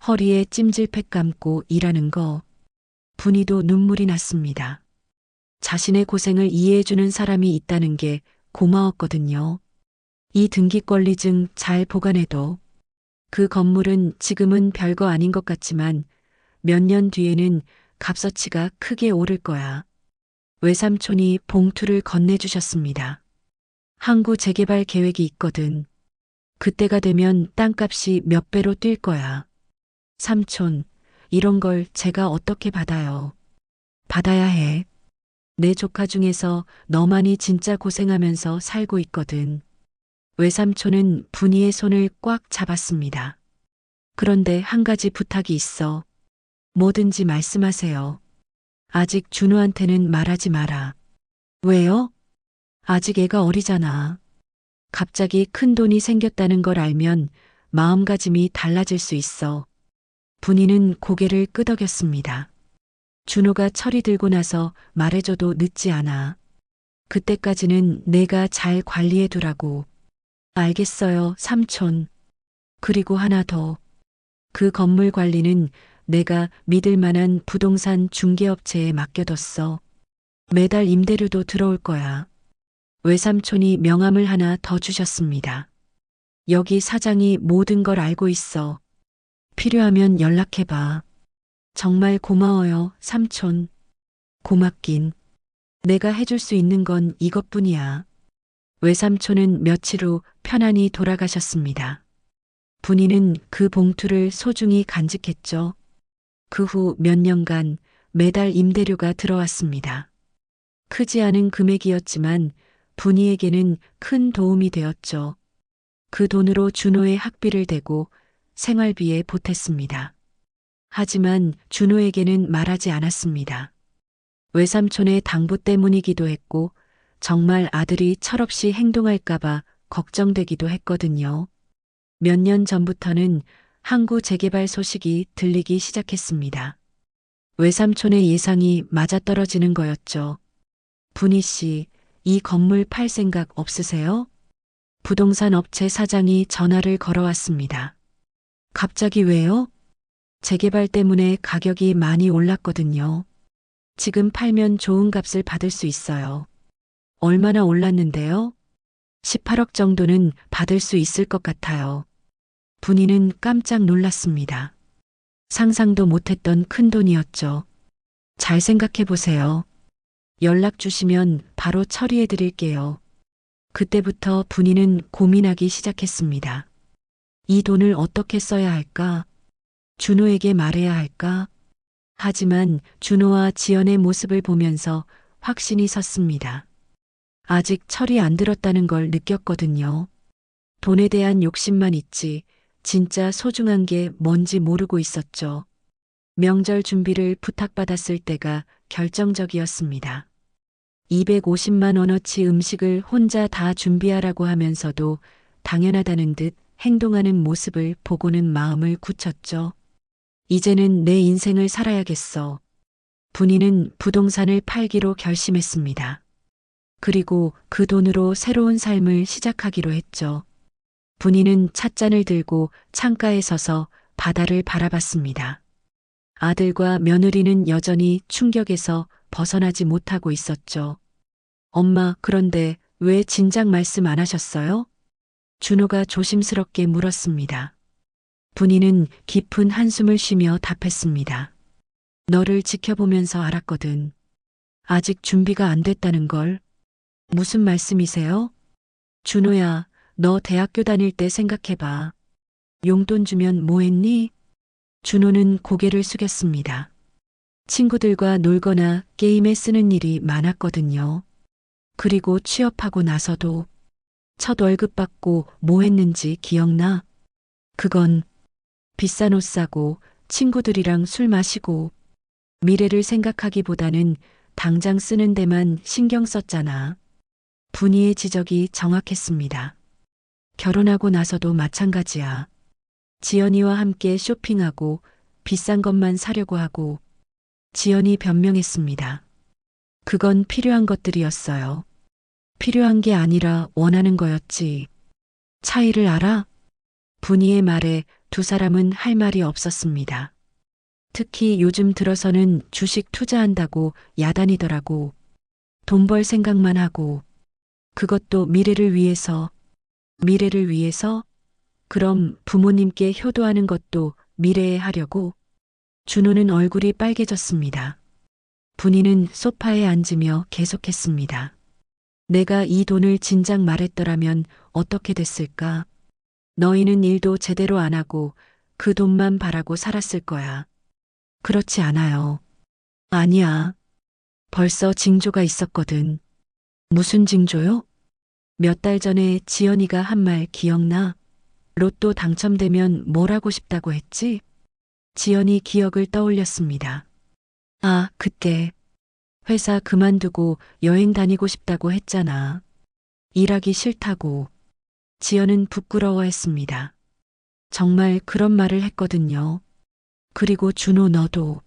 허리에 찜질팩 감고 일하는 거. 분이도 눈물이 났습니다. 자신의 고생을 이해해주는 사람이 있다는 게 고마웠거든요. 이 등기권리증 잘 보관해둬. 그 건물은 지금은 별거 아닌 것 같지만 몇 년 뒤에는 값어치가 크게 오를 거야. 외삼촌이 봉투를 건네주셨습니다. 항구 재개발 계획이 있거든. 그때가 되면 땅값이 몇 배로 뛸 거야. 삼촌, 이런 걸 제가 어떻게 받아요? 받아야 해. 내 조카 중에서 너만이 진짜 고생하면서 살고 있거든. 외삼촌은 분이의 손을 꽉 잡았습니다. 그런데 한 가지 부탁이 있어. 뭐든지 말씀하세요. 아직 준호한테는 말하지 마라. 왜요? 아직 애가 어리잖아. 갑자기 큰 돈이 생겼다는 걸 알면 마음가짐이 달라질 수 있어. 분이는 고개를 끄덕였습니다. 준호가 철이 들고 나서 말해줘도 늦지 않아. 그때까지는 내가 잘 관리해 두라고. 알겠어요, 삼촌. 그리고 하나 더. 그 건물 관리는 내가 믿을 만한 부동산 중개업체에 맡겨뒀어. 매달 임대료도 들어올 거야. 외삼촌이 명함을 하나 더 주셨습니다. 여기 사장이 모든 걸 알고 있어. 필요하면 연락해봐. 정말 고마워요, 삼촌. 고맙긴. 내가 해줄 수 있는 건 이것뿐이야. 외삼촌은 며칠 후 편안히 돌아가셨습니다. 분이는 그 봉투를 소중히 간직했죠. 그 후 몇 년간 매달 임대료가 들어왔습니다. 크지 않은 금액이었지만 분이에게는 큰 도움이 되었죠. 그 돈으로 준호의 학비를 대고 생활비에 보탰습니다. 하지만 준호에게는 말하지 않았습니다. 외삼촌의 당부 때문이기도 했고 정말 아들이 철없이 행동할까봐 걱정되기도 했거든요. 몇 년 전부터는 항구 재개발 소식이 들리기 시작했습니다. 외삼촌의 예상이 맞아떨어지는 거였죠. 분희 씨, 이 건물 팔 생각 없으세요? 부동산 업체 사장이 전화를 걸어왔습니다. 갑자기 왜요? 재개발 때문에 가격이 많이 올랐거든요. 지금 팔면 좋은 값을 받을 수 있어요. 얼마나 올랐는데요? 18억 정도는 받을 수 있을 것 같아요. 분이는 깜짝 놀랐습니다. 상상도 못했던 큰 돈이었죠. 잘 생각해 보세요. 연락 주시면 바로 처리해 드릴게요. 그때부터 분이는 고민하기 시작했습니다. 이 돈을 어떻게 써야 할까? 준호에게 말해야 할까? 하지만 준호와 지연의 모습을 보면서 확신이 섰습니다. 아직 철이 안 들었다는 걸 느꼈거든요. 돈에 대한 욕심만 있지 진짜 소중한 게 뭔지 모르고 있었죠. 명절 준비를 부탁받았을 때가 결정적이었습니다. 250만 원어치 음식을 혼자 다 준비하라고 하면서도 당연하다는 듯 행동하는 모습을 보고는 마음을 굳혔죠. 이제는 내 인생을 살아야겠어. 분이는 부동산을 팔기로 결심했습니다. 그리고 그 돈으로 새로운 삶을 시작하기로 했죠. 분이는 찻잔을 들고 창가에 서서 바다를 바라봤습니다. 아들과 며느리는 여전히 충격에서 벗어나지 못하고 있었죠. 엄마, 그런데 왜 진작 말씀 안 하셨어요? 준호가 조심스럽게 물었습니다. 분이는 깊은 한숨을 쉬며 답했습니다. 너를 지켜보면서 알았거든. 아직 준비가 안 됐다는 걸. 무슨 말씀이세요? 준호야, 너 대학교 다닐 때 생각해봐. 용돈 주면 뭐 했니? 준호는 고개를 숙였습니다. 친구들과 놀거나 게임에 쓰는 일이 많았거든요. 그리고 취업하고 나서도 첫 월급 받고 뭐 했는지 기억나? 그건 비싼 옷 사고 친구들이랑 술 마시고 미래를 생각하기보다는 당장 쓰는 데만 신경 썼잖아. 분이의 지적이 정확했습니다. 결혼하고 나서도 마찬가지야. 지연이와 함께 쇼핑하고 비싼 것만 사려고 하고 지연이 변명했습니다. 그건 필요한 것들이었어요. 필요한 게 아니라 원하는 거였지. 차이를 알아? 분이의 말에 두 사람은 할 말이 없었습니다. 특히 요즘 들어서는 주식 투자한다고 야단이더라고. 돈 벌 생각만 하고. 그것도 미래를 위해서. 미래를 위해서? 그럼 부모님께 효도하는 것도 미래에 하려고? 준호는 얼굴이 빨개졌습니다. 분이는 소파에 앉으며 계속했습니다. 내가 이 돈을 진작 말했더라면 어떻게 됐을까? 너희는 일도 제대로 안 하고 그 돈만 바라고 살았을 거야. 그렇지 않아요. 아니야. 벌써 징조가 있었거든. 무슨 징조요? 몇 달 전에 지연이가 한 말 기억나? 로또 당첨되면 뭘 하고 싶다고 했지? 지연이 기억을 떠올렸습니다. 아, 그때 회사 그만두고 여행 다니고 싶다고 했잖아. 일하기 싫다고. 지연은 부끄러워했습니다. 정말 그런 말을 했거든요. 그리고 준호 너도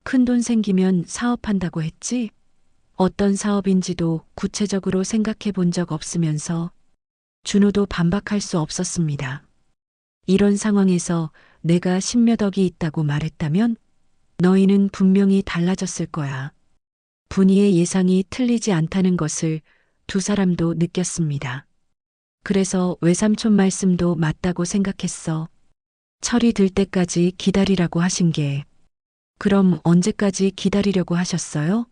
큰돈 생기면 사업한다고 했지? 어떤 사업인지도 구체적으로 생각해 본 적 없으면서 준호도 반박할 수 없었습니다. 이런 상황에서 내가 십몇억이 있다고 말했다면 너희는 분명히 달라졌을 거야. 분이의 예상이 틀리지 않다는 것을 두 사람도 느꼈습니다. 그래서 외삼촌 말씀도 맞다고 생각했어. 철이 들 때까지 기다리라고 하신 게. 그럼 언제까지 기다리려고 하셨어요?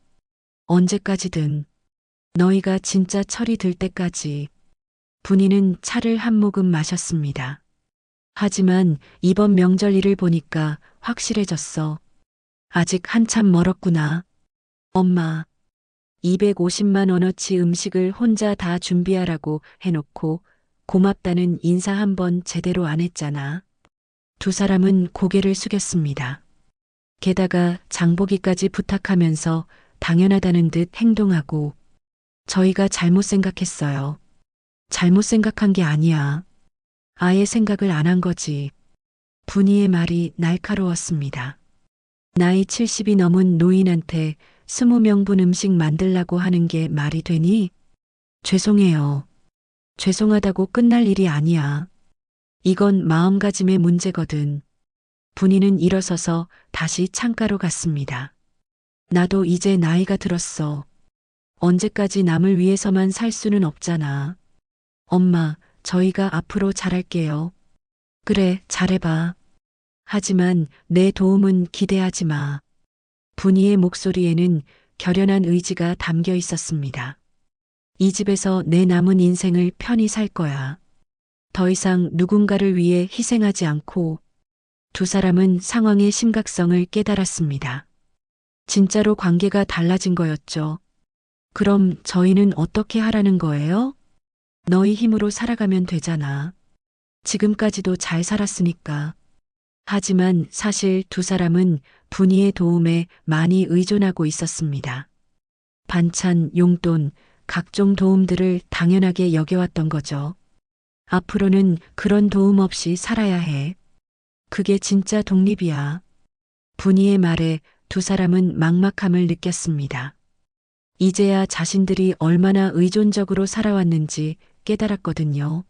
언제까지든. 너희가 진짜 철이 들 때까지. 분이는 차를 한 모금 마셨습니다. 하지만 이번 명절일을 보니까 확실해졌어. 아직 한참 멀었구나. 엄마, 250만 원어치 음식을 혼자 다 준비하라고 해놓고 고맙다는 인사 한 번 제대로 안 했잖아. 두 사람은 고개를 숙였습니다. 게다가 장보기까지 부탁하면서 당연하다는 듯 행동하고 저희가 잘못 생각했어요. 잘못 생각한 게 아니야. 아예 생각을 안 한 거지. 분이의 말이 날카로웠습니다. 나이 70이 넘은 노인한테 20명분 음식 만들라고 하는 게 말이 되니? 죄송해요. 죄송하다고 끝날 일이 아니야. 이건 마음가짐의 문제거든. 분이는 일어서서 다시 창가로 갔습니다. 나도 이제 나이가 들었어. 언제까지 남을 위해서만 살 수는 없잖아. 엄마, 저희가 앞으로 잘할게요. 그래, 잘해봐. 하지만 내 도움은 기대하지 마. 분이의 목소리에는 결연한 의지가 담겨 있었습니다. 이 집에서 내 남은 인생을 편히 살 거야. 더 이상 누군가를 위해 희생하지 않고. 두 사람은 상황의 심각성을 깨달았습니다. 진짜로 관계가 달라진 거였죠. 그럼 저희는 어떻게 하라는 거예요? 너희 힘으로 살아가면 되잖아. 지금까지도 잘 살았으니까. 하지만 사실 두 사람은 분이의 도움에 많이 의존하고 있었습니다. 반찬, 용돈, 각종 도움들을 당연하게 여겨왔던 거죠. 앞으로는 그런 도움 없이 살아야 해. 그게 진짜 독립이야. 분이의 말에 두 사람은 막막함을 느꼈습니다. 이제야 자신들이 얼마나 의존적으로 살아왔는지 깨달았거든요.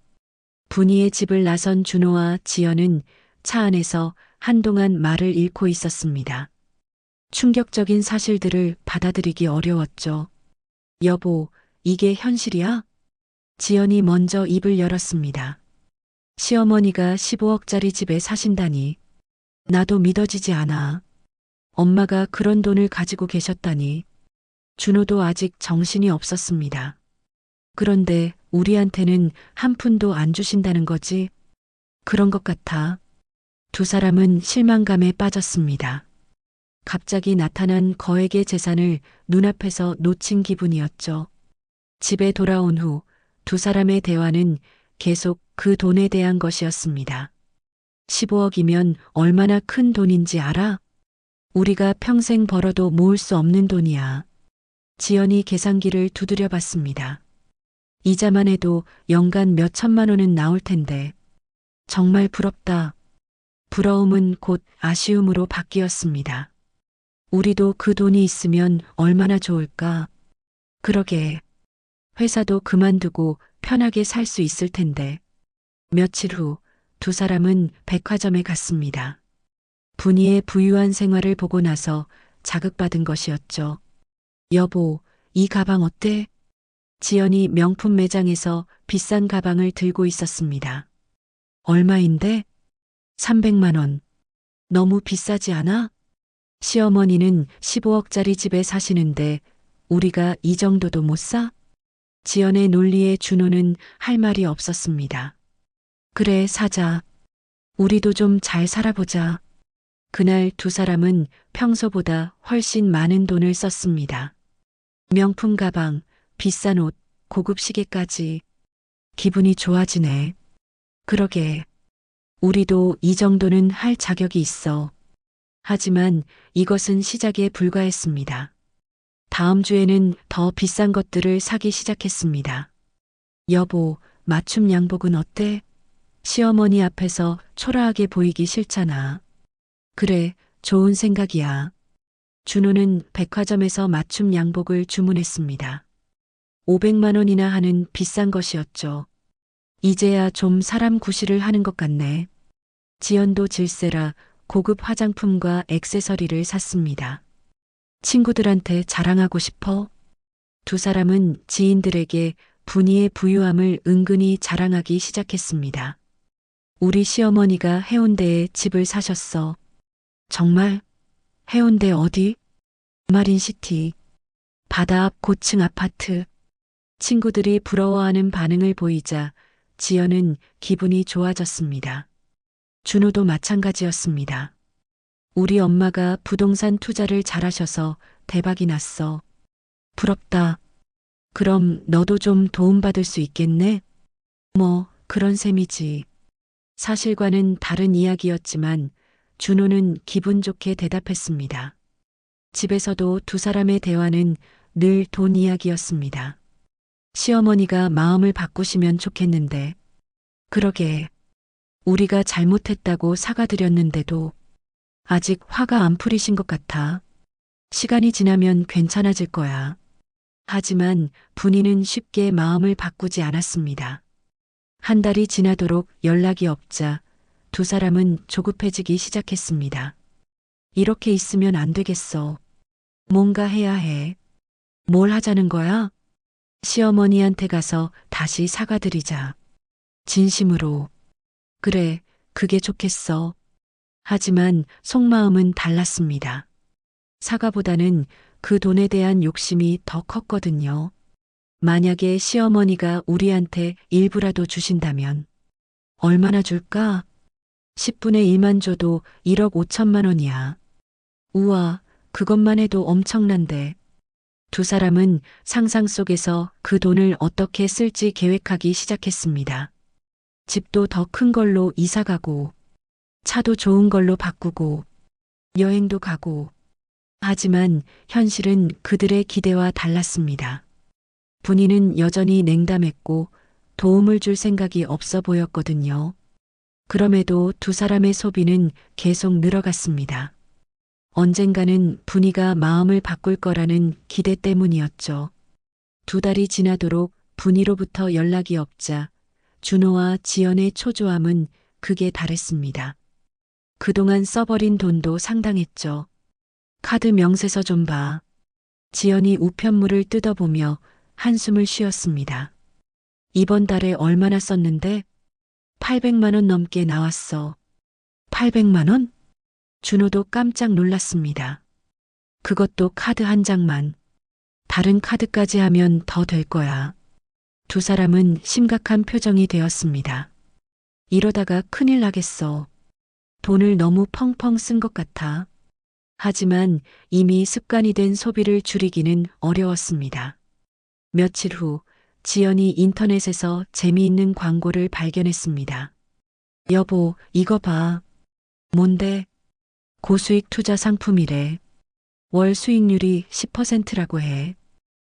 분이의 집을 나선 준호와 지연은 차 안에서 한동안 말을 잃고 있었습니다. 충격적인 사실들을 받아들이기 어려웠죠. 여보, 이게 현실이야? 지연이 먼저 입을 열었습니다. 시어머니가 15억짜리 집에 사신다니. 나도 믿어지지 않아. 엄마가 그런 돈을 가지고 계셨다니. 준호도 아직 정신이 없었습니다. 그런데 우리한테는 한 푼도 안 주신다는 거지? 그런 것 같아. 두 사람은 실망감에 빠졌습니다. 갑자기 나타난 거액의 재산을 눈앞에서 놓친 기분이었죠. 집에 돌아온 후 두 사람의 대화는 계속 그 돈에 대한 것이었습니다. 15억이면 얼마나 큰 돈인지 알아? 우리가 평생 벌어도 모을 수 없는 돈이야. 지연이 계산기를 두드려 봤습니다. 이자만 해도 연간 몇 천만 원은 나올 텐데. 정말 부럽다. 부러움은 곧 아쉬움으로 바뀌었습니다. 우리도 그 돈이 있으면 얼마나 좋을까? 그러게. 회사도 그만두고 편하게 살 수 있을 텐데. 며칠 후 두 사람은 백화점에 갔습니다. 분이의 부유한 생활을 보고 나서 자극받은 것이었죠. 여보, 이 가방 어때? 지연이 명품 매장에서 비싼 가방을 들고 있었습니다. 얼마인데? 300만 원. 너무 비싸지 않아? 시어머니는 15억짜리 집에 사시는데 우리가 이 정도도 못 사? 지연의 논리에 준호는 할 말이 없었습니다. 그래, 사자. 우리도 좀 잘 살아보자. 그날 두 사람은 평소보다 훨씬 많은 돈을 썼습니다. 명품 가방, 비싼 옷, 고급 시계까지. 기분이 좋아지네. 그러게. 우리도 이 정도는 할 자격이 있어. 하지만 이것은 시작에 불과했습니다. 다음 주에는 더 비싼 것들을 사기 시작했습니다. 여보, 맞춤 양복은 어때? 시어머니 앞에서 초라하게 보이기 싫잖아. 그래, 좋은 생각이야. 준호는 백화점에서 맞춤 양복을 주문했습니다. 500만 원이나 하는 비싼 것이었죠. 이제야 좀 사람 구실을 하는 것 같네. 지연도 질세라 고급 화장품과 액세서리를 샀습니다. 친구들한테 자랑하고 싶어? 두 사람은 지인들에게 분이의 부유함을 은근히 자랑하기 시작했습니다. 우리 시어머니가 해운대에 집을 사셨어. 정말? 해운대 어디? 마린시티. 바다 앞 고층 아파트. 친구들이 부러워하는 반응을 보이자 지연은 기분이 좋아졌습니다. 준호도 마찬가지였습니다. 우리 엄마가 부동산 투자를 잘하셔서 대박이 났어. 부럽다. 그럼 너도 좀 도움받을 수 있겠네? 뭐, 그런 셈이지. 사실과는 다른 이야기였지만 준호는 기분 좋게 대답했습니다. 집에서도 두 사람의 대화는 늘 돈 이야기였습니다. 시어머니가 마음을 바꾸시면 좋겠는데, 그러게, 우리가 잘못했다고 사과드렸는데도 아직 화가 안 풀리신 것 같아. 시간이 지나면 괜찮아질 거야. 하지만 분이는 쉽게 마음을 바꾸지 않았습니다. 한 달이 지나도록 연락이 없자 두 사람은 조급해지기 시작했습니다. 이렇게 있으면 안 되겠어. 뭔가 해야 해. 뭘 하자는 거야? 시어머니한테 가서 다시 사과드리자. 진심으로. 그래, 그게 좋겠어. 하지만 속마음은 달랐습니다. 사과보다는 그 돈에 대한 욕심이 더 컸거든요. 만약에 시어머니가 우리한테 일부라도 주신다면 얼마나 줄까? 10분의 1만 줘도 1억 5천만 원이야. 우와, 그것만 해도 엄청난데. 두 사람은 상상 속에서 그 돈을 어떻게 쓸지 계획하기 시작했습니다. 집도 더 큰 걸로 이사 가고, 차도 좋은 걸로 바꾸고, 여행도 가고. 하지만 현실은 그들의 기대와 달랐습니다. 분이는 여전히 냉담했고 도움을 줄 생각이 없어 보였거든요. 그럼에도 두 사람의 소비는 계속 늘어갔습니다. 언젠가는 분이가 마음을 바꿀 거라는 기대 때문이었죠. 두 달이 지나도록 분이로부터 연락이 없자 준호와 지연의 초조함은 극에 달했습니다. 그동안 써버린 돈도 상당했죠. 카드 명세서 좀 봐. 지연이 우편물을 뜯어보며 한숨을 쉬었습니다. 이번 달에 얼마나 썼는데? 800만 원 넘게 나왔어. 800만 원? 준호도 깜짝 놀랐습니다. 그것도 카드 한 장만. 다른 카드까지 하면 더 될 거야. 두 사람은 심각한 표정이 되었습니다. 이러다가 큰일 나겠어. 돈을 너무 펑펑 쓴 것 같아. 하지만 이미 습관이 된 소비를 줄이기는 어려웠습니다. 며칠 후 지연이 인터넷에서 재미있는 광고를 발견했습니다. 여보, 이거 봐. 뭔데? 고수익 투자 상품이래. 월 수익률이 10%라고 해.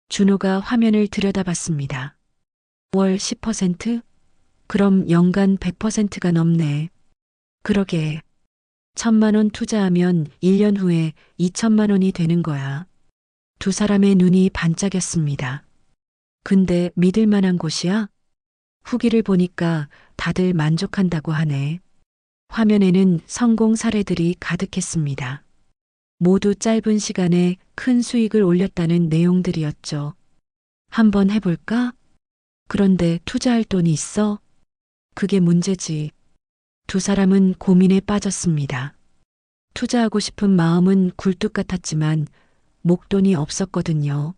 준호가 화면을 들여다봤습니다. 월 10%? 그럼 연간 100%가 넘네. 그러게. 1,000만 원 투자하면 1년 후에 2천만 원이 되는 거야. 두 사람의 눈이 반짝였습니다. 근데 믿을 만한 곳이야? 후기를 보니까 다들 만족한다고 하네. 화면에는 성공 사례들이 가득했습니다. 모두 짧은 시간에 큰 수익을 올렸다는 내용들이었죠. 한번 해볼까? 그런데 투자할 돈이 있어? 그게 문제지. 두 사람은 고민에 빠졌습니다. 투자하고 싶은 마음은 굴뚝 같았지만 목돈이 없었거든요.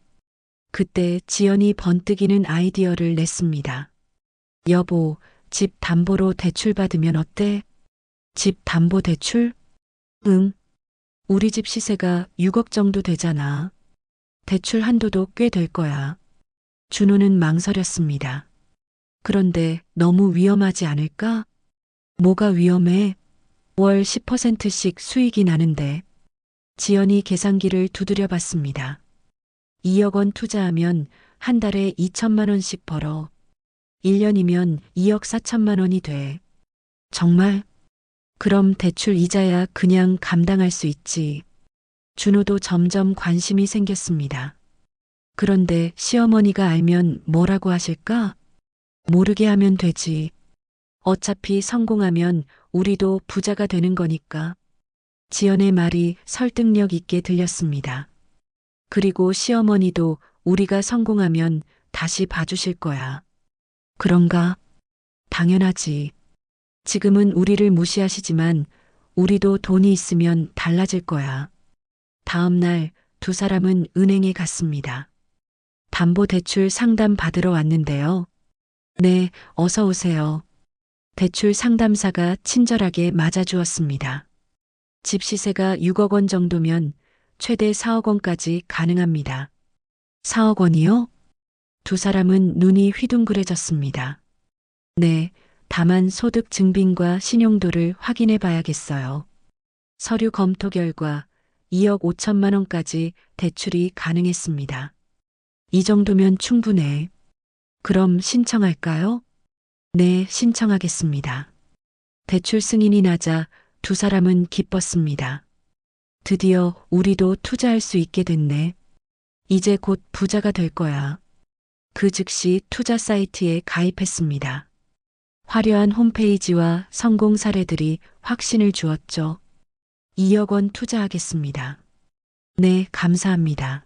그때 지연이 번뜩이는 아이디어를 냈습니다. 여보, 집 담보로 대출 받으면 어때? 집 담보 대출? 응. 우리 집 시세가 6억 정도 되잖아. 대출 한도도 꽤 될 거야. 준호는 망설였습니다. 그런데 너무 위험하지 않을까? 뭐가 위험해? 월 10%씩 수익이 나는데. 지연이 계산기를 두드려 봤습니다. 2억 원 투자하면 한 달에 2천만 원씩 벌어. 1년이면 2억 4천만 원이 돼. 정말? 그럼 대출 이자야 그냥 감당할 수 있지. 준호도 점점 관심이 생겼습니다. 그런데 시어머니가 알면 뭐라고 하실까? 모르게 하면 되지. 어차피 성공하면 우리도 부자가 되는 거니까. 지연의 말이 설득력 있게 들렸습니다. 그리고 시어머니도 우리가 성공하면 다시 봐주실 거야. 그런가? 당연하지. 지금은 우리를 무시하시지만 우리도 돈이 있으면 달라질 거야. 다음 날 두 사람은 은행에 갔습니다. 담보대출 상담 받으러 왔는데요. 네, 어서 오세요. 대출 상담사가 친절하게 맞아주었습니다. 집 시세가 6억 원 정도면 최대 4억 원까지 가능합니다. 4억 원이요? 두 사람은 눈이 휘둥그레졌습니다. 네, 다만 소득 증빙과 신용도를 확인해 봐야겠어요. 서류 검토 결과 2억 5천만 원까지 대출이 가능했습니다. 이 정도면 충분해. 그럼 신청할까요? 네, 신청하겠습니다. 대출 승인이 나자 두 사람은 기뻤습니다. 드디어 우리도 투자할 수 있게 됐네. 이제 곧 부자가 될 거야. 그 즉시 투자 사이트에 가입했습니다. 화려한 홈페이지와 성공 사례들이 확신을 주었죠. 2억 원 투자하겠습니다. 네, 감사합니다.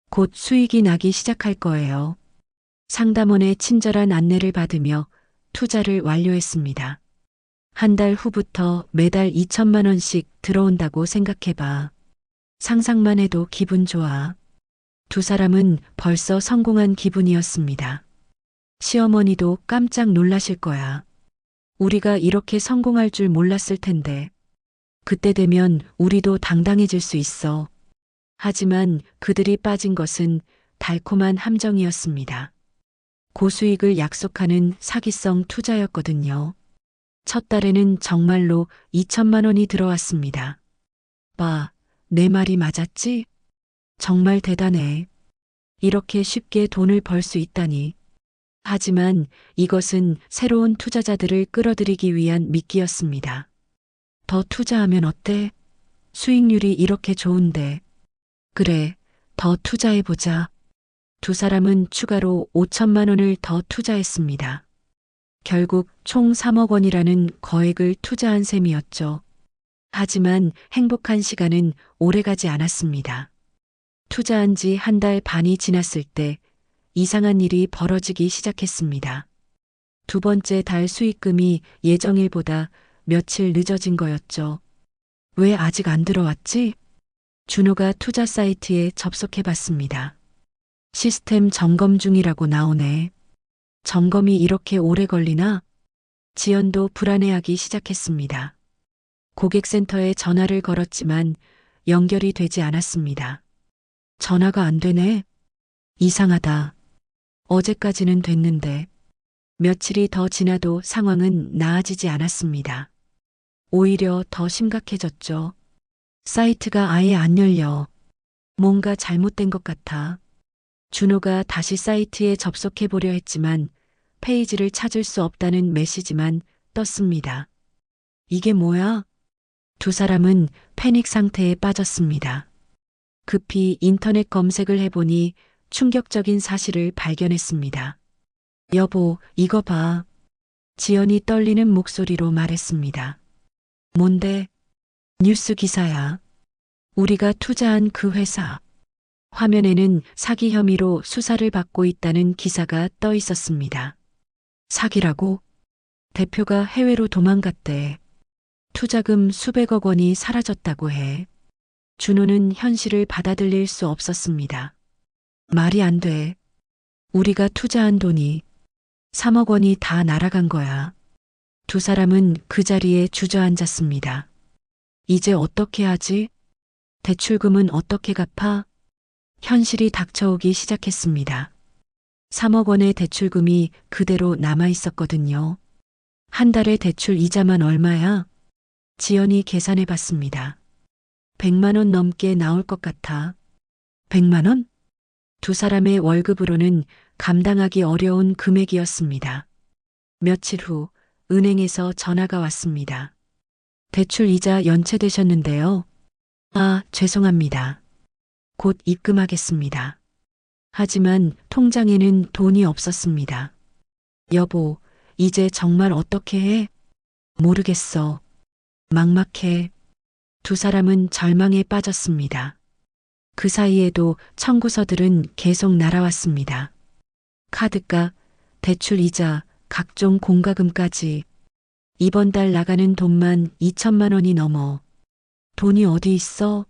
곧 수익이 나기 시작할 거예요. 상담원의 친절한 안내를 받으며 투자를 완료했습니다. 한 달 후부터 매달 2천만 원씩 들어온다고 생각해봐. 상상만 해도 기분 좋아. 두 사람은 벌써 성공한 기분이었습니다. 시어머니도 깜짝 놀라실 거야. 우리가 이렇게 성공할 줄 몰랐을 텐데. 그때 되면 우리도 당당해질 수 있어. 하지만 그들이 빠진 것은 달콤한 함정이었습니다. 고수익을 약속하는 사기성 투자였거든요. 첫 달에는 정말로 2천만 원이 들어왔습니다. 봐, 내 말이 맞았지? 정말 대단해. 이렇게 쉽게 돈을 벌 수 있다니. 하지만 이것은 새로운 투자자들을 끌어들이기 위한 미끼였습니다. 더 투자하면 어때? 수익률이 이렇게 좋은데. 그래, 더 투자해보자. 두 사람은 추가로 5천만 원을 더 투자했습니다. 결국 총 3억 원이라는 거액을 투자한 셈이었죠. 하지만 행복한 시간은 오래가지 않았습니다. 투자한 지 한 달 반이 지났을 때 이상한 일이 벌어지기 시작했습니다. 두 번째 달 수익금이 예정일보다 며칠 늦어진 거였죠. 왜 아직 안 들어왔지? 준호가 투자 사이트에 접속해 봤습니다. 시스템 점검 중이라고 나오네. 점검이 이렇게 오래 걸리나? 지연도 불안해하기 시작했습니다. 고객센터에 전화를 걸었지만 연결이 되지 않았습니다. 전화가 안 되네. 이상하다. 어제까지는 됐는데 며칠이 더 지나도 상황은 나아지지 않았습니다. 오히려 더 심각해졌죠. 사이트가 아예 안 열려. 뭔가 잘못된 것 같아. 준호가 다시 사이트에 접속해 보려 했지만 페이지를 찾을 수 없다는 메시지만 떴습니다. 이게 뭐야? 두 사람은 패닉 상태에 빠졌습니다. 급히 인터넷 검색을 해보니 충격적인 사실을 발견했습니다. 여보, 이거 봐. 지연이 떨리는 목소리로 말했습니다. 뭔데? 뉴스 기사야. 우리가 투자한 그 회사. 화면에는 사기 혐의로 수사를 받고 있다는 기사가 떠 있었습니다. 사기라고? 대표가 해외로 도망갔대. 투자금 수백억 원이 사라졌다고 해. 준호는 현실을 받아들일 수 없었습니다. 말이 안 돼. 우리가 투자한 돈이 3억 원이 다 날아간 거야. 두 사람은 그 자리에 주저앉았습니다. 이제 어떻게 하지? 대출금은 어떻게 갚아? 현실이 닥쳐오기 시작했습니다. 3억 원의 대출금이 그대로 남아 있었거든요. 한 달에 대출 이자만 얼마야? 지연이 계산해 봤습니다. 100만 원 넘게 나올 것 같아. 100만 원? 두 사람의 월급으로는 감당하기 어려운 금액이었습니다. 며칠 후 은행에서 전화가 왔습니다. 대출 이자 연체되셨는데요. 아, 죄송합니다. 곧 입금하겠습니다. 하지만 통장에는 돈이 없었습니다. 여보, 이제 정말 어떻게 해? 모르겠어. 막막해. 두 사람은 절망에 빠졌습니다. 그 사이에도 청구서들은 계속 날아왔습니다. 카드값, 대출 이자, 각종 공과금까지 이번 달 나가는 돈만 2천만 원이 넘어. 돈이 어디 있어?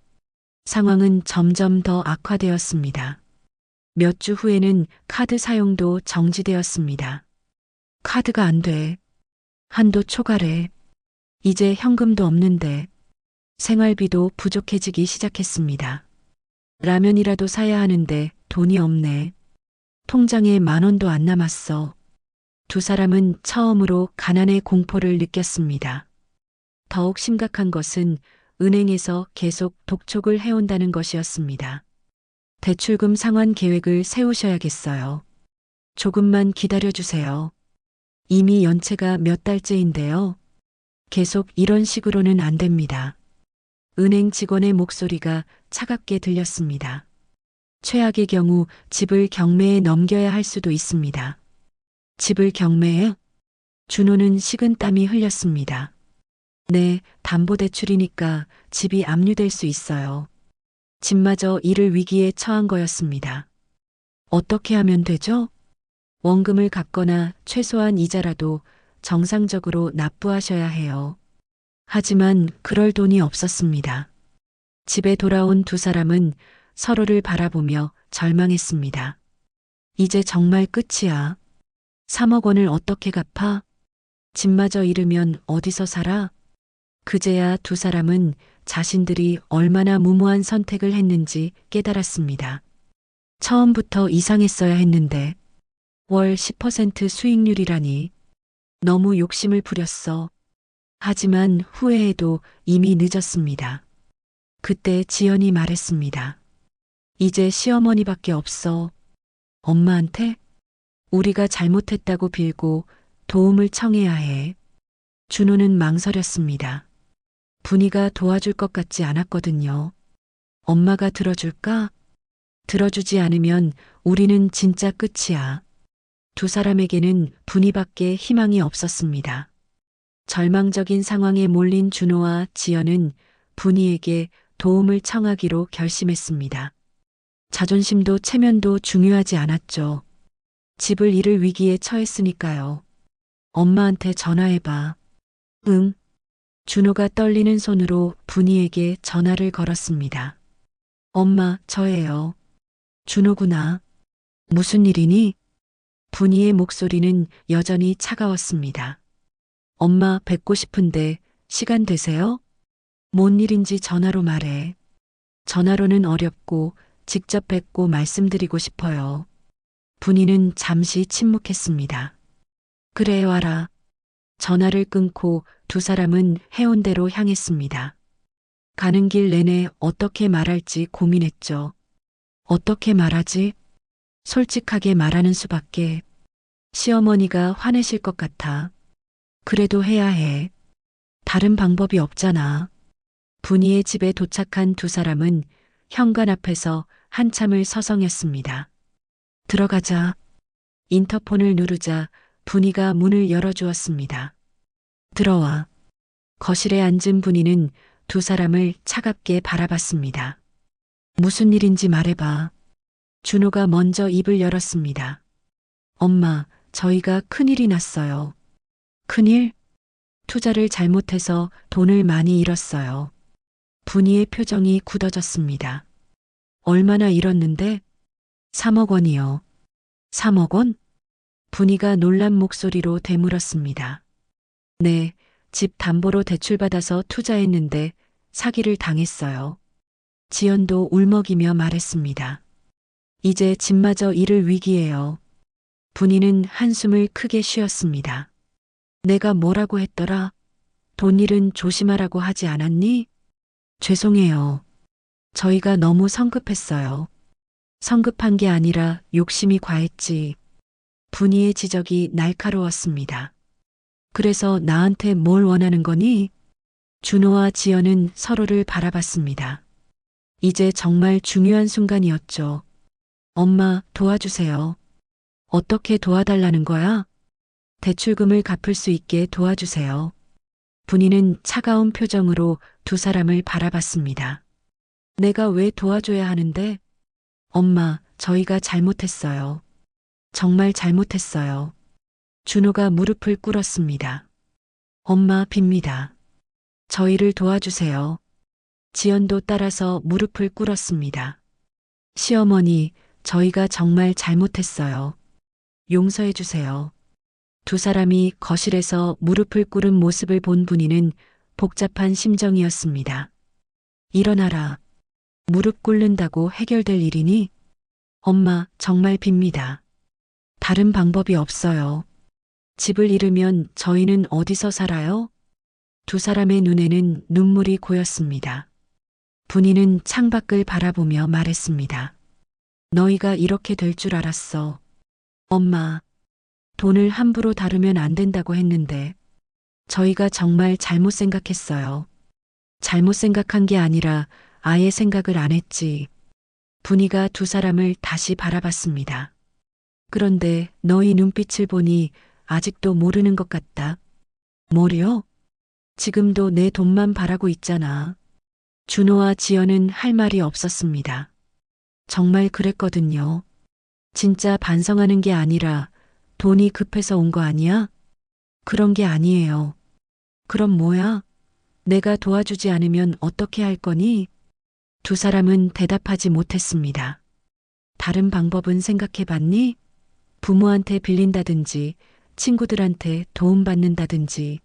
상황은 점점 더 악화되었습니다. 몇 주 후에는 카드 사용도 정지되었습니다. 카드가 안 돼. 한도 초과래. 이제 현금도 없는데 생활비도 부족해지기 시작했습니다. 라면이라도 사야 하는데 돈이 없네. 통장에 10,000원도 안 남았어. 두 사람은 처음으로 가난의 공포를 느꼈습니다. 더욱 심각한 것은 은행에서 계속 독촉을 해온다는 것이었습니다. 대출금 상환 계획을 세우셔야겠어요. 조금만 기다려주세요. 이미 연체가 몇 달째인데요. 계속 이런 식으로는 안 됩니다. 은행 직원의 목소리가 차갑게 들렸습니다. 최악의 경우 집을 경매에 넘겨야 할 수도 있습니다. 집을 경매에? 준호는 식은땀이 흘렸습니다. 네, 담보대출이니까 집이 압류될 수 있어요. 집마저 잃을 위기에 처한 거였습니다. 어떻게 하면 되죠? 원금을 갚거나 최소한 이자라도 정상적으로 납부하셔야 해요. 하지만 그럴 돈이 없었습니다. 집에 돌아온 두 사람은 서로를 바라보며 절망했습니다. 이제 정말 끝이야. 3억 원을 어떻게 갚아? 집마저 잃으면 어디서 살아? 그제야 두 사람은 자신들이 얼마나 무모한 선택을 했는지 깨달았습니다. 처음부터 이상했어야 했는데 월 10% 수익률이라니 너무 욕심을 부렸어. 하지만 후회해도 이미 늦었습니다. 그때 지연이 말했습니다. 이제 시어머니밖에 없어. 엄마한테? 우리가 잘못했다고 빌고 도움을 청해야 해. 준호는 망설였습니다. 분이가 도와줄 것 같지 않았거든요. 엄마가 들어줄까? 들어주지 않으면 우리는 진짜 끝이야. 두 사람에게는 분이밖에 희망이 없었습니다. 절망적인 상황에 몰린 준호와 지연은 분이에게 도움을 청하기로 결심했습니다. 자존심도 체면도 중요하지 않았죠. 집을 잃을 위기에 처했으니까요. 엄마한테 전화해봐. 응. 준호가 떨리는 손으로 분이에게 전화를 걸었습니다. 엄마, 저예요. 준호구나. 무슨 일이니? 분이의 목소리는 여전히 차가웠습니다. 엄마 뵙고 싶은데 시간 되세요? 뭔 일인지 전화로 말해. 전화로는 어렵고 직접 뵙고 말씀드리고 싶어요. 분이는 잠시 침묵했습니다. 그래, 와라. 전화를 끊고 두 사람은 해운대로 향했습니다. 가는 길 내내 어떻게 말할지 고민했죠. 어떻게 말하지? 솔직하게 말하는 수밖에. 시어머니가 화내실 것 같아. 그래도 해야 해. 다른 방법이 없잖아. 분이의 집에 도착한 두 사람은 현관 앞에서 한참을 서성였습니다. 들어가자. 인터폰을 누르자 분이가 문을 열어주었습니다. 들어와. 거실에 앉은 분이는 두 사람을 차갑게 바라봤습니다. 무슨 일인지 말해봐. 준호가 먼저 입을 열었습니다. 엄마, 저희가 큰일이 났어요. 큰일? 투자를 잘못해서 돈을 많이 잃었어요. 분이의 표정이 굳어졌습니다. 얼마나 잃었는데? 3억 원이요. 3억 원? 분이가 놀란 목소리로 되물었습니다. 네, 집 담보로 대출받아서 투자했는데 사기를 당했어요. 지연도 울먹이며 말했습니다. 이제 집마저 잃을 위기예요. 분이는 한숨을 크게 쉬었습니다. 내가 뭐라고 했더라? 돈 일은 조심하라고 하지 않았니? 죄송해요. 저희가 너무 성급했어요. 성급한 게 아니라 욕심이 과했지. 분이의 지적이 날카로웠습니다. 그래서 나한테 뭘 원하는 거니? 준호와 지연은 서로를 바라봤습니다. 이제 정말 중요한 순간이었죠. 엄마, 도와주세요. 어떻게 도와달라는 거야? 대출금을 갚을 수 있게 도와주세요. 분이는 차가운 표정으로 두 사람을 바라봤습니다. 내가 왜 도와줘야 하는데? 엄마, 저희가 잘못했어요. 정말 잘못했어요. 준호가 무릎을 꿇었습니다. 엄마 빕니다. 저희를 도와주세요. 지연도 따라서 무릎을 꿇었습니다. 시어머니, 저희가 정말 잘못했어요. 용서해 주세요. 두 사람이 거실에서 무릎을 꿇은 모습을 본 분이는 복잡한 심정이었습니다. 일어나라. 무릎 꿇는다고 해결될 일이니? 엄마, 정말 빕니다. 다른 방법이 없어요. 집을 잃으면 저희는 어디서 살아요? 두 사람의 눈에는 눈물이 고였습니다. 분이는 창밖을 바라보며 말했습니다. 너희가 이렇게 될 줄 알았어. 엄마, 돈을 함부로 다루면 안 된다고 했는데 저희가 정말 잘못 생각했어요. 잘못 생각한 게 아니라 아예 생각을 안 했지. 분이가 두 사람을 다시 바라봤습니다. 그런데 너희 눈빛을 보니 아직도 모르는 것 같다. 뭐려? 지금도 내 돈만 바라고 있잖아. 준호와 지연은 할 말이 없었습니다. 정말 그랬거든요. 진짜 반성하는 게 아니라 돈이 급해서 온 거 아니야? 그런 게 아니에요. 그럼 뭐야? 내가 도와주지 않으면 어떻게 할 거니? 두 사람은 대답하지 못했습니다. 다른 방법은 생각해 봤니? 부모한테 빌린다든지 친구들한테 도움받는다든지.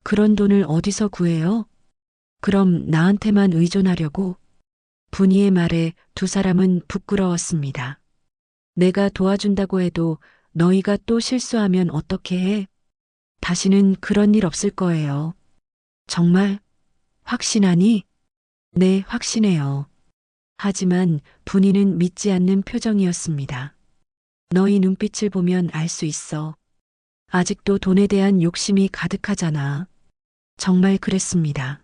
그런 돈을 어디서 구해요? 그럼 나한테만 의존하려고? 분이의 말에 두 사람은 부끄러웠습니다. 내가 도와준다고 해도 너희가 또 실수하면 어떻게 해? 다시는 그런 일 없을 거예요. 정말? 확신하니? 네, 확신해요. 하지만 분이는 믿지 않는 표정이었습니다. 너희 눈빛을 보면 알 수 있어. 아직도 돈에 대한 욕심이 가득하잖아. 정말 그랬습니다.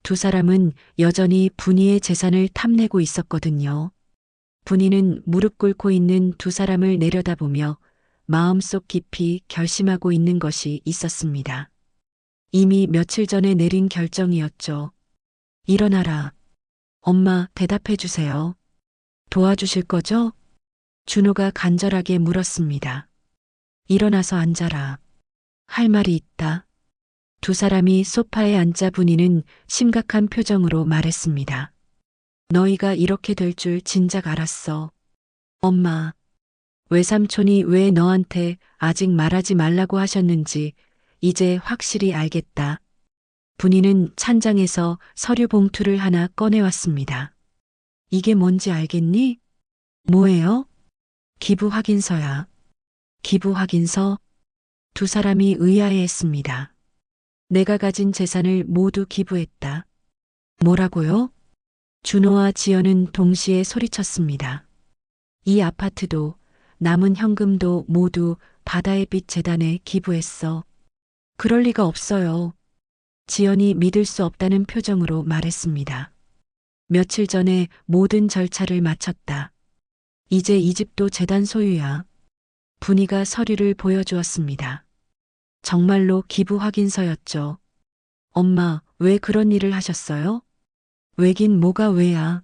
두 사람은 여전히 분이의 재산을 탐내고 있었거든요. 분이는 무릎 꿇고 있는 두 사람을 내려다보며 마음속 깊이 결심하고 있는 것이 있었습니다. 이미 며칠 전에 내린 결정이었죠. 일어나라. 엄마, 대답해 주세요. 도와주실 거죠? 준호가 간절하게 물었습니다. 일어나서 앉아라. 할 말이 있다. 두 사람이 소파에 앉자 분이는 심각한 표정으로 말했습니다. 너희가 이렇게 될 줄 진작 알았어. 엄마, 외삼촌이 왜 너한테 아직 말하지 말라고 하셨는지 이제 확실히 알겠다. 분이는 찬장에서 서류 봉투를 하나 꺼내왔습니다. 이게 뭔지 알겠니? 뭐예요? 기부 확인서야. 기부 확인서? 두 사람이 의아해했습니다. 내가 가진 재산을 모두 기부했다. 뭐라고요? 준호와 지연은 동시에 소리쳤습니다. 이 아파트도 남은 현금도 모두 바다의 빛 재단에 기부했어. 그럴 리가 없어요. 지연이 믿을 수 없다는 표정으로 말했습니다. 며칠 전에 모든 절차를 마쳤다. 이제 이 집도 재단 소유야. 분이가 서류를 보여주었습니다. 정말로 기부 확인서였죠. 엄마, 왜 그런 일을 하셨어요? 왜긴 뭐가 왜야.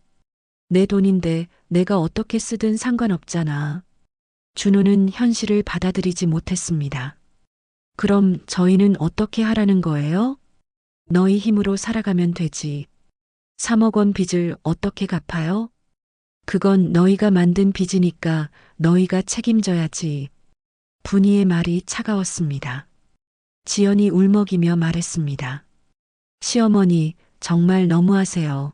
내 돈인데 내가 어떻게 쓰든 상관없잖아. 준호는 현실을 받아들이지 못했습니다. 그럼 저희는 어떻게 하라는 거예요? 너희 힘으로 살아가면 되지. 3억 원 빚을 어떻게 갚아요? 그건 너희가 만든 빚이니까 너희가 책임져야지. 분이의 말이 차가웠습니다. 지연이 울먹이며 말했습니다. 시어머니, 정말 너무하세요.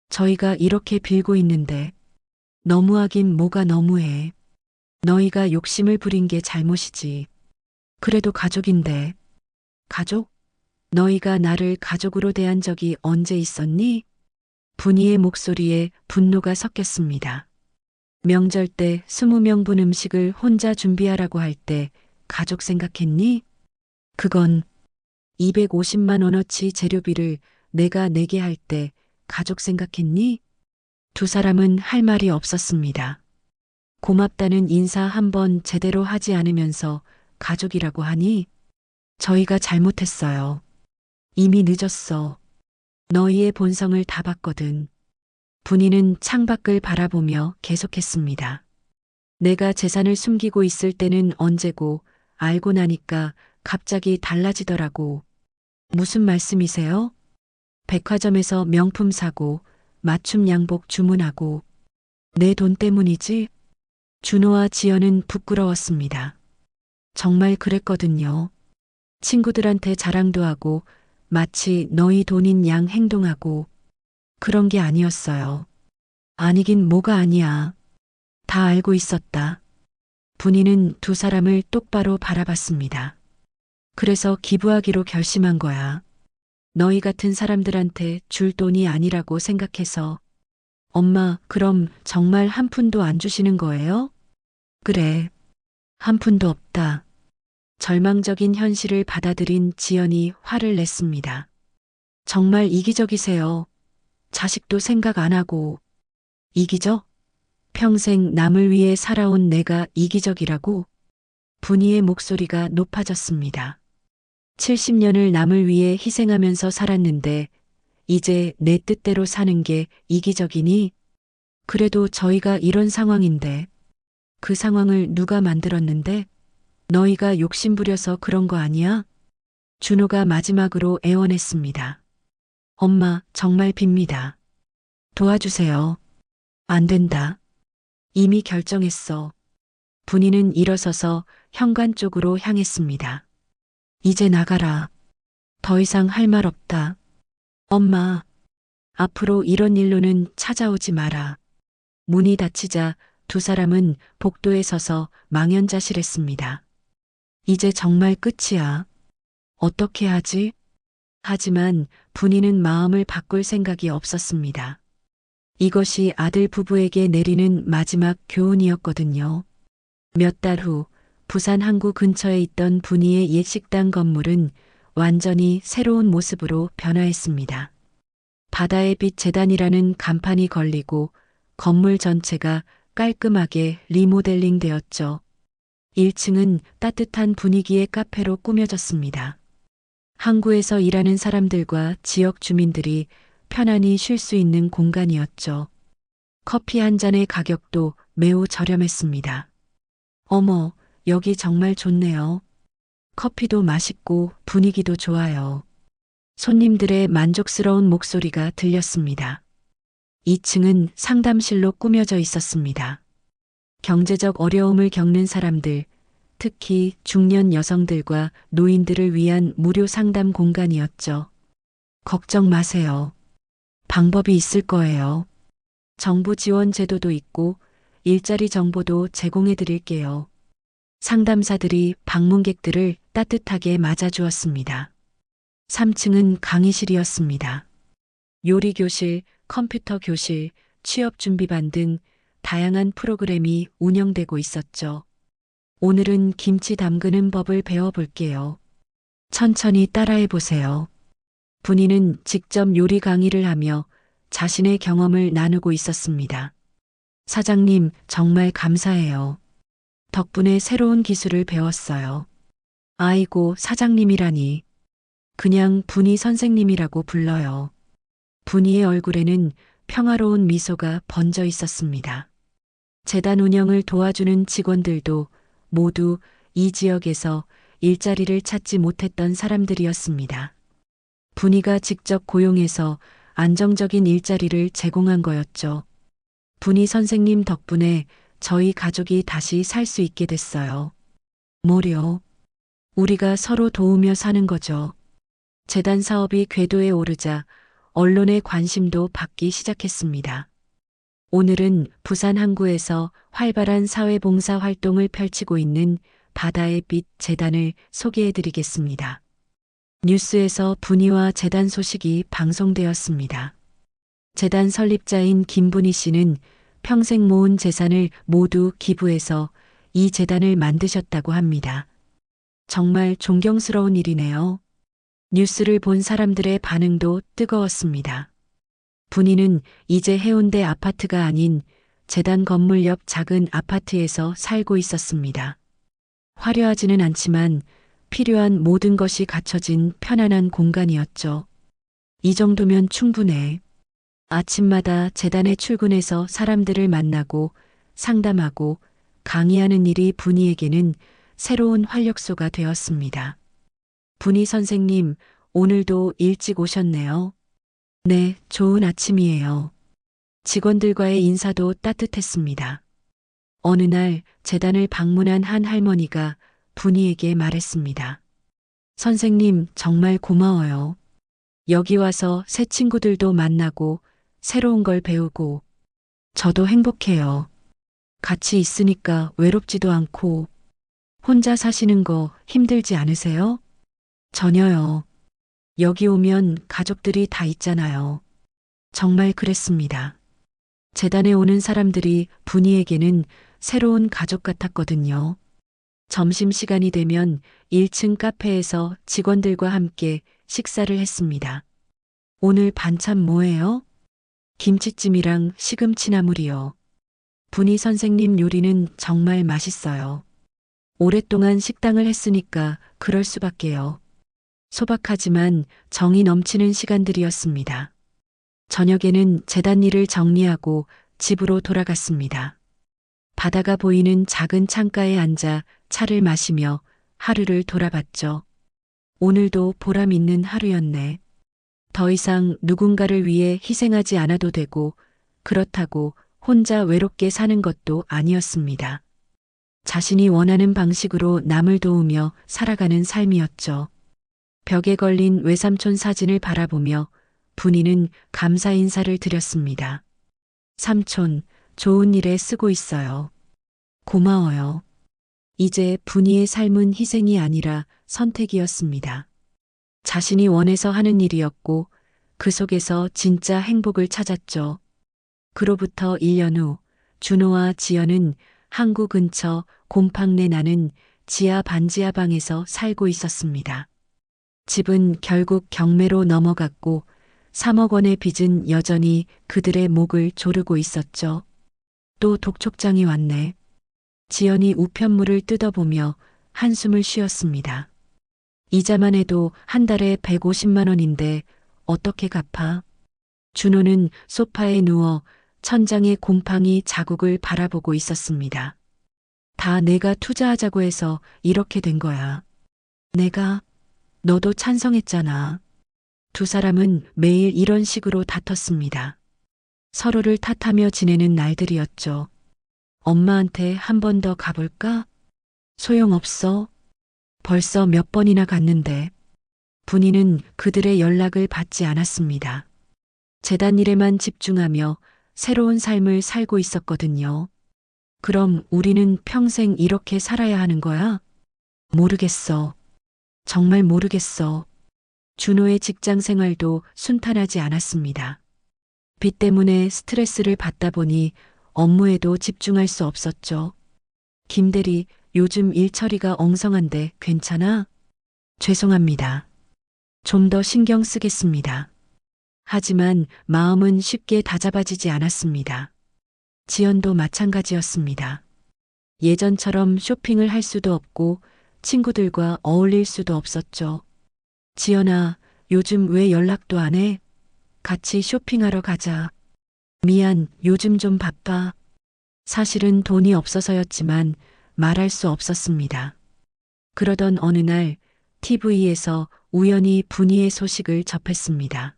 저희가 이렇게 빌고 있는데 너무하긴 뭐가 너무해. 너희가 욕심을 부린 게 잘못이지. 그래도 가족인데. 가족? 너희가 나를 가족으로 대한 적이 언제 있었니? 분이의 목소리에 분노가 섞였습니다. 명절 때 20명분 음식을 혼자 준비하라고 할 때 가족 생각했니? 그건 250만 원어치 재료비를 내가 내게 할 때 가족 생각했니? 두 사람은 할 말이 없었습니다. 고맙다는 인사 한 번 제대로 하지 않으면서 가족이라고 하니? 저희가 잘못했어요. 이미 늦었어. 너희의 본성을 다 봤거든. 분이는 창밖을 바라보며 계속했습니다. 내가 재산을 숨기고 있을 때는 언제고 알고 나니까 갑자기 달라지더라고. 무슨 말씀이세요? 백화점에서 명품 사고 맞춤 양복 주문하고 내 돈 때문이지? 준호와 지연은 부끄러웠습니다. 정말 그랬거든요. 친구들한테 자랑도 하고 마치 너희 돈인 양 행동하고 그런 게 아니었어요. 아니긴 뭐가 아니야. 다 알고 있었다. 분이는 두 사람을 똑바로 바라봤습니다. 그래서 기부하기로 결심한 거야. 너희 같은 사람들한테 줄 돈이 아니라고 생각해서. 엄마, 그럼 정말 한 푼도 안 주시는 거예요? 그래. 한 푼도 없다. 절망적인 현실을 받아들인 지연이 화를 냈습니다. 정말 이기적이세요. 자식도 생각 안 하고. 이기적? 평생 남을 위해 살아온 내가 이기적이라고? 분이의 목소리가 높아졌습니다. 70년을 남을 위해 희생하면서 살았는데 이제 내 뜻대로 사는 게 이기적이니? 그래도 저희가 이런 상황인데 그 상황을 누가 만들었는데? 너희가 욕심부려서 그런 거 아니야? 준호가 마지막으로 애원했습니다. 엄마, 정말 빕니다. 도와주세요. 안 된다. 이미 결정했어. 분이는 일어서서 현관 쪽으로 향했습니다. 이제 나가라. 더 이상 할 말 없다. 엄마, 앞으로 이런 일로는 찾아오지 마라. 문이 닫히자 두 사람은 복도에 서서 망연자실했습니다. 이제 정말 끝이야. 어떻게 하지? 하지만 분이는 마음을 바꿀 생각이 없었습니다. 이것이 아들 부부에게 내리는 마지막 교훈이었거든요. 몇 달 후 부산 항구 근처에 있던 분이의 옛 식당 건물은 완전히 새로운 모습으로 변화했습니다. 바다의 빛 재단이라는 간판이 걸리고 건물 전체가 깔끔하게 리모델링 되었죠. 1층은 따뜻한 분위기의 카페로 꾸며졌습니다. 항구에서 일하는 사람들과 지역 주민들이 편안히 쉴 수 있는 공간이었죠. 커피 한 잔의 가격도 매우 저렴했습니다. 어머, 여기 정말 좋네요. 커피도 맛있고 분위기도 좋아요. 손님들의 만족스러운 목소리가 들렸습니다. 2층은 상담실로 꾸며져 있었습니다. 경제적 어려움을 겪는 사람들, 특히 중년 여성들과 노인들을 위한 무료 상담 공간이었죠. 걱정 마세요. 방법이 있을 거예요. 정부 지원 제도도 있고 일자리 정보도 제공해 드릴게요. 상담사들이 방문객들을 따뜻하게 맞아주었습니다. 3층은 강의실이었습니다. 요리교실, 컴퓨터 교실, 취업 준비반 등 다양한 프로그램이 운영되고 있었죠. 오늘은 김치 담그는 법을 배워볼게요. 천천히 따라해 보세요. 분이는 직접 요리 강의를 하며 자신의 경험을 나누고 있었습니다. 사장님, 정말 감사해요. 덕분에 새로운 기술을 배웠어요. 아이고, 사장님이라니. 그냥 분이 선생님이라고 불러요. 분이의 얼굴에는 평화로운 미소가 번져 있었습니다. 재단 운영을 도와주는 직원들도 모두 이 지역에서 일자리를 찾지 못했던 사람들이었습니다. 분이가 직접 고용해서 안정적인 일자리를 제공한 거였죠. 분이 선생님 덕분에 저희 가족이 다시 살 수 있게 됐어요. 뭐려? 우리가 서로 도우며 사는 거죠. 재단 사업이 궤도에 오르자 언론의 관심도 받기 시작했습니다. 오늘은 부산 항구에서 활발한 사회봉사 활동을 펼치고 있는 바다의 빛 재단을 소개해 드리겠습니다. 뉴스에서 분이와 재단 소식이 방송되었습니다. 재단 설립자인 김분희 씨는 평생 모은 재산을 모두 기부해서 이 재단을 만드셨다고 합니다. 정말 존경스러운 일이네요. 뉴스를 본 사람들의 반응도 뜨거웠습니다. 분이는 이제 해운대 아파트가 아닌 재단 건물 옆 작은 아파트에서 살고 있었습니다. 화려하지는 않지만 필요한 모든 것이 갖춰진 편안한 공간이었죠. 이 정도면 충분해. 아침마다 재단에 출근해서 사람들을 만나고 상담하고 강의하는 일이 분이에게는 새로운 활력소가 되었습니다. 분이 선생님, 오늘도 일찍 오셨네요. 네, 좋은 아침이에요. 직원들과의 인사도 따뜻했습니다. 어느 날 재단을 방문한 한 할머니가 분이에게 말했습니다. 선생님, 정말 고마워요. 여기 와서 새 친구들도 만나고 새로운 걸 배우고 저도 행복해요. 같이 있으니까 외롭지도 않고 혼자 사시는 거 힘들지 않으세요? 전혀요. 여기 오면 가족들이 다 있잖아요. 정말 그랬습니다. 재단에 오는 사람들이 분이에게는 새로운 가족 같았거든요. 점심시간이 되면 1층 카페에서 직원들과 함께 식사를 했습니다. 오늘 반찬 뭐예요? 김치찜이랑 시금치나물이요. 분이 선생님 요리는 정말 맛있어요. 오랫동안 식당을 했으니까 그럴 수밖에요. 소박하지만 정이 넘치는 시간들이었습니다. 저녁에는 재단 일을 정리하고 집으로 돌아갔습니다. 바다가 보이는 작은 창가에 앉아 차를 마시며 하루를 돌아봤죠. 오늘도 보람 있는 하루였네. 더 이상 누군가를 위해 희생하지 않아도 되고 그렇다고 혼자 외롭게 사는 것도 아니었습니다. 자신이 원하는 방식으로 남을 도우며 살아가는 삶이었죠. 벽에 걸린 외삼촌 사진을 바라보며 분이는 감사 인사를 드렸습니다. 삼촌, 좋은 일에 쓰고 있어요. 고마워요. 이제 분이의 삶은 희생이 아니라 선택이었습니다. 자신이 원해서 하는 일이었고 그 속에서 진짜 행복을 찾았죠. 그로부터 1년 후 준호와 지연은 항구 근처 곰팡내 나는 지하 반지하 방에서 살고 있었습니다. 집은 결국 경매로 넘어갔고 3억 원의 빚은 여전히 그들의 목을 조르고 있었죠. 또 독촉장이 왔네. 지연이 우편물을 뜯어보며 한숨을 쉬었습니다. 이자만 해도 한 달에 150만 원인데 어떻게 갚아? 준호는 소파에 누워 천장의 곰팡이 자국을 바라보고 있었습니다. 다 내가 투자하자고 해서 이렇게 된 거야. 너도 찬성했잖아. 두 사람은 매일 이런 식으로 다퉜습니다. 서로를 탓하며 지내는 날들이었죠. 엄마한테 한 번 더 가볼까? 소용없어. 벌써 몇 번이나 갔는데. 분이는 그들의 연락을 받지 않았습니다. 재단 일에만 집중하며 새로운 삶을 살고 있었거든요. 그럼 우리는 평생 이렇게 살아야 하는 거야? 모르겠어. 정말 모르겠어. 준호의 직장 생활도 순탄하지 않았습니다. 빚 때문에 스트레스를 받다 보니 업무에도 집중할 수 없었죠. 김대리, 요즘 일 처리가 엉성한데 괜찮아? 죄송합니다. 좀 더 신경 쓰겠습니다. 하지만 마음은 쉽게 다잡아지지 않았습니다. 지연도 마찬가지였습니다. 예전처럼 쇼핑을 할 수도 없고 친구들과 어울릴 수도 없었죠. 지연아, 요즘 왜 연락도 안 해? 같이 쇼핑하러 가자. 미안, 요즘 좀 바빠. 사실은 돈이 없어서였지만 말할 수 없었습니다. 그러던 어느 날 TV에서 우연히 분이의 소식을 접했습니다.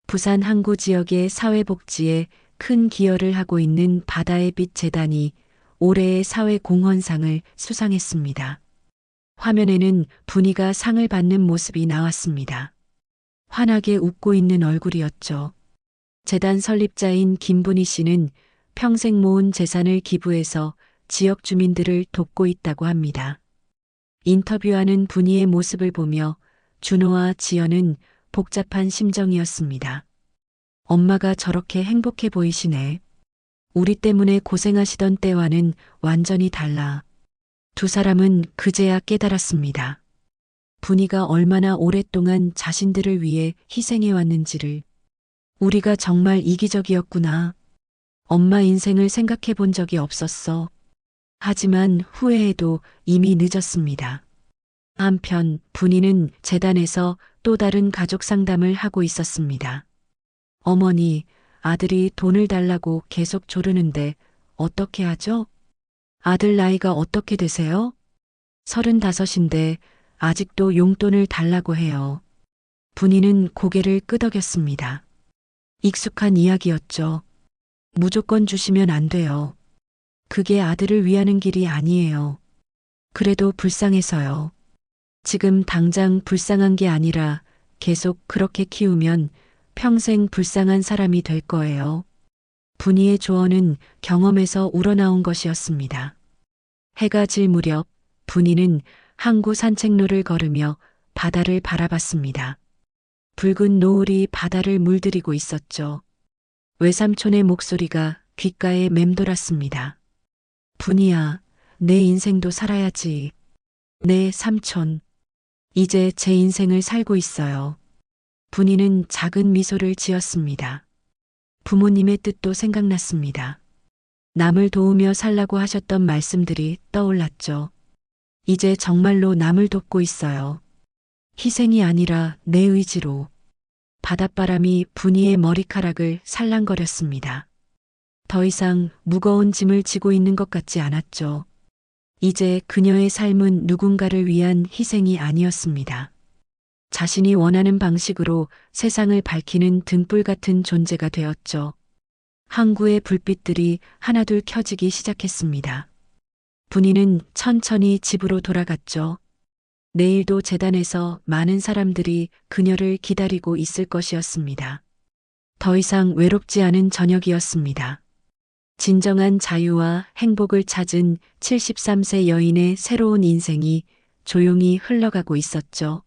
부산 항구 지역의 사회복지에 큰 기여를 하고 있는 바다의 빛 재단이 올해의 사회공헌상을 수상했습니다. 화면에는 분이가 상을 받는 모습이 나왔습니다. 환하게 웃고 있는 얼굴이었죠. 재단 설립자인 김분희 씨는 평생 모은 재산을 기부해서 지역 주민들을 돕고 있다고 합니다. 인터뷰하는 분이의 모습을 보며 준호와 지연은 복잡한 심정이었습니다. 엄마가 저렇게 행복해 보이시네. 우리 때문에 고생하시던 때와는 완전히 달라. 두 사람은 그제야 깨달았습니다. 분이가 얼마나 오랫동안 자신들을 위해 희생해 왔는지를. 우리가 정말 이기적이었구나. 엄마 인생을 생각해 본 적이 없었어. 하지만 후회해도 이미 늦었습니다. 한편 분이는 재단에서 또 다른 가족 상담을 하고 있었습니다. 어머니, 아들이 돈을 달라고 계속 조르는데 어떻게 하죠? 아들 나이가 어떻게 되세요? 35인데 아직도 용돈을 달라고 해요. 분이는 고개를 끄덕였습니다. 익숙한 이야기였죠. 무조건 주시면 안 돼요. 그게 아들을 위하는 길이 아니에요. 그래도 불쌍해서요. 지금 당장 불쌍한 게 아니라 계속 그렇게 키우면 평생 불쌍한 사람이 될 거예요. 분이의 조언은 경험에서 우러나온 것이었습니다. 해가 질 무렵 분이는 항구 산책로를 걸으며 바다를 바라봤습니다. 붉은 노을이 바다를 물들이고 있었죠. 외삼촌의 목소리가 귓가에 맴돌았습니다. 분이야, 내 인생도 살아야지. 네, 삼촌. 이제 제 인생을 살고 있어요. 분이는 작은 미소를 지었습니다. 부모님의 뜻도 생각났습니다. 남을 도우며 살라고 하셨던 말씀들이 떠올랐죠. 이제 정말로 남을 돕고 있어요. 희생이 아니라 내 의지로. 바닷바람이 분이의 머리카락을 살랑거렸습니다. 더 이상 무거운 짐을 지고 있는 것 같지 않았죠. 이제 그녀의 삶은 누군가를 위한 희생이 아니었습니다. 자신이 원하는 방식으로 세상을 밝히는 등불 같은 존재가 되었죠. 항구의 불빛들이 하나둘 켜지기 시작했습니다. 분이는 천천히 집으로 돌아갔죠. 내일도 재단에서 많은 사람들이 그녀를 기다리고 있을 것이었습니다. 더 이상 외롭지 않은 저녁이었습니다. 진정한 자유와 행복을 찾은 73세 여인의 새로운 인생이 조용히 흘러가고 있었죠.